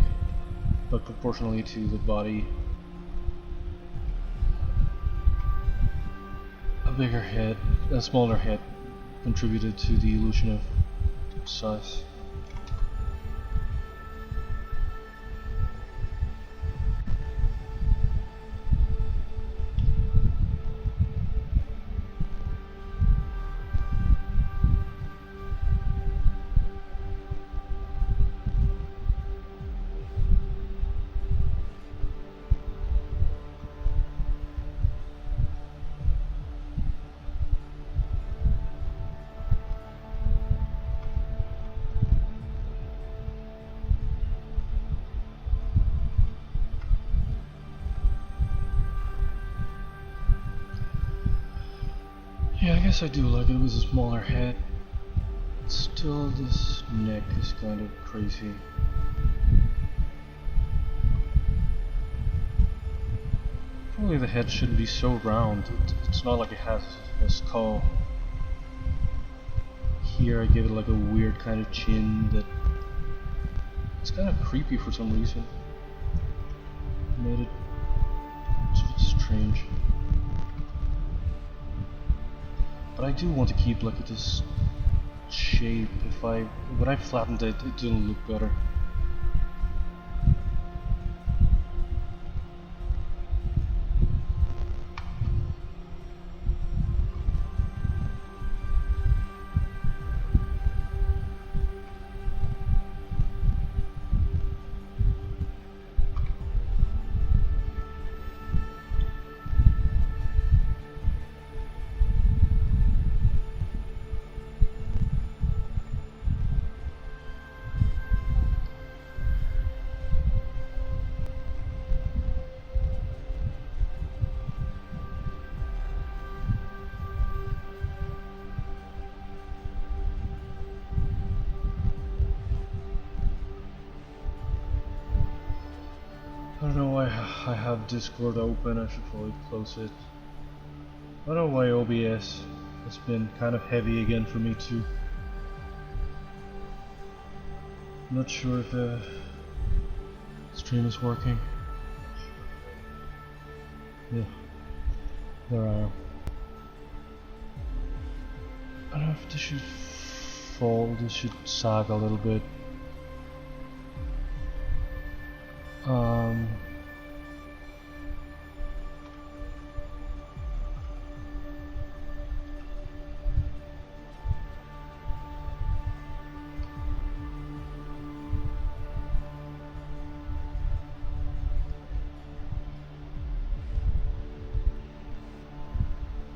but proportionally to the body, a smaller head contributed to the illusion of size. Yeah, I guess I do like it with a smaller head. Still, this neck is kind of crazy. Probably the head shouldn't be so round. It's not like it has a skull. Here I give it like a weird kind of chin that... it's kind of creepy for some reason. Made it sort of strange. But I do want to keep like this shape. When I flattened it, it didn't look better. I don't know why I have Discord open. I should probably close it. I don't know why OBS has been kind of heavy again for me too. I'm not sure if the stream is working. Yeah, there I am. I don't know if this should fall, this should sag a little bit.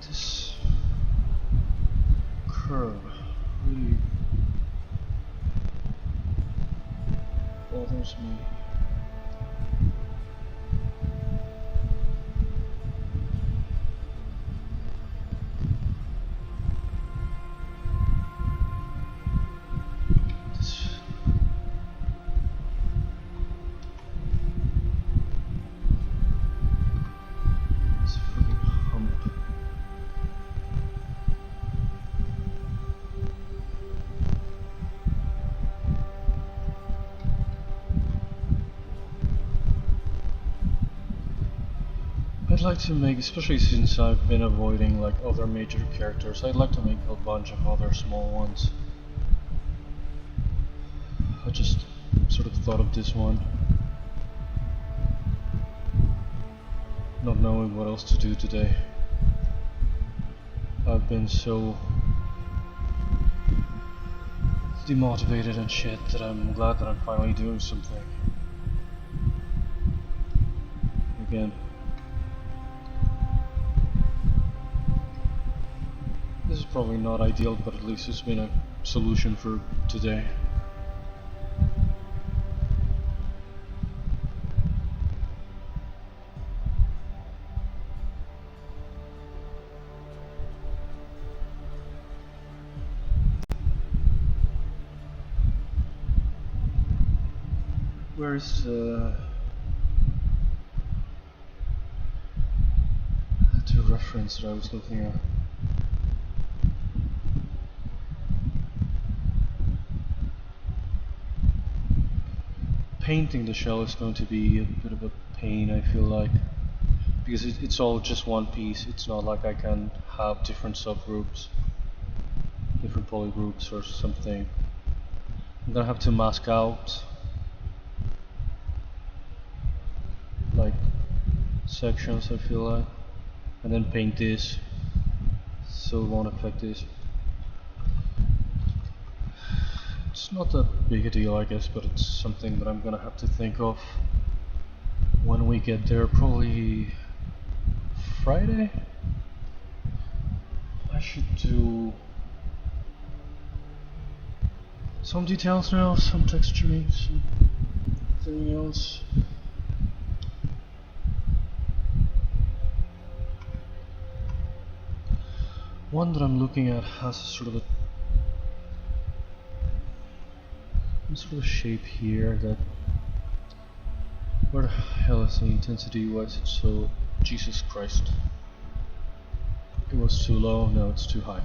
This curve really bothers me. I'd like to make, especially since I've been avoiding like other major characters, I'd like to make a bunch of other small ones. I just sort of thought of this one, not knowing what else to do today. I've been so demotivated and shit that I'm glad that I'm finally doing something. Again. This is probably not ideal, but at least it's been a solution for today. Where's the reference that I was looking at? Painting the shell is going to be a bit of a pain, I feel like, because it's all just one piece. It's not like I can have different subgroups, different polygroups or something. I'm gonna have to mask out like sections, I feel like, and then paint this so it won't affect this. It's not that big a deal, I guess, but it's something that I'm gonna have to think of when we get there, probably Friday. I should do some details now, some texturing, something else. One that I'm looking at has sort of a shape here that, where the hell is the intensity? Why is it so, Jesus Christ, it was too low, now it's too high.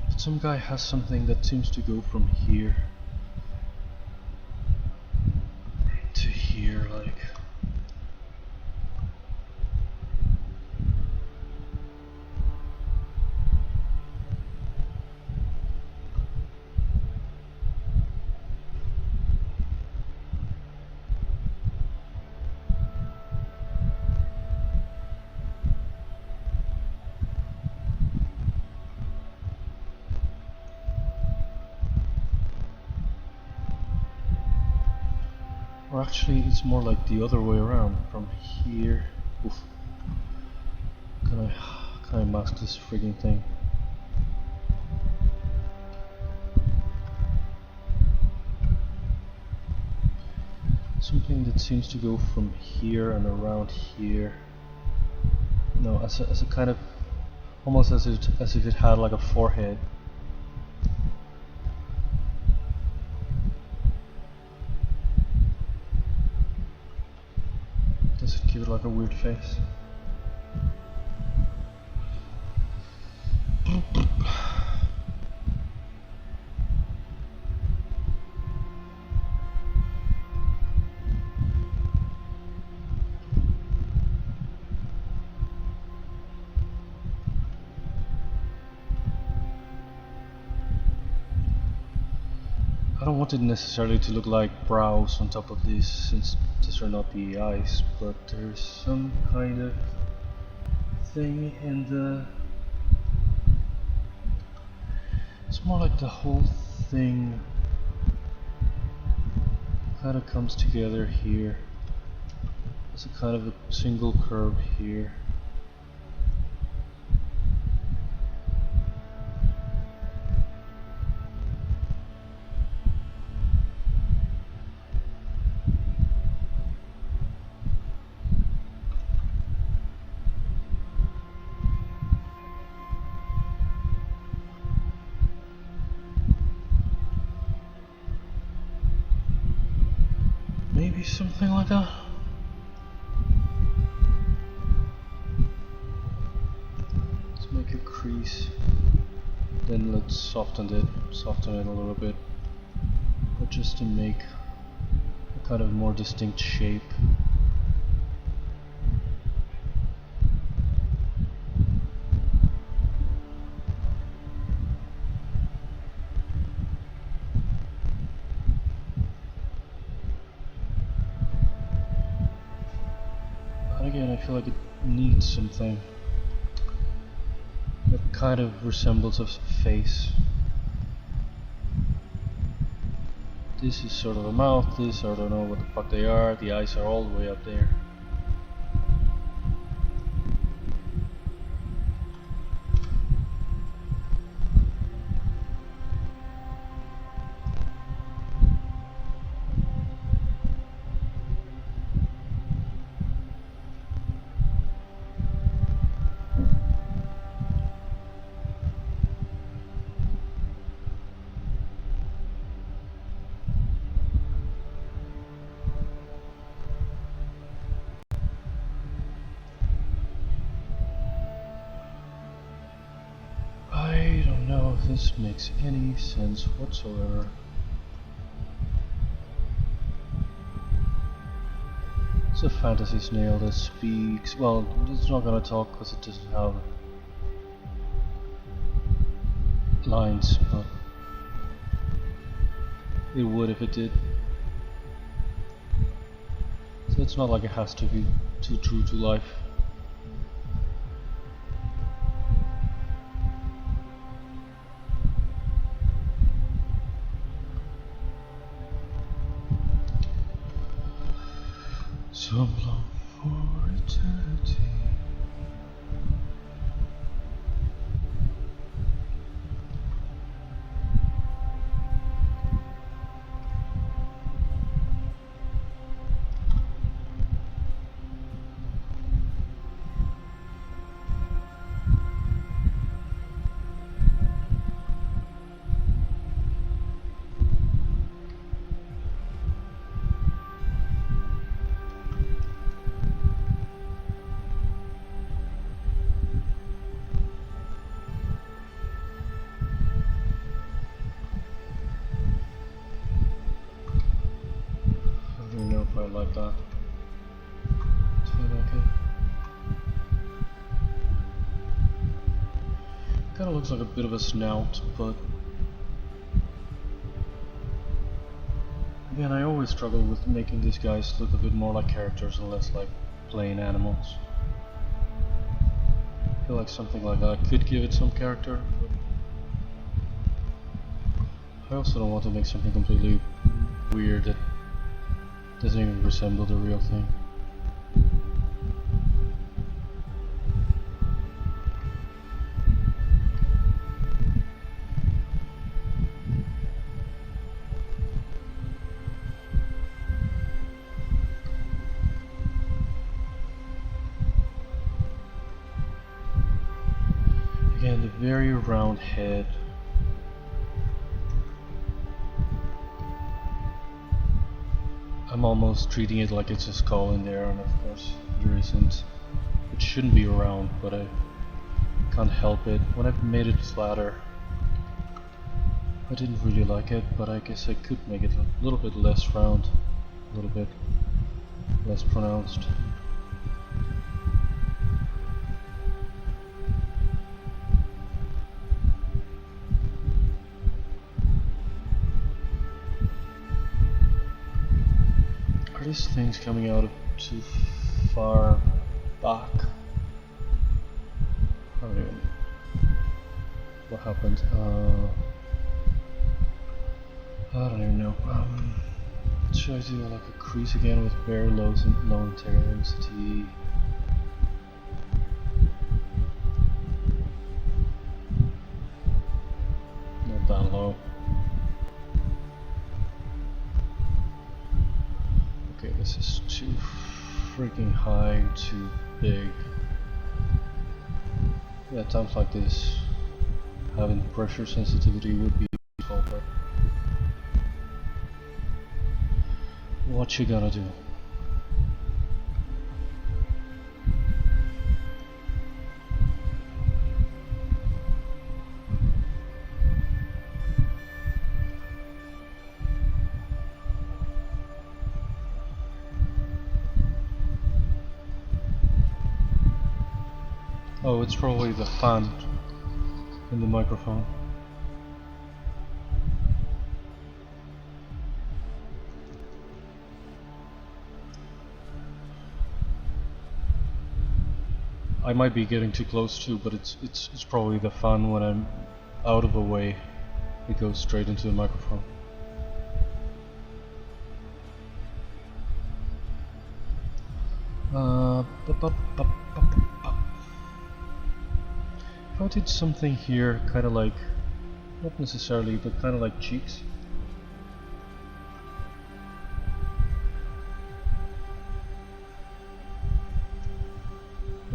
But some guy has something that seems to go from here to here, like. Or actually, it's more like the other way around. From here, oof. Can I mask this frigging thing? Something that seems to go from here and around here. No, as a kind of, almost as if it had like a forehead. Does it give it like a weird face? I don't want it necessarily to look like brows on top of this, since these are not the eyes, but there's some kind of thing in the... It's more like the whole thing kind of comes together here. It's a kind of a single curve here. Maybe something like that. Let's make a crease. Then let's soften it a little bit. But just to make a kind of more distinct shape. Again, I feel like it needs something that kind of resembles a face. This is sort of a mouth, this I don't know what the fuck they are, the eyes are all the way up there. this makes any sense whatsoever. It's a fantasy snail that speaks. Well, it's not gonna talk because it doesn't have lines, but it would if it did. So it's not like it has to be too true to life. Some love for eternity. I like that. I like it. Kinda looks like a bit of a snout, but again, I always struggle with making these guys look a bit more like characters and less like plain animals. I feel like something like that could give it some character, but I also don't want to make something completely weird that doesn't even resemble the real thing. Again, the very round head. I'm almost treating it like it's a skull in there, and of course there isn't. It shouldn't be round, but I can't help it. When I've made it flatter, I didn't really like it, but I guess I could make it a little bit less round, a little bit less pronounced. These things coming out of too far back. I don't even know what happened. I don't even know. Should I do like a crease again with very low intensity? Not that low. Okay, this is too freaking high, too big. Yeah, at times like this, having pressure sensitivity would be useful, but what you gonna do? Oh, it's probably the fan in the microphone. I might be getting too close too, but it's probably the fan. When I'm out of the way, it goes straight into the microphone. If I did something here, kind of like, not necessarily, but kind of like cheeks.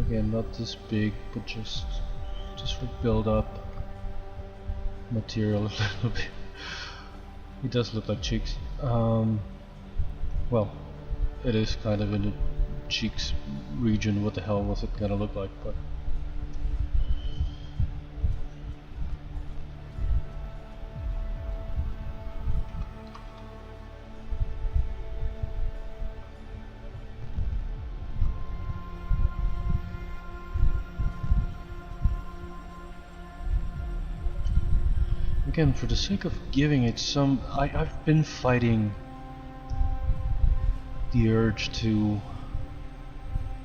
Again, not this big, but just build up material a little bit. It does look like cheeks. Well, it is kind of in the cheeks region. What the hell was it gonna look like? But again, for the sake of giving it some... I've been fighting the urge to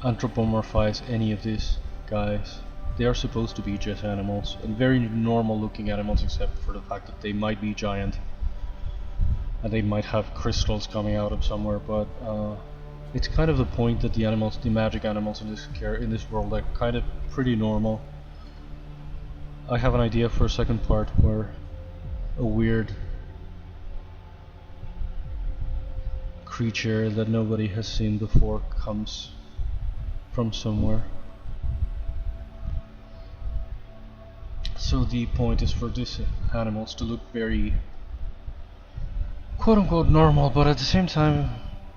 anthropomorphize any of these guys. They are supposed to be just animals, and very normal looking animals, except for the fact that they might be giant and they might have crystals coming out of somewhere, but it's kind of the point that the animals, the magic animals in this world, are kind of pretty normal. I have an idea for a second part where a weird creature that nobody has seen before comes from somewhere. So the point is for these animals to look very quote-unquote normal, but at the same time,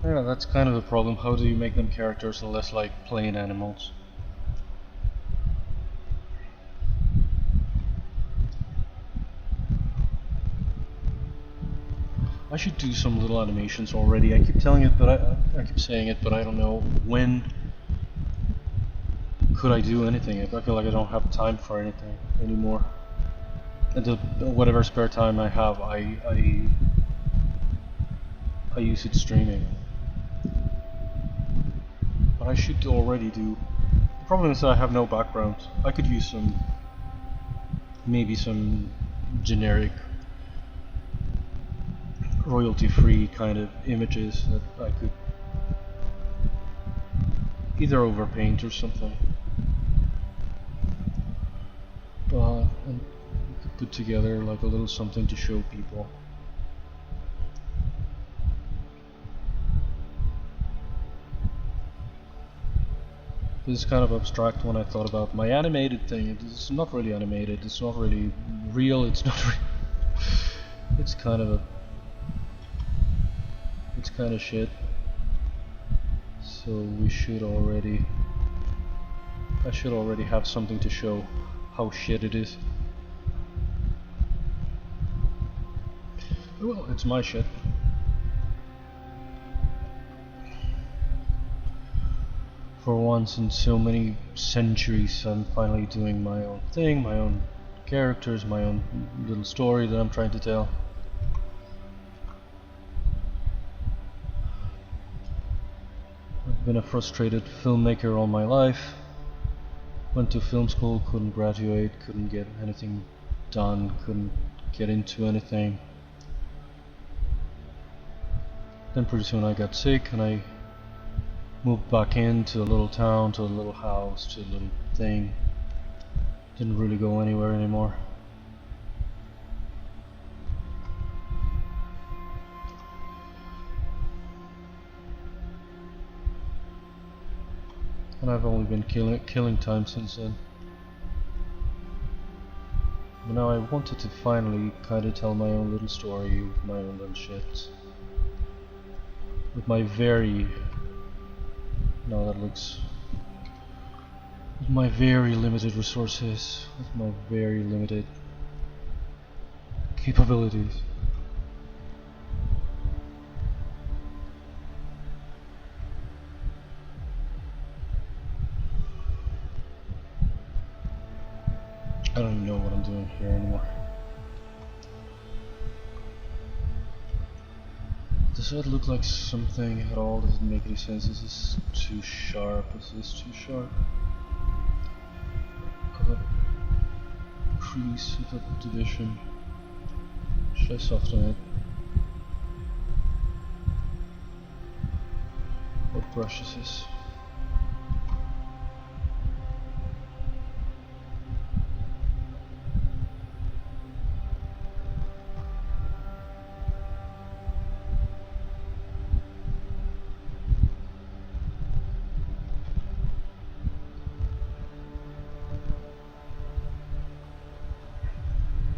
yeah, that's kind of a problem. How do you make them characters and less like plain animals? I should do some little animations already. I keep telling it, but I keep saying it, but I don't know when could I do anything. I feel like I don't have time for anything anymore. And whatever spare time I have, I use it streaming. But I should already do. The problem is that I have no background. I could use maybe some generic royalty-free kind of images that I could either overpaint or something. But and we could put together like a little something to show people. This is kind of abstract when I thought about my animated thing. It's not really animated, it's not really real, it's not it's kind of shit. So we should already... I should already have something to show how shit it is. Well, it's my shit. For once in so many centuries, I'm finally doing my own thing, my own characters, my own little story that I'm trying to tell. I've been a frustrated filmmaker all my life. Went to film school, couldn't graduate, couldn't get anything done, couldn't get into anything. Then pretty soon I got sick and I moved back into a little town, to a little house, to a little thing. Didn't really go anywhere anymore. And I've only been killing time since then. But now I wanted to finally kind of tell my own little story with my own little shit. With my very... No, that looks... With my very limited resources, with my very limited capabilities. I don't even know what I'm doing here anymore. Does that look like something at all? Does it make any sense? Is this too sharp? Is this too sharp? Of a crease, of a division. Should I soften it? What brush is this?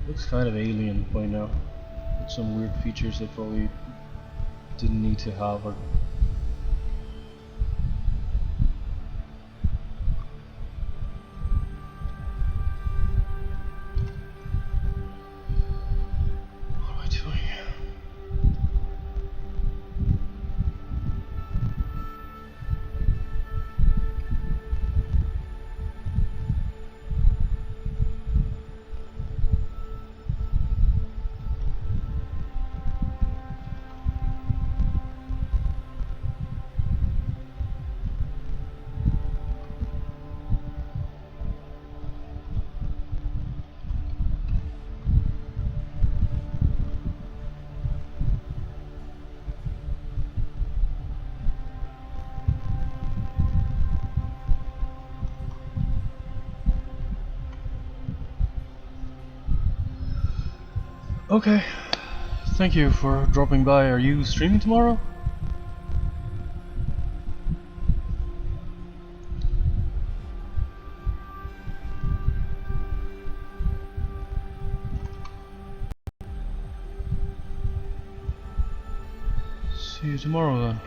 Looks kind of alien by now, with some weird features that probably didn't need to have. Or what am I doing? Okay, thank you for dropping by. Are you streaming tomorrow? See you tomorrow then.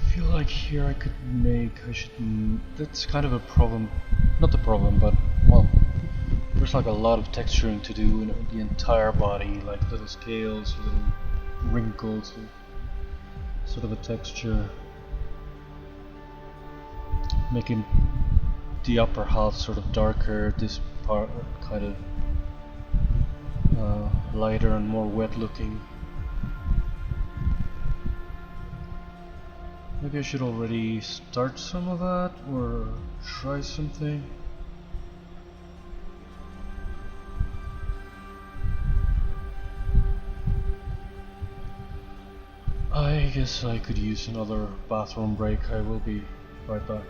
I feel like here that's kind of a problem, not the problem, but well, there's like a lot of texturing to do in the entire body, like little scales, little wrinkles, sort of a texture, making the upper half sort of darker, this part kind of lighter and more wet looking. Maybe I should already start some of that, or try something. I guess I could use another bathroom break. I will be right back.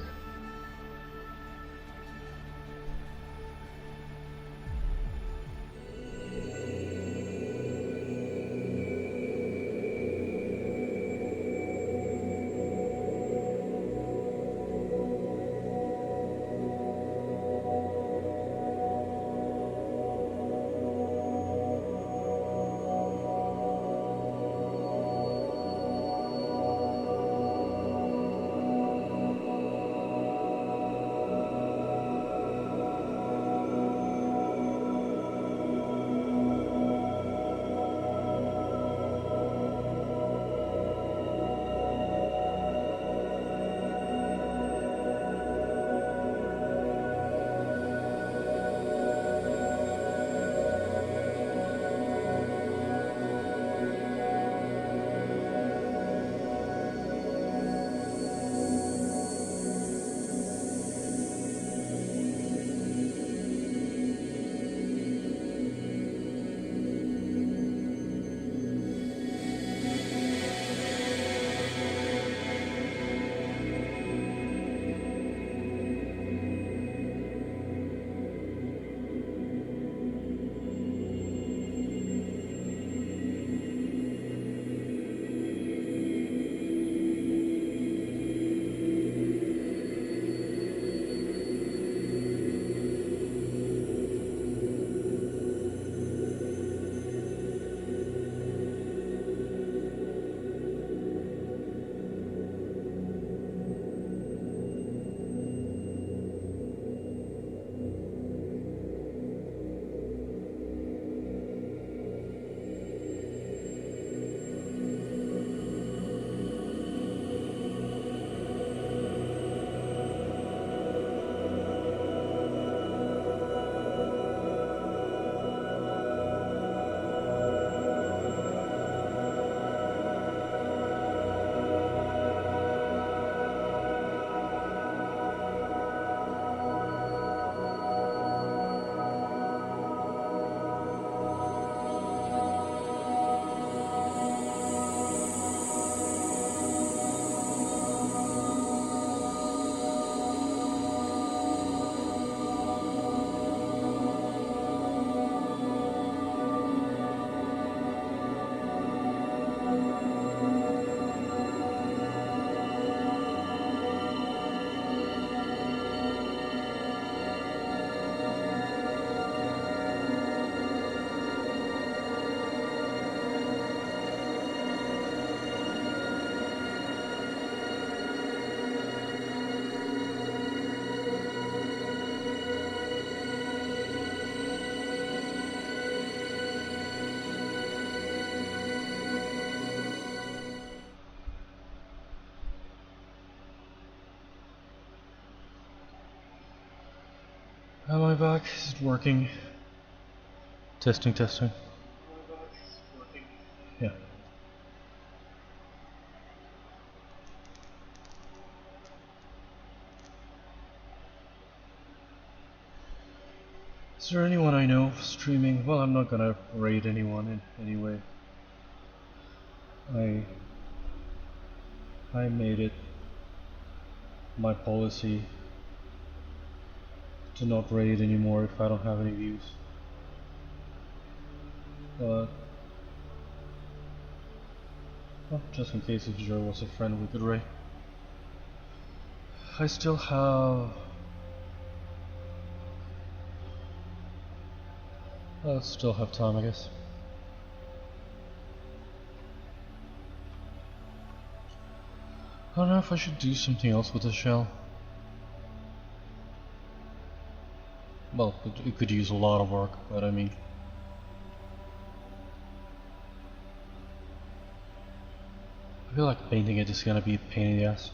Am I back? Is it working? Testing, testing. Yeah. Is there anyone I know streaming? Well, I'm not gonna raid anyone in any way. I made it my policy to not raid anymore if I don't have any views. But well, just in case if Joe was a friend we could raid. I still have time, I guess. I don't know if I should do something else with the shell. Well, it could use a lot of work, but I mean, I feel like painting it is gonna be a pain in the ass.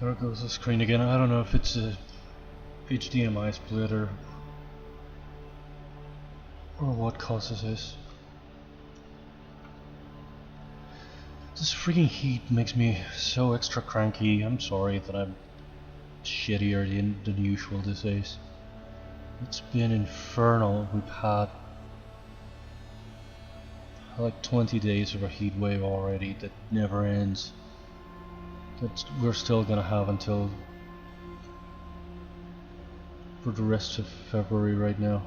There goes the screen again. I don't know if it's a HDMI splitter or what causes this. This freaking heat makes me so extra cranky. I'm sorry that I'm shittier than usual these days. It's been infernal. We've had like 20 days of a heat wave already that never ends. That we're still gonna have until for the rest of February right now.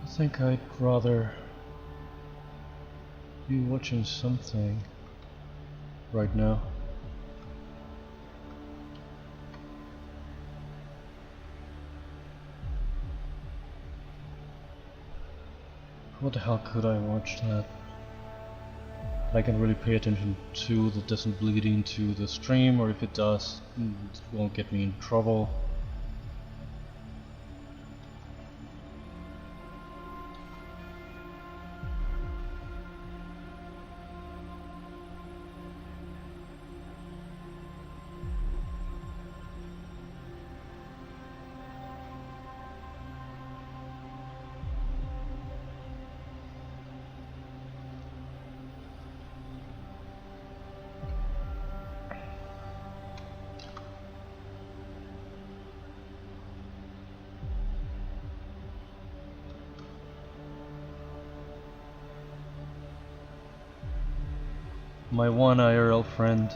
I think I'd rather be watching something right now. What the hell could I watch that I can really pay attention to, that doesn't bleed into the stream, or if it does, it won't get me in trouble. My one IRL friend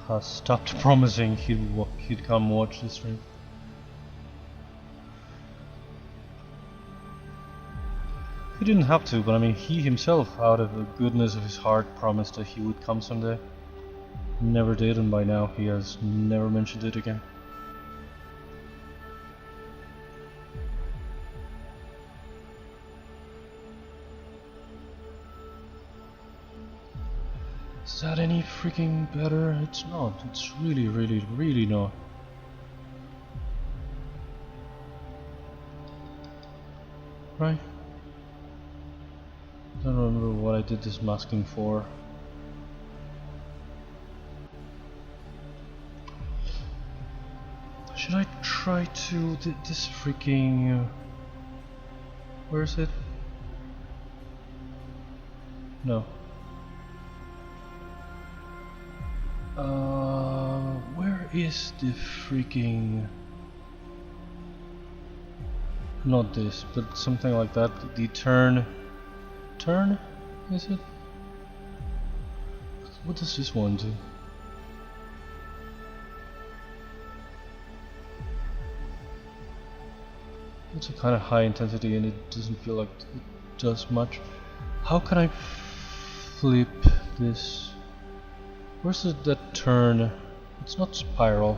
has stopped promising he'd come watch the stream. He didn't have to, but I mean, he himself, out of the goodness of his heart, promised that he would come someday. Never did, and by now he has never mentioned it again. Is that any freaking better? It's not. It's really, really, really not. Right? I don't remember what I did this masking for. Should I try to this freaking where is it? No. Where is the freaking, not this, but something like that, the turn, is it? What does this one do? It's a kind of high intensity and it doesn't feel like it does much. How can I flip this? Where's that turn? It's not spiral.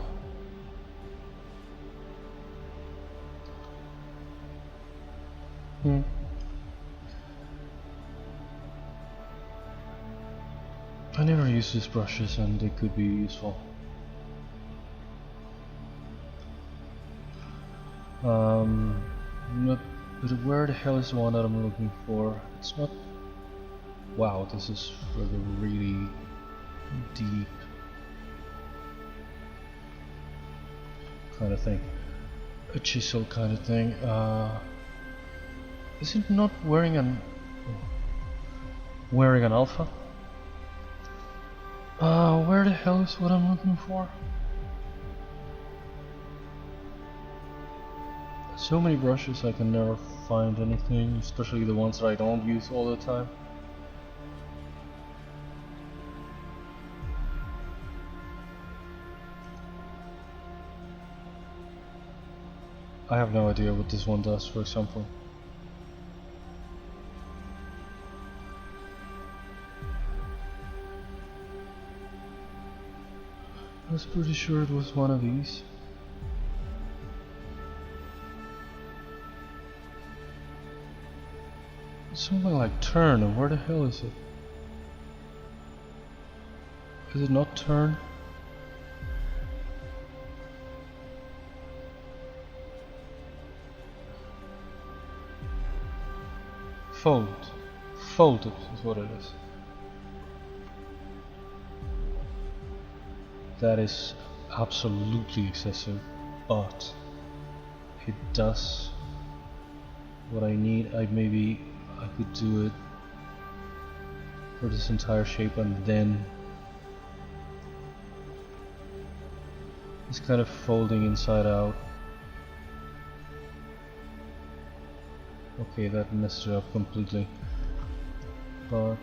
I never use these brushes and they could be useful. But where the hell is the one that I'm looking for? It's not. Wow, this is really deep kind of thing. A chisel kind of thing. Is it not wearing an alpha? Where the hell is what I'm looking for? So many brushes I can never find anything, especially the ones that I don't use all the time. I have no idea what this one does, for example. I was pretty sure it was one of these. Something like turn, and where the hell is it? Is it not turn? Fold. Folded is what it is. That is absolutely excessive, but it does what I need. I could do it for this entire shape and then it's kind of folding inside out. Okay, that messed it up completely, but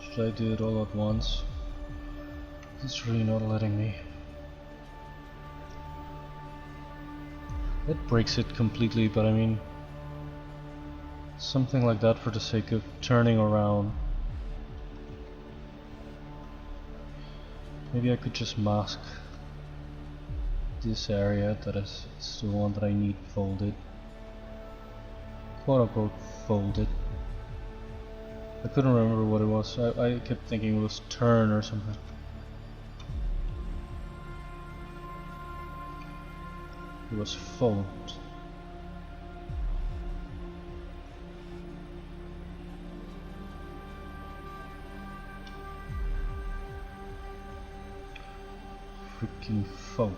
should I do it all at once? It's really not letting me. That breaks it completely, but I mean, something like that for the sake of turning around. Maybe I could just mask this area that is the one that I need folded. Quote unquote folded. I couldn't remember what it was. I kept thinking it was turn or something. It was fold. Freaking fold.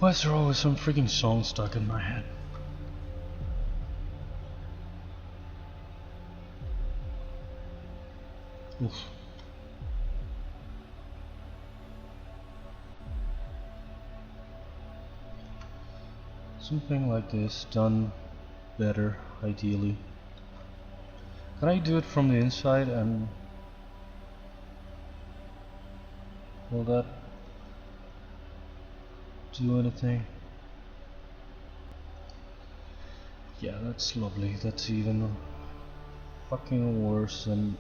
Why is there always some freaking song stuck in my head? Oof. Something like this done better, ideally. Can I do it from the inside and will that do anything? Yeah, that's lovely. That's even fucking worse than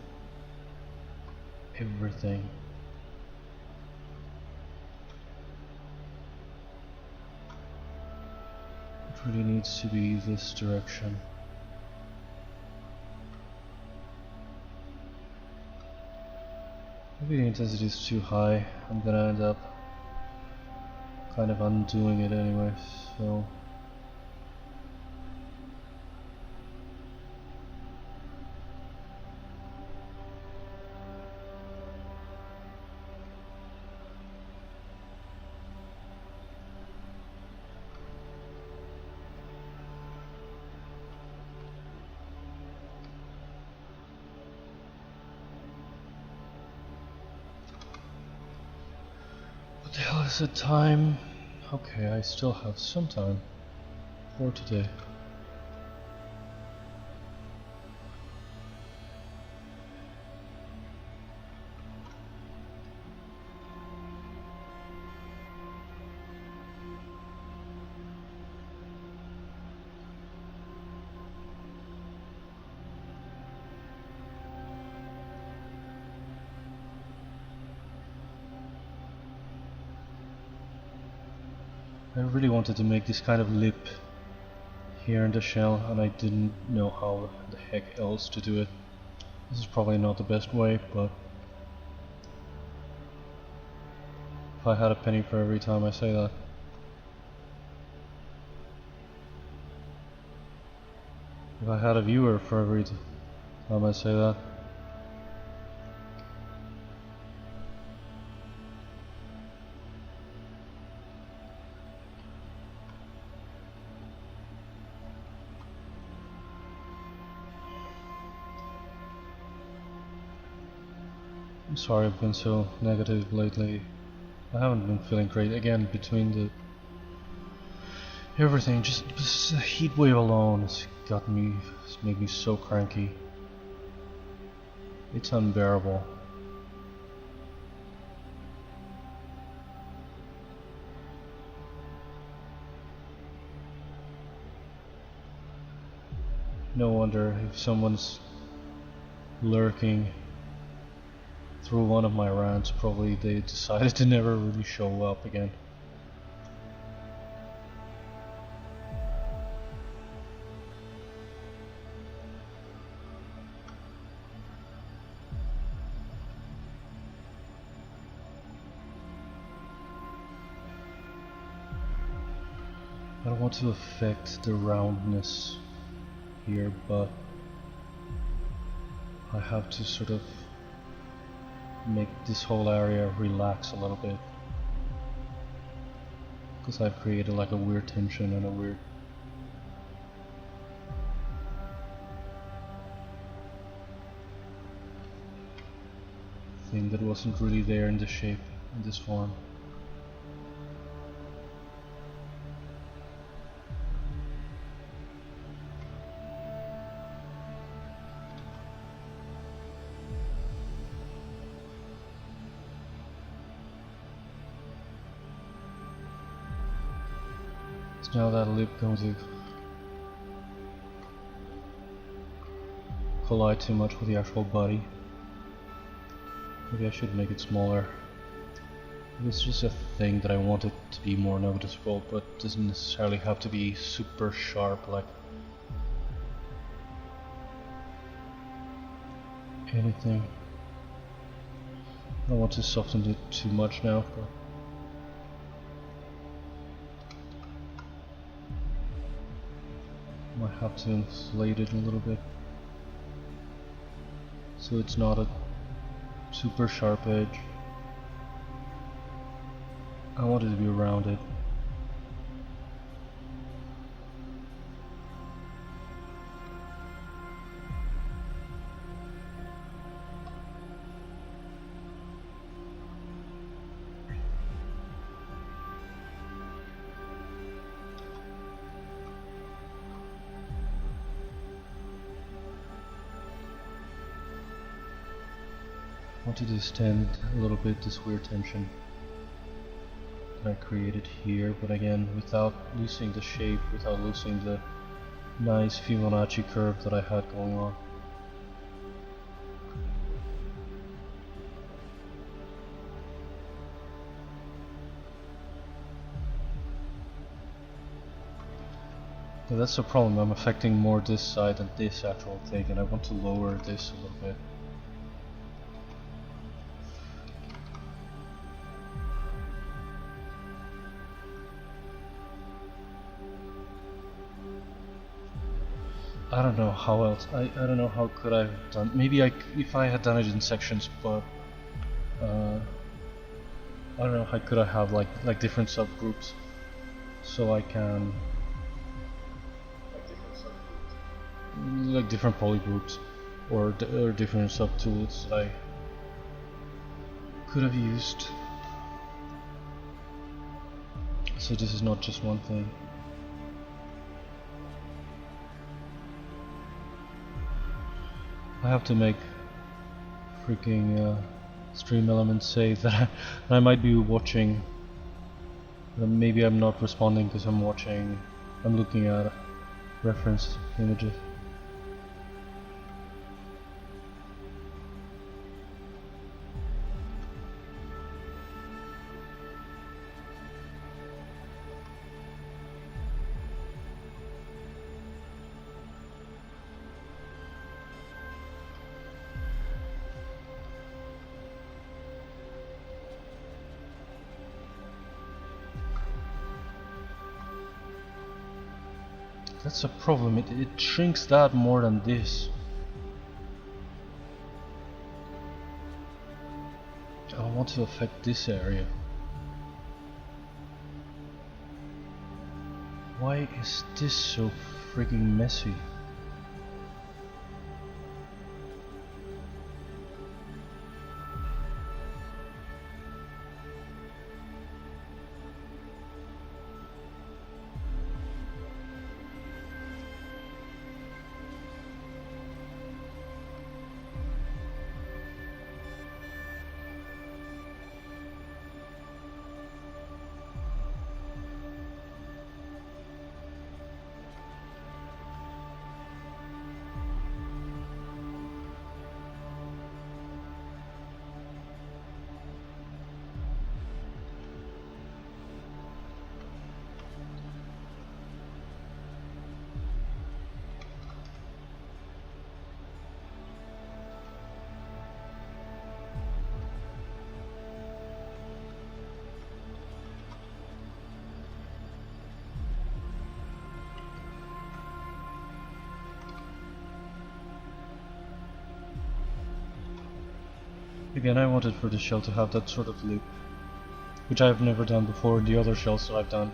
everything. It really needs to be this direction. Maybe the intensity is too high. I'm gonna end up kind of undoing it anyway, so what the hell is the time? Okay, I still have some time for today. I really wanted to make this kind of lip here in the shell, and I didn't know how the heck else to do it. This is probably not the best way, but if I had a penny for every time I say that. If I had a viewer for every time I say that. I'm sorry I've been so negative lately. I haven't been feeling great again between the everything. Just the heat wave alone has made me so cranky. It's unbearable. No wonder if someone's lurking through one of my rants, probably they decided to never really show up again. I don't want to affect the roundness here, but I have to sort of make this whole area relax a little bit, because I've created like a weird tension and a weird thing that wasn't really there in this shape, in this form. Now that lip going to collide too much with the actual body. Maybe I should make it smaller. It's just a thing that I want it to be more noticeable, but doesn't necessarily have to be super sharp like anything. I don't want to soften it too much now, but might have to inflate it a little bit so it's not a super sharp edge. I want it to be rounded. want to distend a little bit this weird tension that I created here, but again without losing the shape, without losing the nice Fibonacci curve that I had going on. Yeah, that's the problem, I'm affecting more this side than this actual thing, and I want to lower this a little bit. I don't know how else, I don't know how could I have done, maybe if I had done it in sections, but I don't know how could I have like different subgroups, so I can like different polygroups or different subtools that I could have used, so this is not just one thing. I have to make freaking stream elements say that I might be watching, maybe I'm not responding because I'm looking at reference images. That's a problem, it shrinks that more than this. I want to affect this area. Why is this so freaking messy? Again, I wanted for the shell to have that sort of loop, which I have never done before in the other shells that I've done,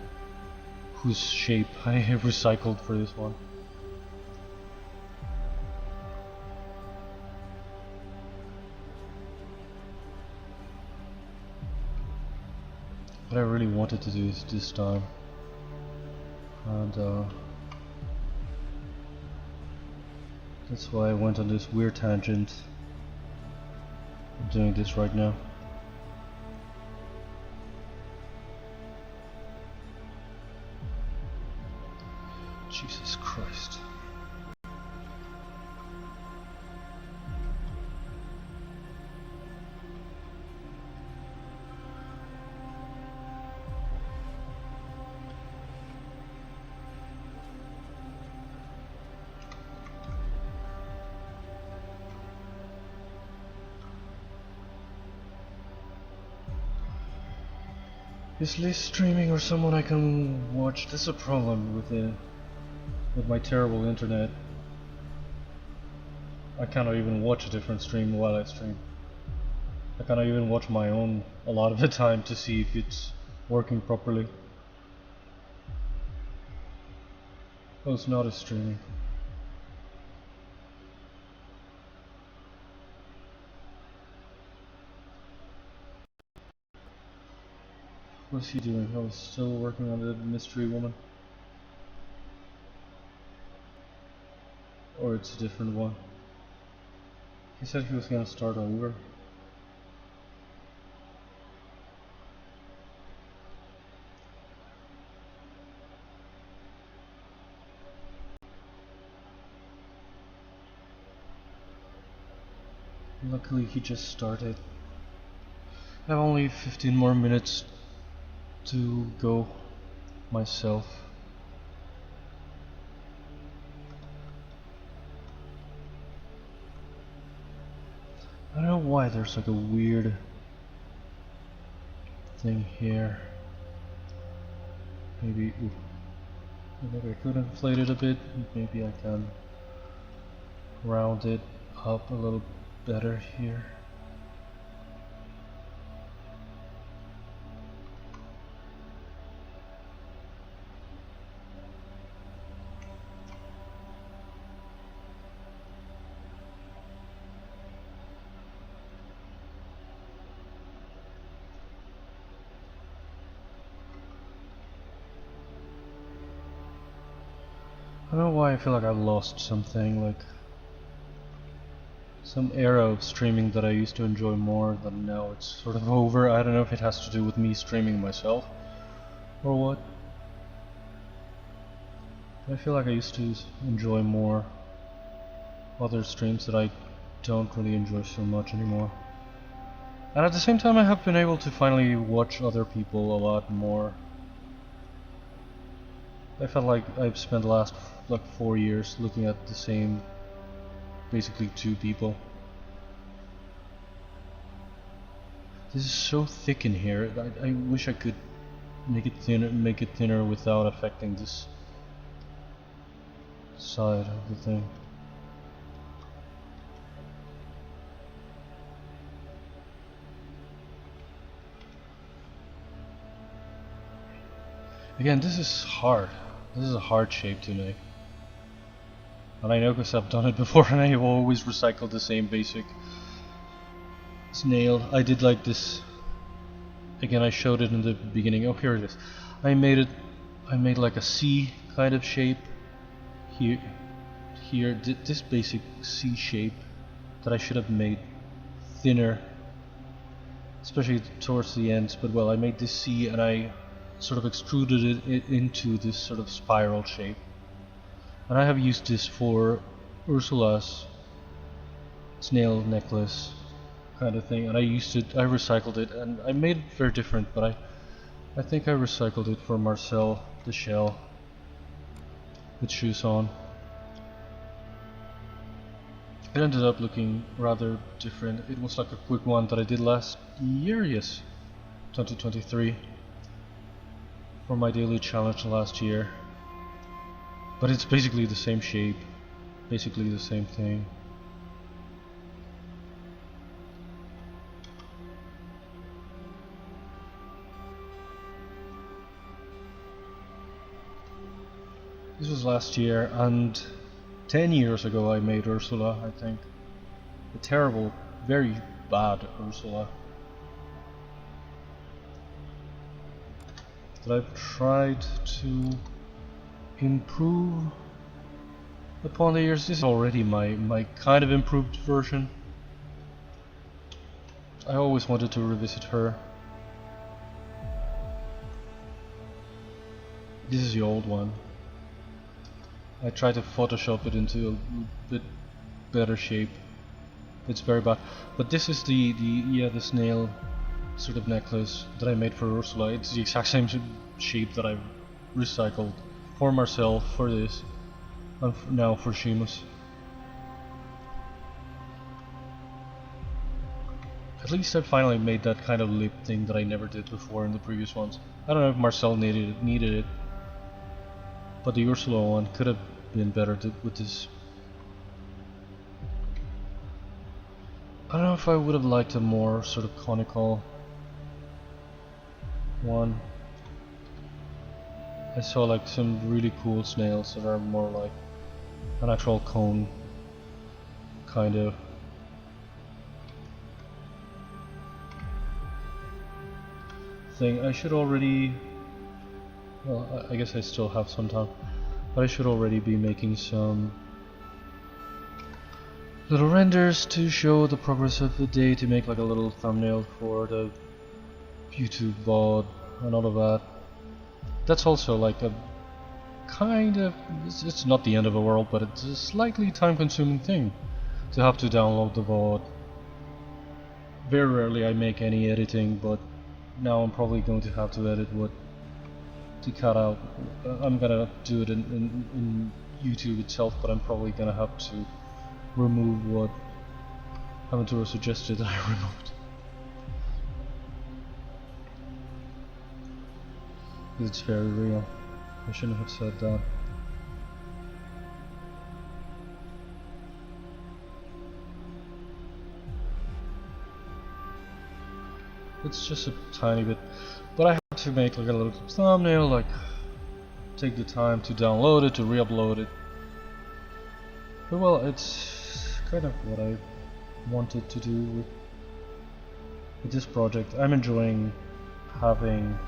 whose shape I have recycled for this one. What I really wanted to do is this time, and that's why I went on this weird tangent. I'm doing this right now. Jesus Christ. Is Liz streaming or someone I can watch? That's a problem with my terrible internet. I cannot even watch a different stream while I stream. I cannot even watch my own a lot of the time to see if it's working properly. Oh, it's not a streaming. What's he doing? Oh, he's still working on the mystery woman. Or it's a different one. He said he was gonna start over. Luckily he just started. I have only 15 more minutes to go myself. I don't know why there's like a weird thing here. Maybe I could inflate it a bit. Maybe I can round it up a little better here. I don't know why I feel like I've lost something, like some era of streaming that I used to enjoy more, that now it's sort of over. I don't know if it has to do with me streaming myself or what. I feel like I used to enjoy more other streams that I don't really enjoy so much anymore. And at the same time I have been able to finally watch other people a lot more. I felt like I've spent the last like 4 years looking at the same, basically 2 people. This is so thick in here. I wish I could make it thinner without affecting this side of the thing. Again, this is hard. This is a hard shape to make. And I know because I've done it before and I have always recycled the same basic snail. I did like this. Again, I showed it in the beginning. Oh, here it is. I made like a C kind of shape here. This basic C shape that I should have made thinner, especially towards the ends. But well, I made this C and I sort of extruded it into this sort of spiral shape. And I have used this for Ursula's snail necklace kind of thing, and I recycled it, and I made it very different, but I think I recycled it for Marcel the shell with shoes on. It ended up looking rather different. It was like a quick one that I did last year, yes, 2023, for my daily challenge last year. But it's basically the same shape, basically the same thing. This was last year, and 10 years ago I made Ursula, I think. A terrible, very bad Ursula that I've tried to improve upon the years. This is already my kind of improved version. I always wanted to revisit her. This is the old one. I tried to Photoshop it into a bit better shape. It's very bad. But this is the snail sort of necklace that I made for Ursula. It's the exact same shape that I've recycled for Marcel, for this, and now for Seamus. At least I finally made that kind of lip thing that I never did before in the previous ones. I don't know if Marcel needed it, but the Ursula one could have been better with this. I don't know if I would have liked a more sort of conical one. I saw like some really cool snails that are more like an actual cone kind of. Thing. I should already, well, I guess I still have some time, but I should already be making some little renders to show the progress of the day, to make like a little thumbnail for the YouTube VOD and all of that. That's also like a kind of, it's not the end of the world, but it's a slightly time consuming thing to have to download the VOD Very rarely I make any editing, but now I'm probably going to have to edit what to cut out. I'm gonna do it in YouTube itself, but I'm probably gonna have to remove what Aventura suggested that I removed. It's very real. I shouldn't have said that. It's just a tiny bit, but I have to make like a little thumbnail, like take the time to download it, to re-upload it. But well, it's kind of what I wanted to do with this project. I'm enjoying having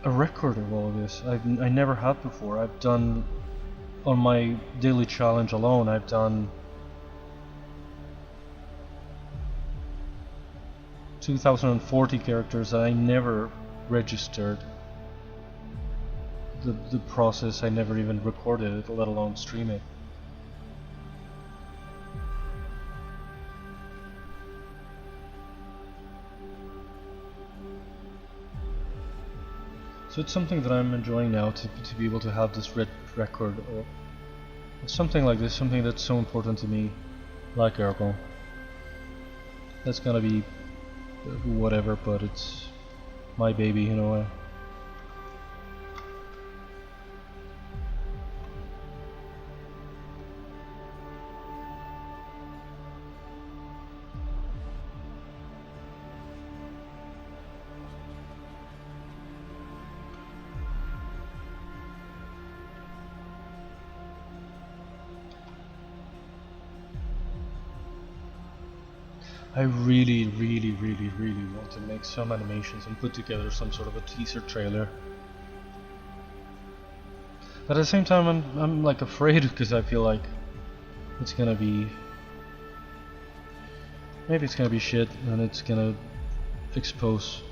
a record of all of this. I never had before. I've done, on my daily challenge alone, I've done 2040 characters, and I never registered the process. I never even recorded it, let alone stream it. So it's something that I'm enjoying now, to be able to have this record of something like this, something that's so important to me, like Ergol. That's gonna be whatever, but it's my baby in a way. I really want to make some animations and put together some sort of a teaser trailer. But at the same time, I'm like afraid, because I feel like it's gonna be, maybe it's gonna be shit, and it's gonna expose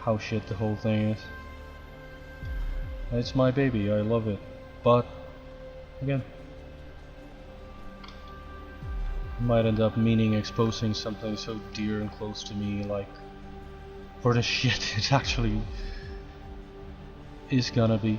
how shit the whole thing is. It's my baby, I love it, but again, might end up meaning exposing something so dear and close to me, like for the shit it actually is gonna be.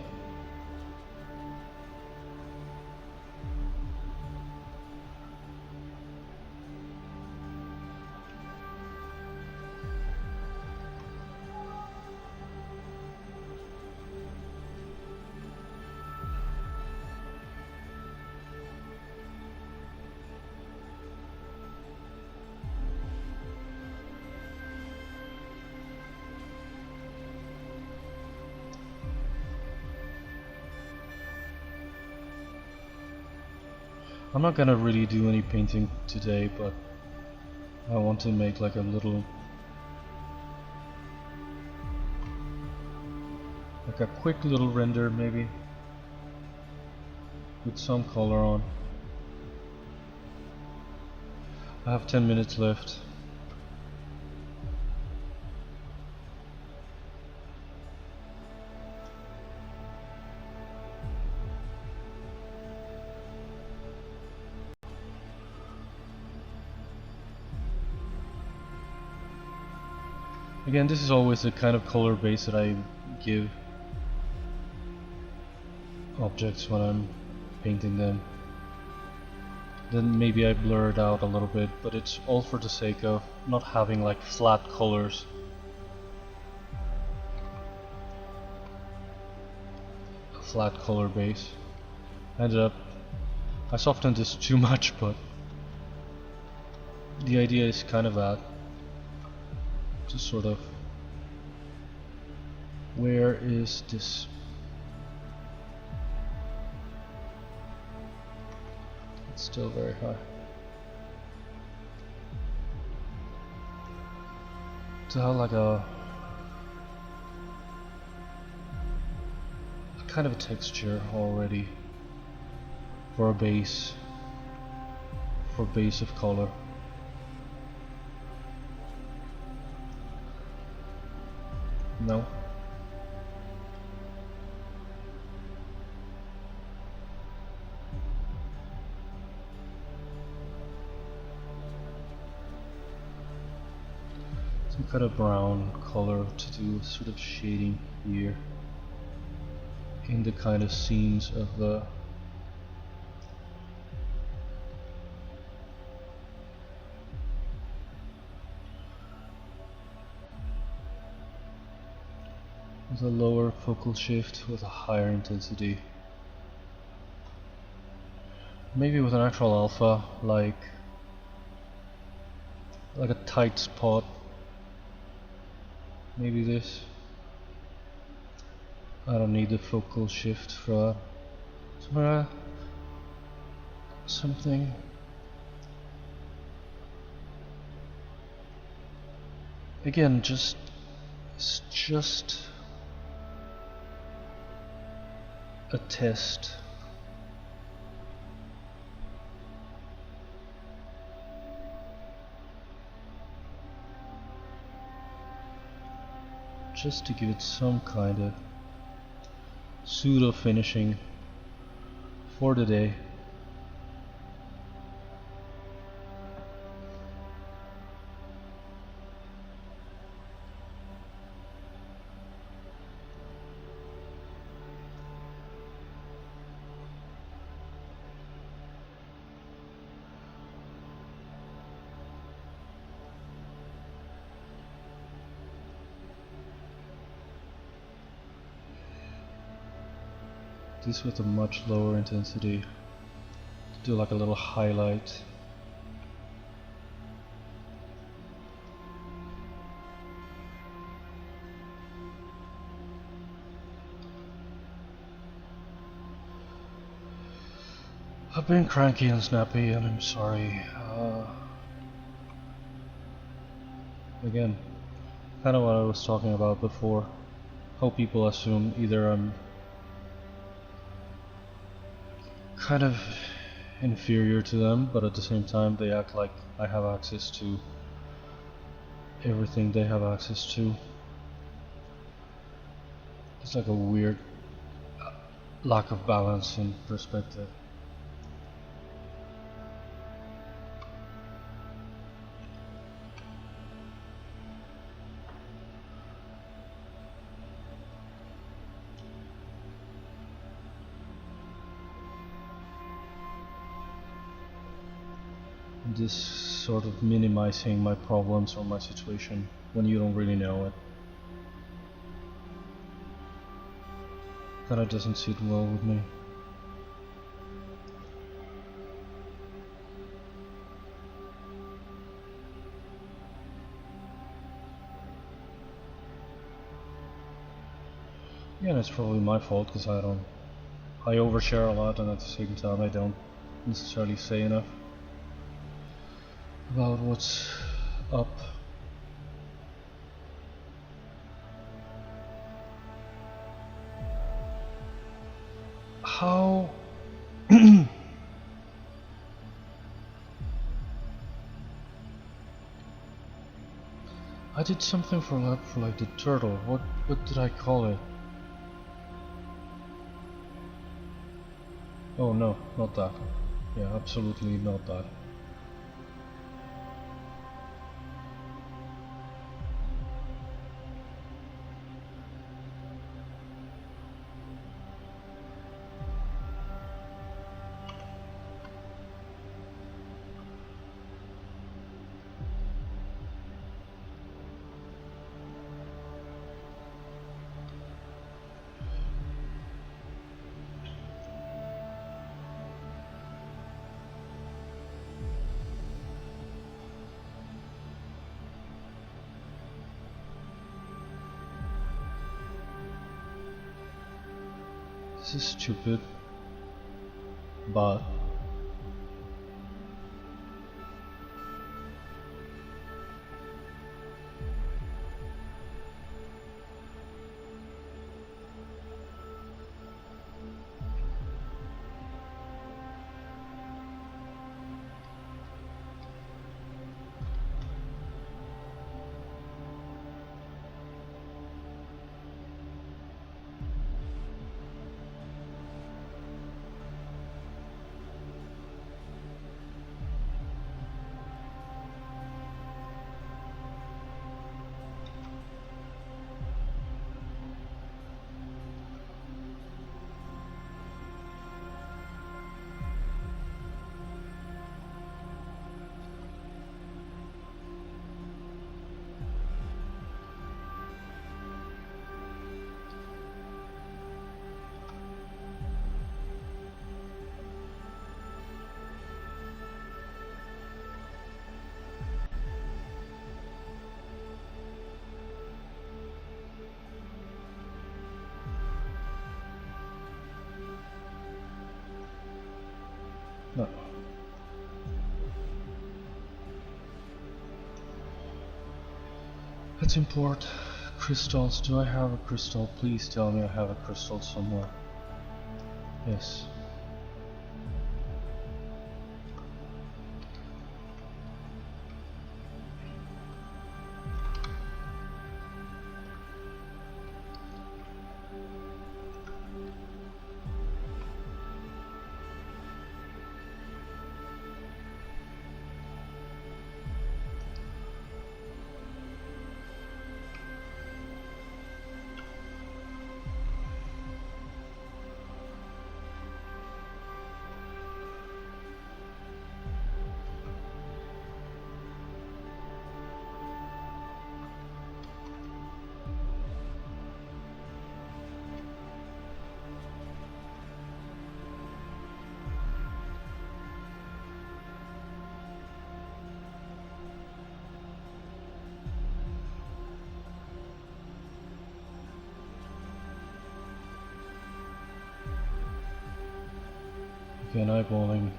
I'm not gonna really do any painting today, but I want to make like a little, like a quick little render maybe, with some color on. I have 10 minutes left. Again, this is always the kind of color base that I give objects when I'm painting them. Then maybe I blur it out a little bit, but it's all for the sake of not having like flat colors. A flat color base. I softened this too much, but the idea is kind of that. To sort of, where is this? It's still very high. To have like a kind of a texture already for a base, for base of color. No. got a brown color to do a sort of shading here in the kind of seams of the lower focal shift with a higher intensity. Maybe with an actual alpha, like a tight spot. Maybe this. I don't need the focal shift for that. So, something. Again, it's just a test. Just to give it some kind of pseudo finishing for the day. This with a much lower intensity to do like a little highlight. I've been cranky and snappy and I'm sorry. Again, kind of what I was talking about before. How people assume either I'm kind of inferior to them, but at the same time they act like I have access to everything they have access to. It's like a weird lack of balance in perspective. This sort of minimizing my problems or my situation when you don't really know it. Kinda doesn't sit well with me. Yeah, and it's probably my fault because I overshare a lot and at the same time I don't necessarily say enough about what's up. How I did something for like the turtle. What did I call it? Oh no, not that. Yeah, absolutely not that. This is stupid, but No. Let's import crystals. Do I have a crystal? Please tell me I have a crystal somewhere. Yes. Again, eyeballing.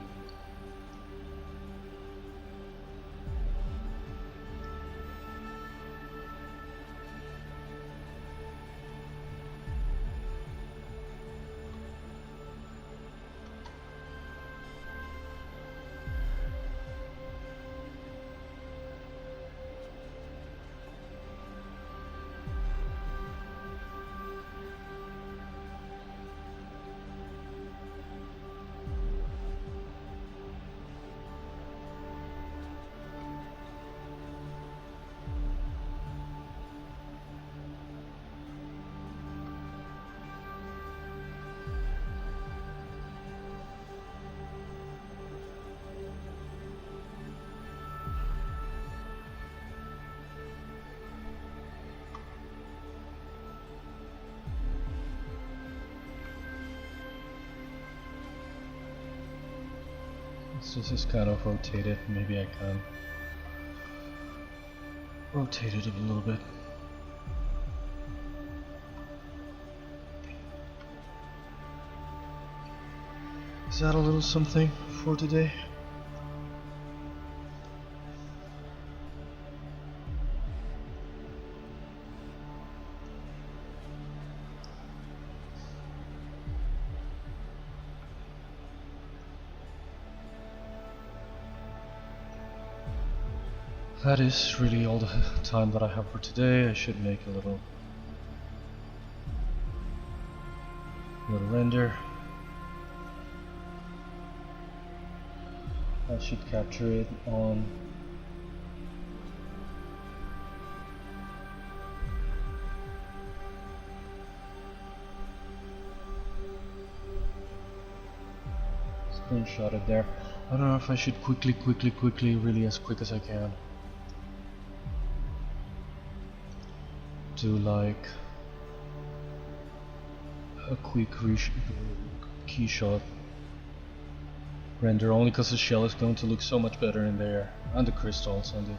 So this is kind of rotated. Maybe I can rotate it a little bit. Is that a little something for today? That is really all the time that I have for today. I should make a little render. I should capture it on screenshot it there. I don't know if I should quickly, really as quick as I can do like a quick key shot render, only because the shell is going to look so much better in there, and the crystals and the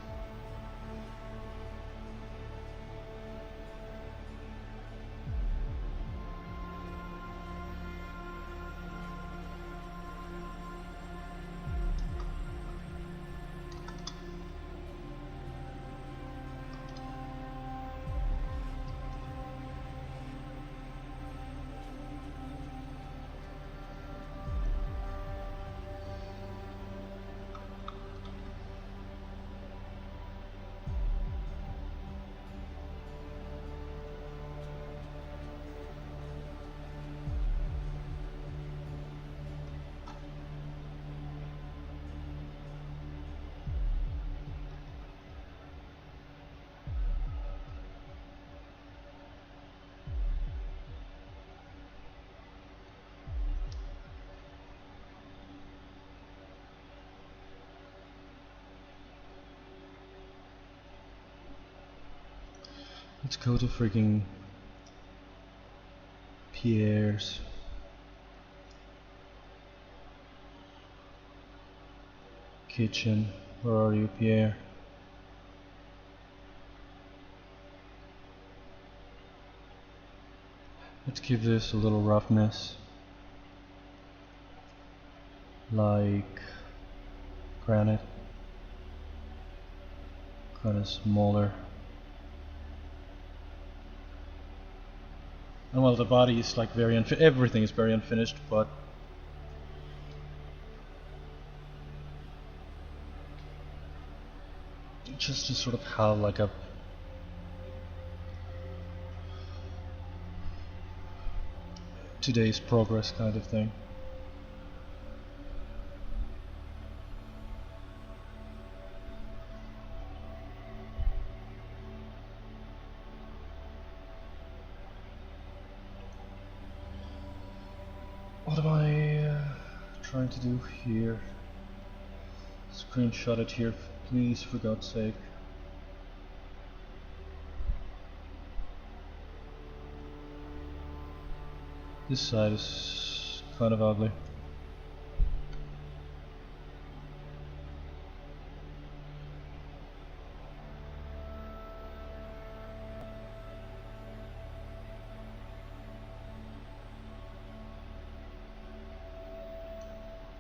let's go to freaking Pierre's kitchen. Where are you, Pierre? Let's give this a little roughness. like granite, kind of smaller. And well, the body is like very everything is very unfinished, but just to sort of have like a today's progress kind of thing. What am I trying to do here? Screenshot it here, please, for God's sake. This side is kind of ugly.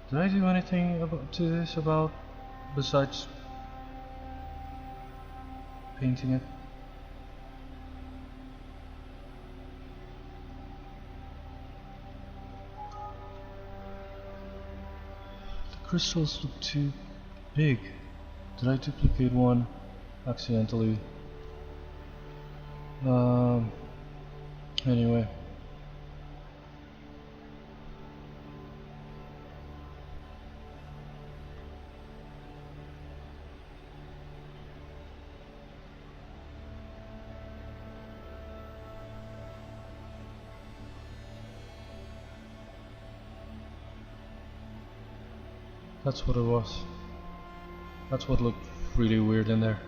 Did I do anything to this besides painting it? The crystals look too big. Did I duplicate one accidentally? Anyway. That's what it was. That's what looked really weird in there.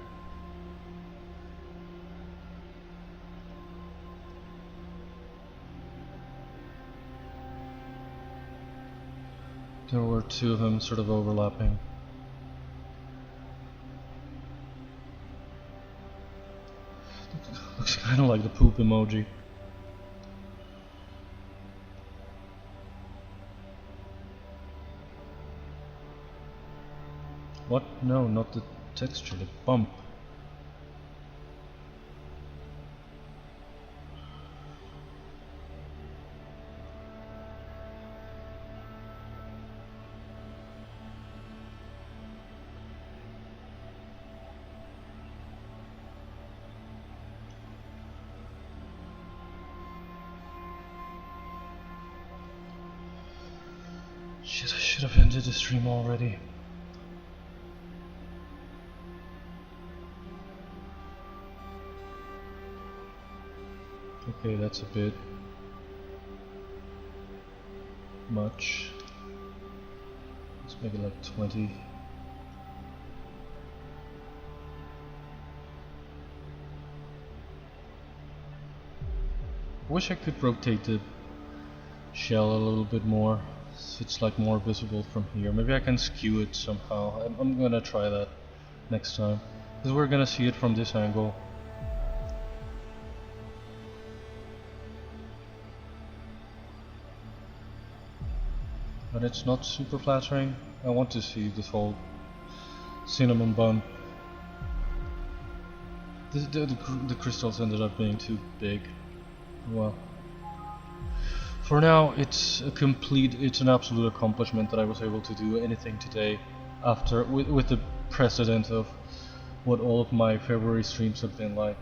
There were two of them sort of overlapping. Looks kind of like the poop emoji. What? No, not the texture, the bump. Shit, I should have ended the stream already. Okay, that's a bit much. Let's make it like 20. I wish I could rotate the shell a little bit more, so it's like more visible from here. Maybe I can skew it somehow. I'm gonna try that next time, because we're gonna see it from this angle. But it's not super flattering. I want to see this whole cinnamon bun. The crystals ended up being too big. Well, for now it's an absolute accomplishment that I was able to do anything today after with the precedent of what all of my February streams have been like.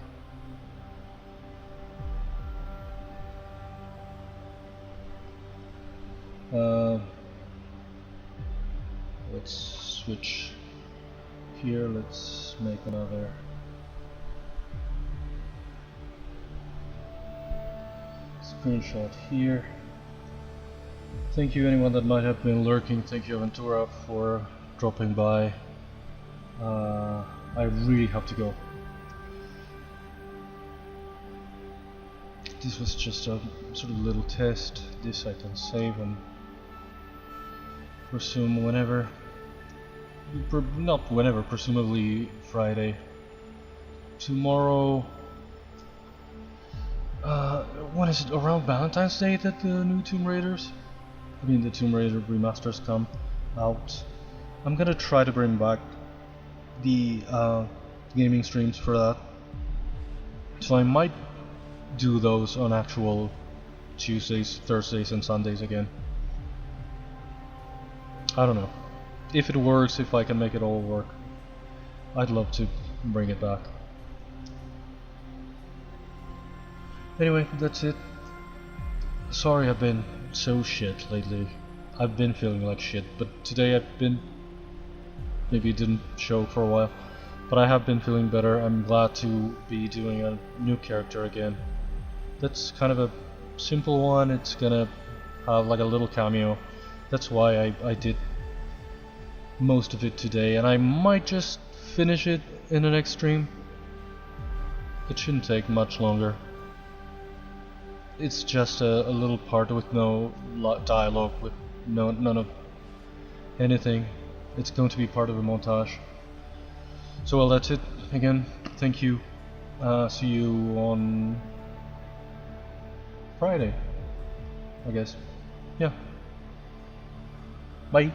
Let's switch here, let's make another screenshot here. Thank you anyone that might have been lurking. Thank you Aventura for dropping by. I really have to go. This was just a sort of little test. This I can save and resume whenever. Not whenever, presumably Friday. Tomorrow, when is it? Around Valentine's Day that the new Tomb Raiders? I mean the Tomb Raider remasters come. out. I'm gonna try to bring back the gaming streams for that. So I might do those on actual Tuesdays, Thursdays and Sundays again. I don't know. If it works, if I can make it all work, I'd love to bring it back. Anyway, that's it. Sorry I've been so shit lately. I've been feeling like shit, but today I've been... Maybe it didn't show for a while, but I have been feeling better. I'm glad to be doing a new character again. That's kind of a simple one. It's gonna have like a little cameo. That's why I did most of it today, and I might just finish it in the next stream. It shouldn't take much longer. It's just a little part with no dialogue, with none of anything. It's going to be part of a montage. So well, that's it. Again, thank you. See you on Friday, I guess. Yeah. Bye.